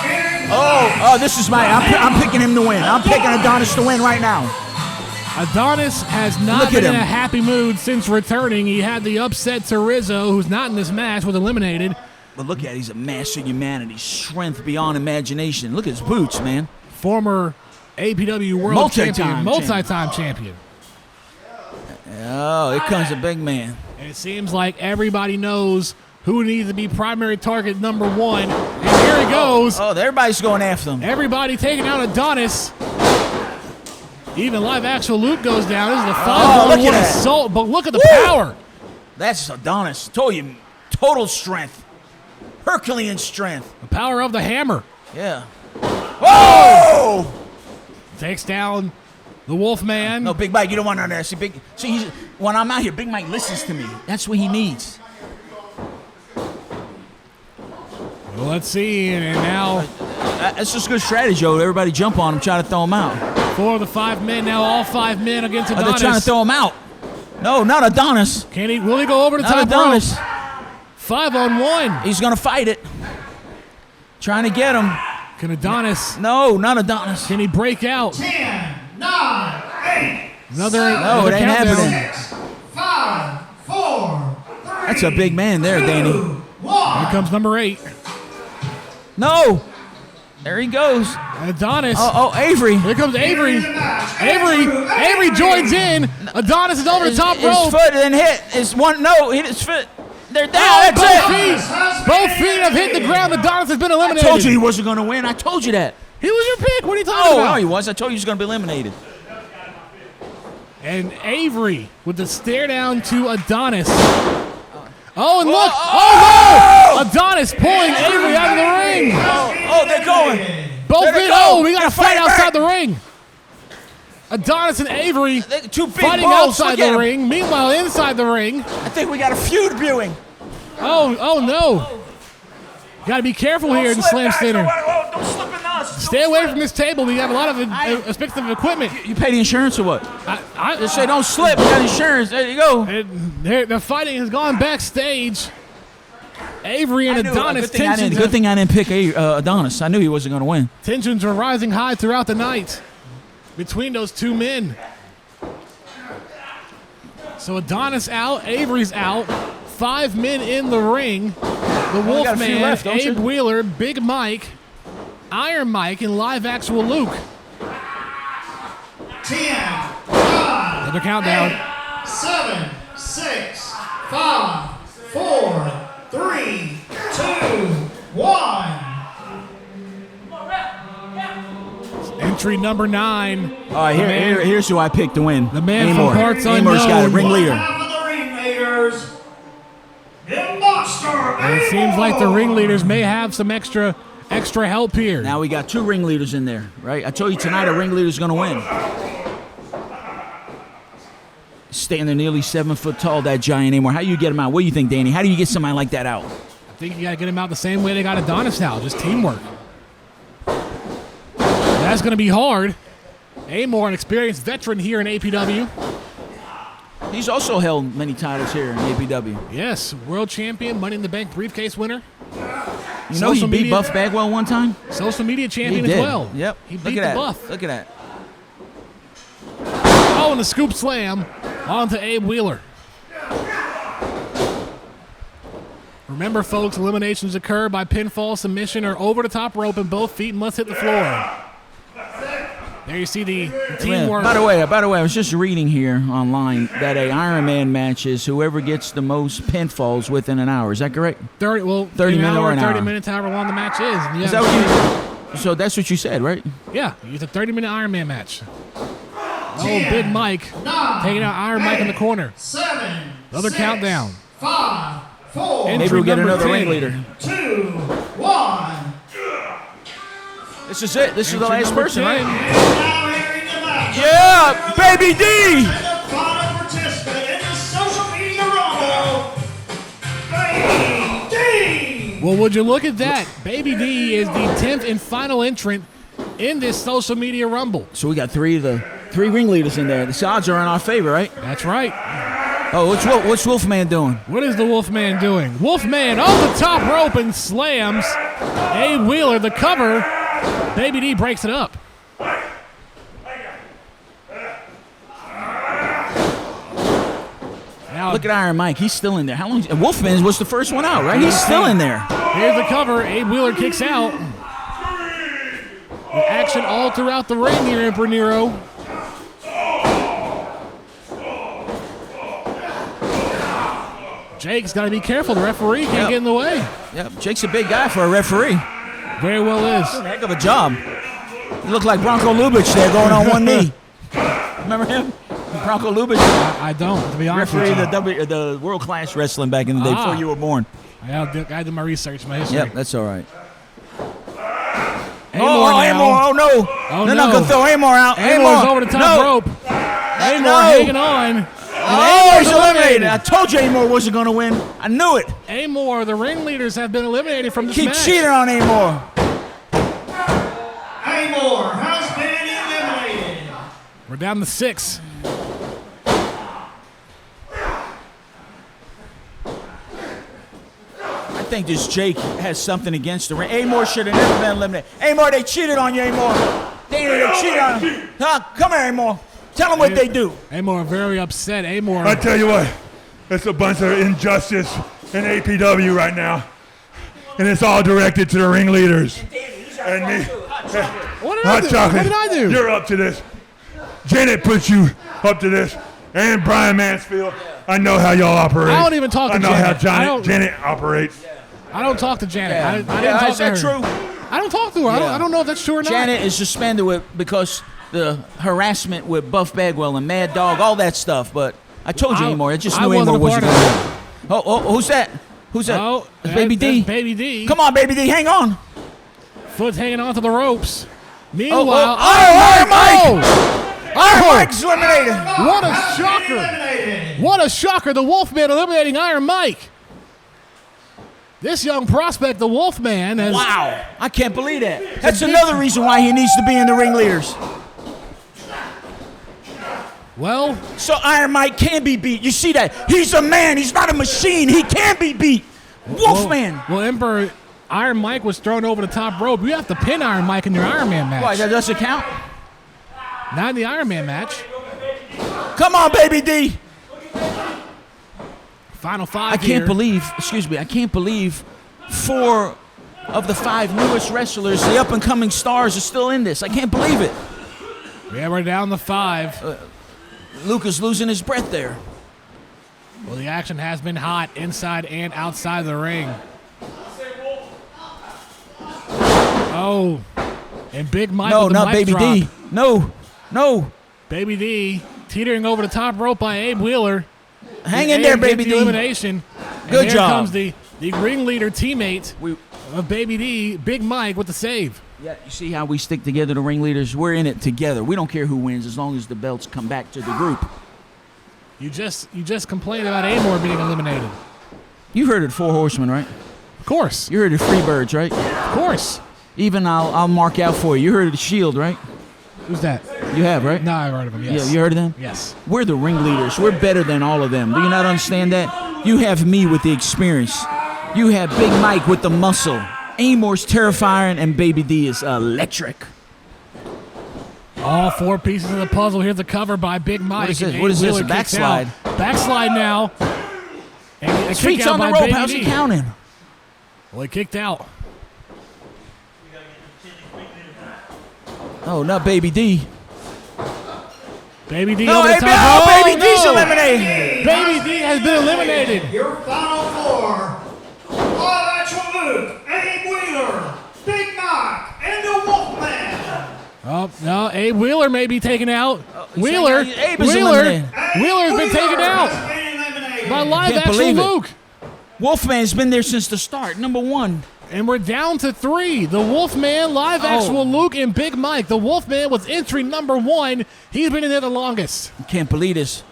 Oh, this is I'm picking him to win. I'm picking Adonis to win right now. Adonis has not been in a happy mood since returning. He had the upset to Rizzo, who's not in this match, was eliminated. But look at it. He's a master of humanity. Strength beyond imagination. Look at his boots, man. Former APW World Champion. Multi-time champion. Oh, here comes the big man. And it seems like everybody knows who needs to be primary target number 1. And here he goes. Oh, everybody's going after him. Everybody taking out Adonis. Even live actual Luke goes down. This is the 5-on-1 assault, but look at the power. That's Adonis. Told you, total strength. Herculean strength. The power of the hammer. Yeah. Whoa! Takes down the Wolfman. No, Big Mike, you don't want none of that. See, when I'm out here, Big Mike listens to me. That's what he needs. Well, let's see, and now... That's just good strategy, Joe. Everybody jump on him, try to throw him out. 4 of the 5 men, now all 5 men against Adonis. They're trying to throw him out. No, not Adonis. Will he go over the top Adonis. rope? 5-on-1. He's going to fight it. Trying to get him. Can Adonis? No, not Adonis. Can he break out? 10, 9, 8. No, it ain't happening. 6, 5, 4, 3. That's a big man there, Danny. Here comes number 8. No. There he goes. Adonis. Oh, Avery. Here comes Avery. Avery joins in. Adonis is over the top rope. His foot didn't hit. Hit his foot. They're down. Both feet have hit the ground. Adonis has been eliminated. I told you he wasn't going to win. I told you that. He was your pick. What are you talking about? No, he was. I told you he was going to be eliminated. And Avery with the stare down to Adonis. Oh, and look. Oh, no. Adonis pulling Avery out of the ring. Oh, they're going. Both feet. Oh, we got a fight outside the ring. Adonis and Avery fighting outside the ring. Meanwhile, inside the ring. I think we got a feud brewing. Oh no. Got to be careful here in the Slam Center. Don't slip in us. Stay away from this table. We have a lot of expensive equipment. You pay the insurance or what? Just say don't slip. We got insurance. There you go. The fighting has gone backstage. Avery and Adonis. Good thing I didn't pick Adonis. I knew he wasn't going to win. Tensions were rising high throughout the night between those two men. So Adonis out, Avery's out. 5 men in the ring. The Wolfman, Abe Wheeler, Big Mike, Iron Mike, and live actual Luke. 5, Another countdown. 8, 7, 6, 5, 4, 3, 2, 1. Entry number 9. All right, here's who I picked to win. The man Amor. from parts Amor's got it, unknown. ringleader. Half of the ringleaders, the monster. And it seems like the ringleaders may have some extra help here. Now we got 2 ringleaders in there, right? I told you tonight a ringleader's going to win. Standing nearly 7 foot tall, that giant Amor. How do you get him out? What do you think, Danny? How do you get somebody like that out? I think you got to get him out the same way they got Adonis out, just teamwork. That's going to be hard. Amor, an experienced veteran here in APW. He's also held many titles here in APW. Yes, world champion, Money in the Bank briefcase winner. You know he beat Buff Bagwell one time? Social media champion He as did. well. Yep. He Look beat at the that. Buff. Look at that. Oh, and the scoop slam onto Abe Wheeler. Remember, folks, eliminations occur by pinfall, submission, or over the top rope, and both feet must hit the floor. There you see the teamwork. By the way, I was just reading here online that a Iron Man match is whoever gets the most pinfalls within an hour. Is that correct? 30 minutes or an 30 hour. minutes, however long the match is. And Is that what you, so that's what you said, right? yeah, it's a 30-minute Iron Man match. Oh, 10, Big Mike 9, taking out Iron Mike in the corner. 7, Another 6, countdown. 5, 4, Entry Maybe we'll get number another 10. ringleader. 2, 1. This is it. This is the Entry last number person, 10. right? Now entering the match. Yeah, Baby D. And the final participant in the Social Media Rumble, Baby D. Well, would you look at that? Baby D is the 10th and final entrant in this Social Media Rumble. So we got three ringleaders in there. The odds are in our favor, right? That's right. Oh, what's Wolfman doing? What is the Wolfman doing? Wolfman off the top rope and slams Abe Wheeler, the cover. Baby D breaks it up. Now, Look at Iron Mike. He's still in there. How long? Wolfman was the first one out, right? He's still in there. here's the cover. Abe Wheeler kicks out. The action all throughout the ring here, Emperor Nero. Jake's got to be careful. The referee can't get in the way. Yep, Jake's a big guy for a referee. Very well is. Heck of a job. He looked like Bronco Lubitsch there going on one knee. Remember him? Bronco Lubitsch? I don't, to be honest Referee with you. the world-class wrestling back in the day before you were born. I did my research, my history. Yep, that's all right. Amor Oh no. Oh, They're no. not going to throw Amor out. Amor's over the top rope. Amor hanging on. Oh, he's eliminated. I told you Amor wasn't going to win. I knew it. Amor, the ringleaders have been eliminated from this Keep match. cheating on Amor. Amor has been eliminated. We're down to 6. I think this Jake has something against the ring. Amor should have never been eliminated. Amor, they cheated on you, Amor. They cheated on you. Huh? Come here, Amor. Tell them what they do. Amor very upset. Amor. I tell you what, it's a bunch of injustice in APW right now. And it's all directed to the ringleaders. And me. What Hot chocolate. What did I do? You're up to this. Janet put you up to this. And Brian Mansfield. I know how y'all operate. I don't even talk to I know Janet. how Janet operates. I don't talk to Janet. Yeah. I didn't talk Is to that her. true? I don't talk to her. Yeah. I don't know if that's true or not. Janet is suspended because the harassment with Buff Bagwell and Mad Dog, all that stuff. But I told you, Amor. I just knew wasn't Amor a wasn't part going of to win. Oh, who's that? Who's that? Oh, It's Baby D. that's Baby D. Come on, Baby D. Hang on. Foot's hanging onto the ropes. Meanwhile, Iron Mike! Iron Oh! Mike's eliminated. What a shocker! What a shocker! The Wolfman eliminating Iron Mike. This young prospect, the Wolfman, has... Wow. I can't believe that. That's another reason why he needs to be in the ringleaders. Well... So Iron Mike can be beat. You see that? He's a man. He's not a machine. He can be beat. Wolfman. Well, Emperor, Iron Mike was thrown over the top rope. You have to pin Iron Mike in your Iron Man match. Why, that doesn't count? Not in the Iron Man match. Come on, Baby D. Final 5 I can't believe 4 of the 5 newest wrestlers, the up-and-coming stars, are still in this. I can't believe it. Yeah, we're down to 5. Luke is losing his breath there. Well, the action has been hot inside and outside the ring. Oh, and Big Mike No, with the not mic Baby drop. D. No. Baby D teetering over the top rope by Abe Wheeler. Hang in there, Baby the D. elimination. Good and job. Here comes the ringleader teammate of Baby D, Big Mike, with the save. Yeah, you see how we stick together, the ringleaders? We're in it together. We don't care who wins as long as the belts come back to the group. You just complained about Amor being eliminated. You heard of the 4 Horsemen, right? Of course. You heard of Freebirds, right? Of course. Even I'll mark out for you. You heard of the Shield, right? Who's that? You have, right? No, I've heard of them, yes. Yeah, you heard of them? Yes. We're the ringleaders. We're better than all of them. Do you not understand that? You have me with the experience. You have Big Mike with the muscle. Amor's terrifying, and Baby D is electric. All 4 pieces of the puzzle. Here's the cover by Big Mike. What is this? A backslide? Backslide now. And His feet's on the rope. How's he counting? Well, he kicked out. Oh, not Baby D. Baby D No, over the Baby, top. oh, Baby D's eliminated. Baby D has been eliminated. Your final 4. Live Actual Luke, Abe Wheeler, Big Mike, and the Wolfman. Oh, no, Abe Wheeler may be taken out. Wheeler has been taken out by Live Can't Actual believe it. Luke. Wolfman's been there since the start, number 1. And we're down to 3. The Wolfman, Live Actual Luke, and Big Mike. The Wolfman was entry number 1. He's been in there the longest. Can't believe this.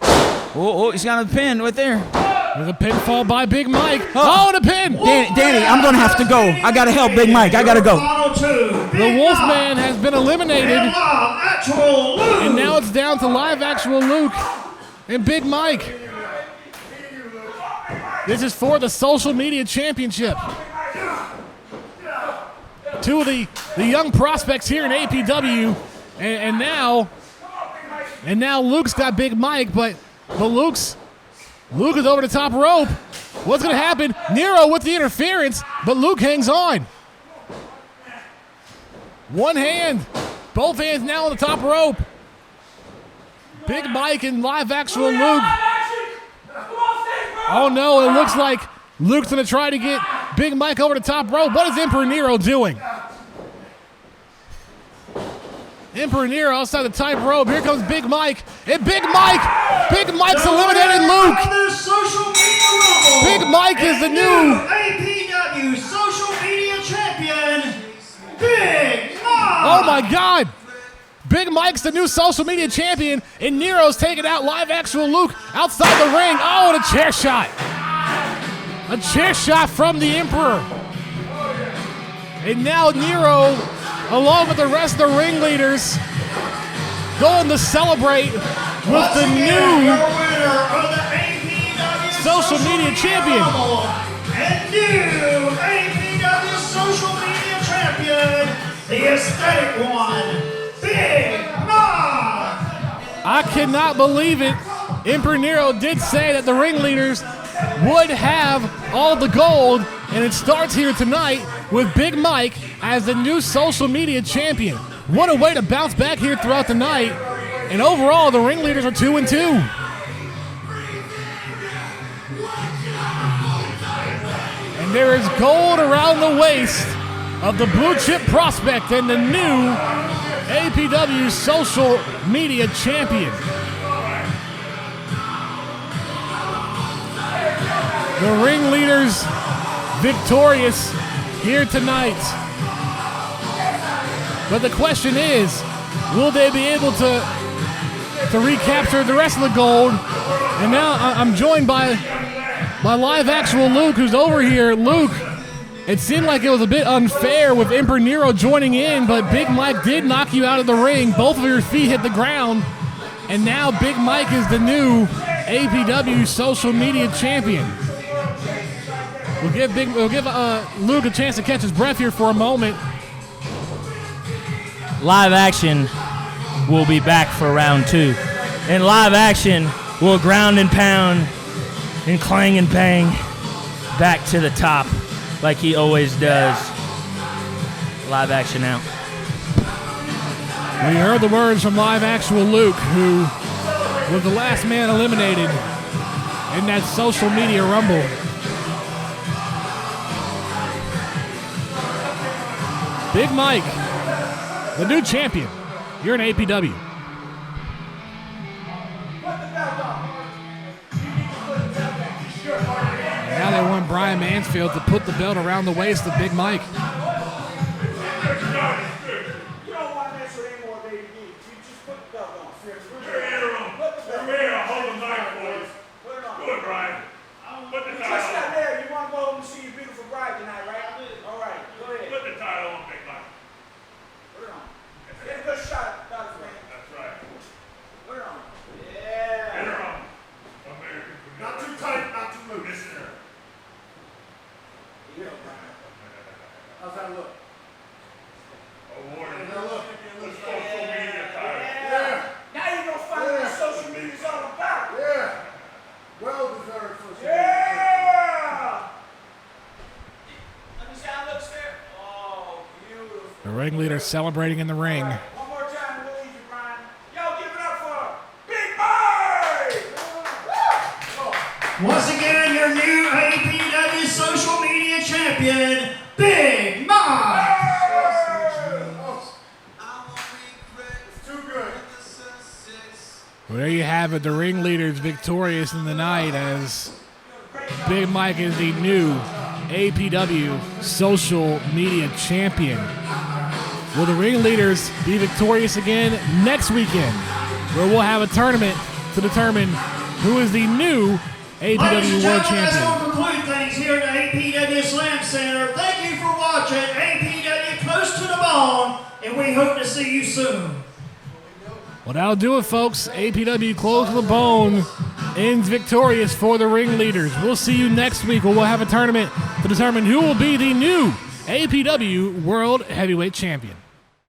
Oh, he's got a pin right there. There's a pinfall by Big Mike. Oh, the pin! Danny, I'm going to have to go. I got to help Big Mike. I got to go. The Wolfman has been eliminated. And now it's down to Live Actual Luke and Big Mike. This is for the Social Media Championship. 2 of the young prospects here in APW. And now Luke's got Big Mike, but Luke is over the top rope. What's going to happen? Nero with the interference, but Luke hangs on. One hand. Both hands now on the top rope. Big Mike and Live Actual Luke. Oh no, it looks like Luke's going to try to get Big Mike over the top rope. What is Emperor Nero doing? Emperor Nero outside the top rope. Here comes Big Mike. And Big Mike's eliminated Luke. Big Mike is the new APW Social Media Champion, Big Mike. Oh my God. Big Mike's the new Social Media Champion, and Nero's taking out Live Actual Luke outside the ring. Oh, and a chair shot. A chair shot from the Emperor. And now Nero, along with the rest of the ringleaders, going to celebrate with the new Social Media Champion. And new APW Social Media Champion, the aesthetic one, Big Mike. I cannot believe it. Emperor Nero did say that the ringleaders would have all the gold, and it starts here tonight with Big Mike as the new Social Media Champion. What a way to bounce back here throughout the night. And overall, the ringleaders are 2-2. And there is gold around the waist of the blue chip prospect and the new APW Social Media Champion. The ringleaders victorious here tonight. But the question is, will they be able to recapture the rest of the gold? And now I'm joined by Live Actual Luke, who's over here. Luke, it seemed like it was a bit unfair with Emperor Nero joining in, but Big Mike did knock you out of the ring. Both of your feet hit the ground. And now Big Mike is the new APW Social Media Champion. We'll give Luke a chance to catch his breath here for a moment. Live Action will be back for round 2. And Live Action will ground and pound and clang and bang back to the top like he always does. Live Action out. We heard the words from live actual Luke, who was the last man eliminated in that social media rumble. Big Mike, the new champion. You're an APW. Now they want Brian Mansfield to put the belt around the waist of Big Mike. How's that look? Now you're going to find out what social media's all about. Yeah. Well deserved social media. Yeah. Let me see how it looks there. Oh, beautiful. The ringleader celebrating in the ring. One more time, we'll leave you, Brian. Yo, give it up for Big Mike! Once again, your new APW social media champion, Big Mike. Well, there you have it. The ringleader's victorious in the night as Big Mike is the new APW social media champion. Will the ringleaders be victorious again next weekend, where we'll have a tournament to determine who is the new APW World Champion? That's going to conclude things here at the APW Slam Center. Thank you for watching APW Close to the Bone, and we hope to see you soon. Well, that'll do it, folks. APW Close to the Bone ends victorious for the ringleaders. We'll see you next week, where we'll have a tournament to determine who will be the new APW World Heavyweight Champion.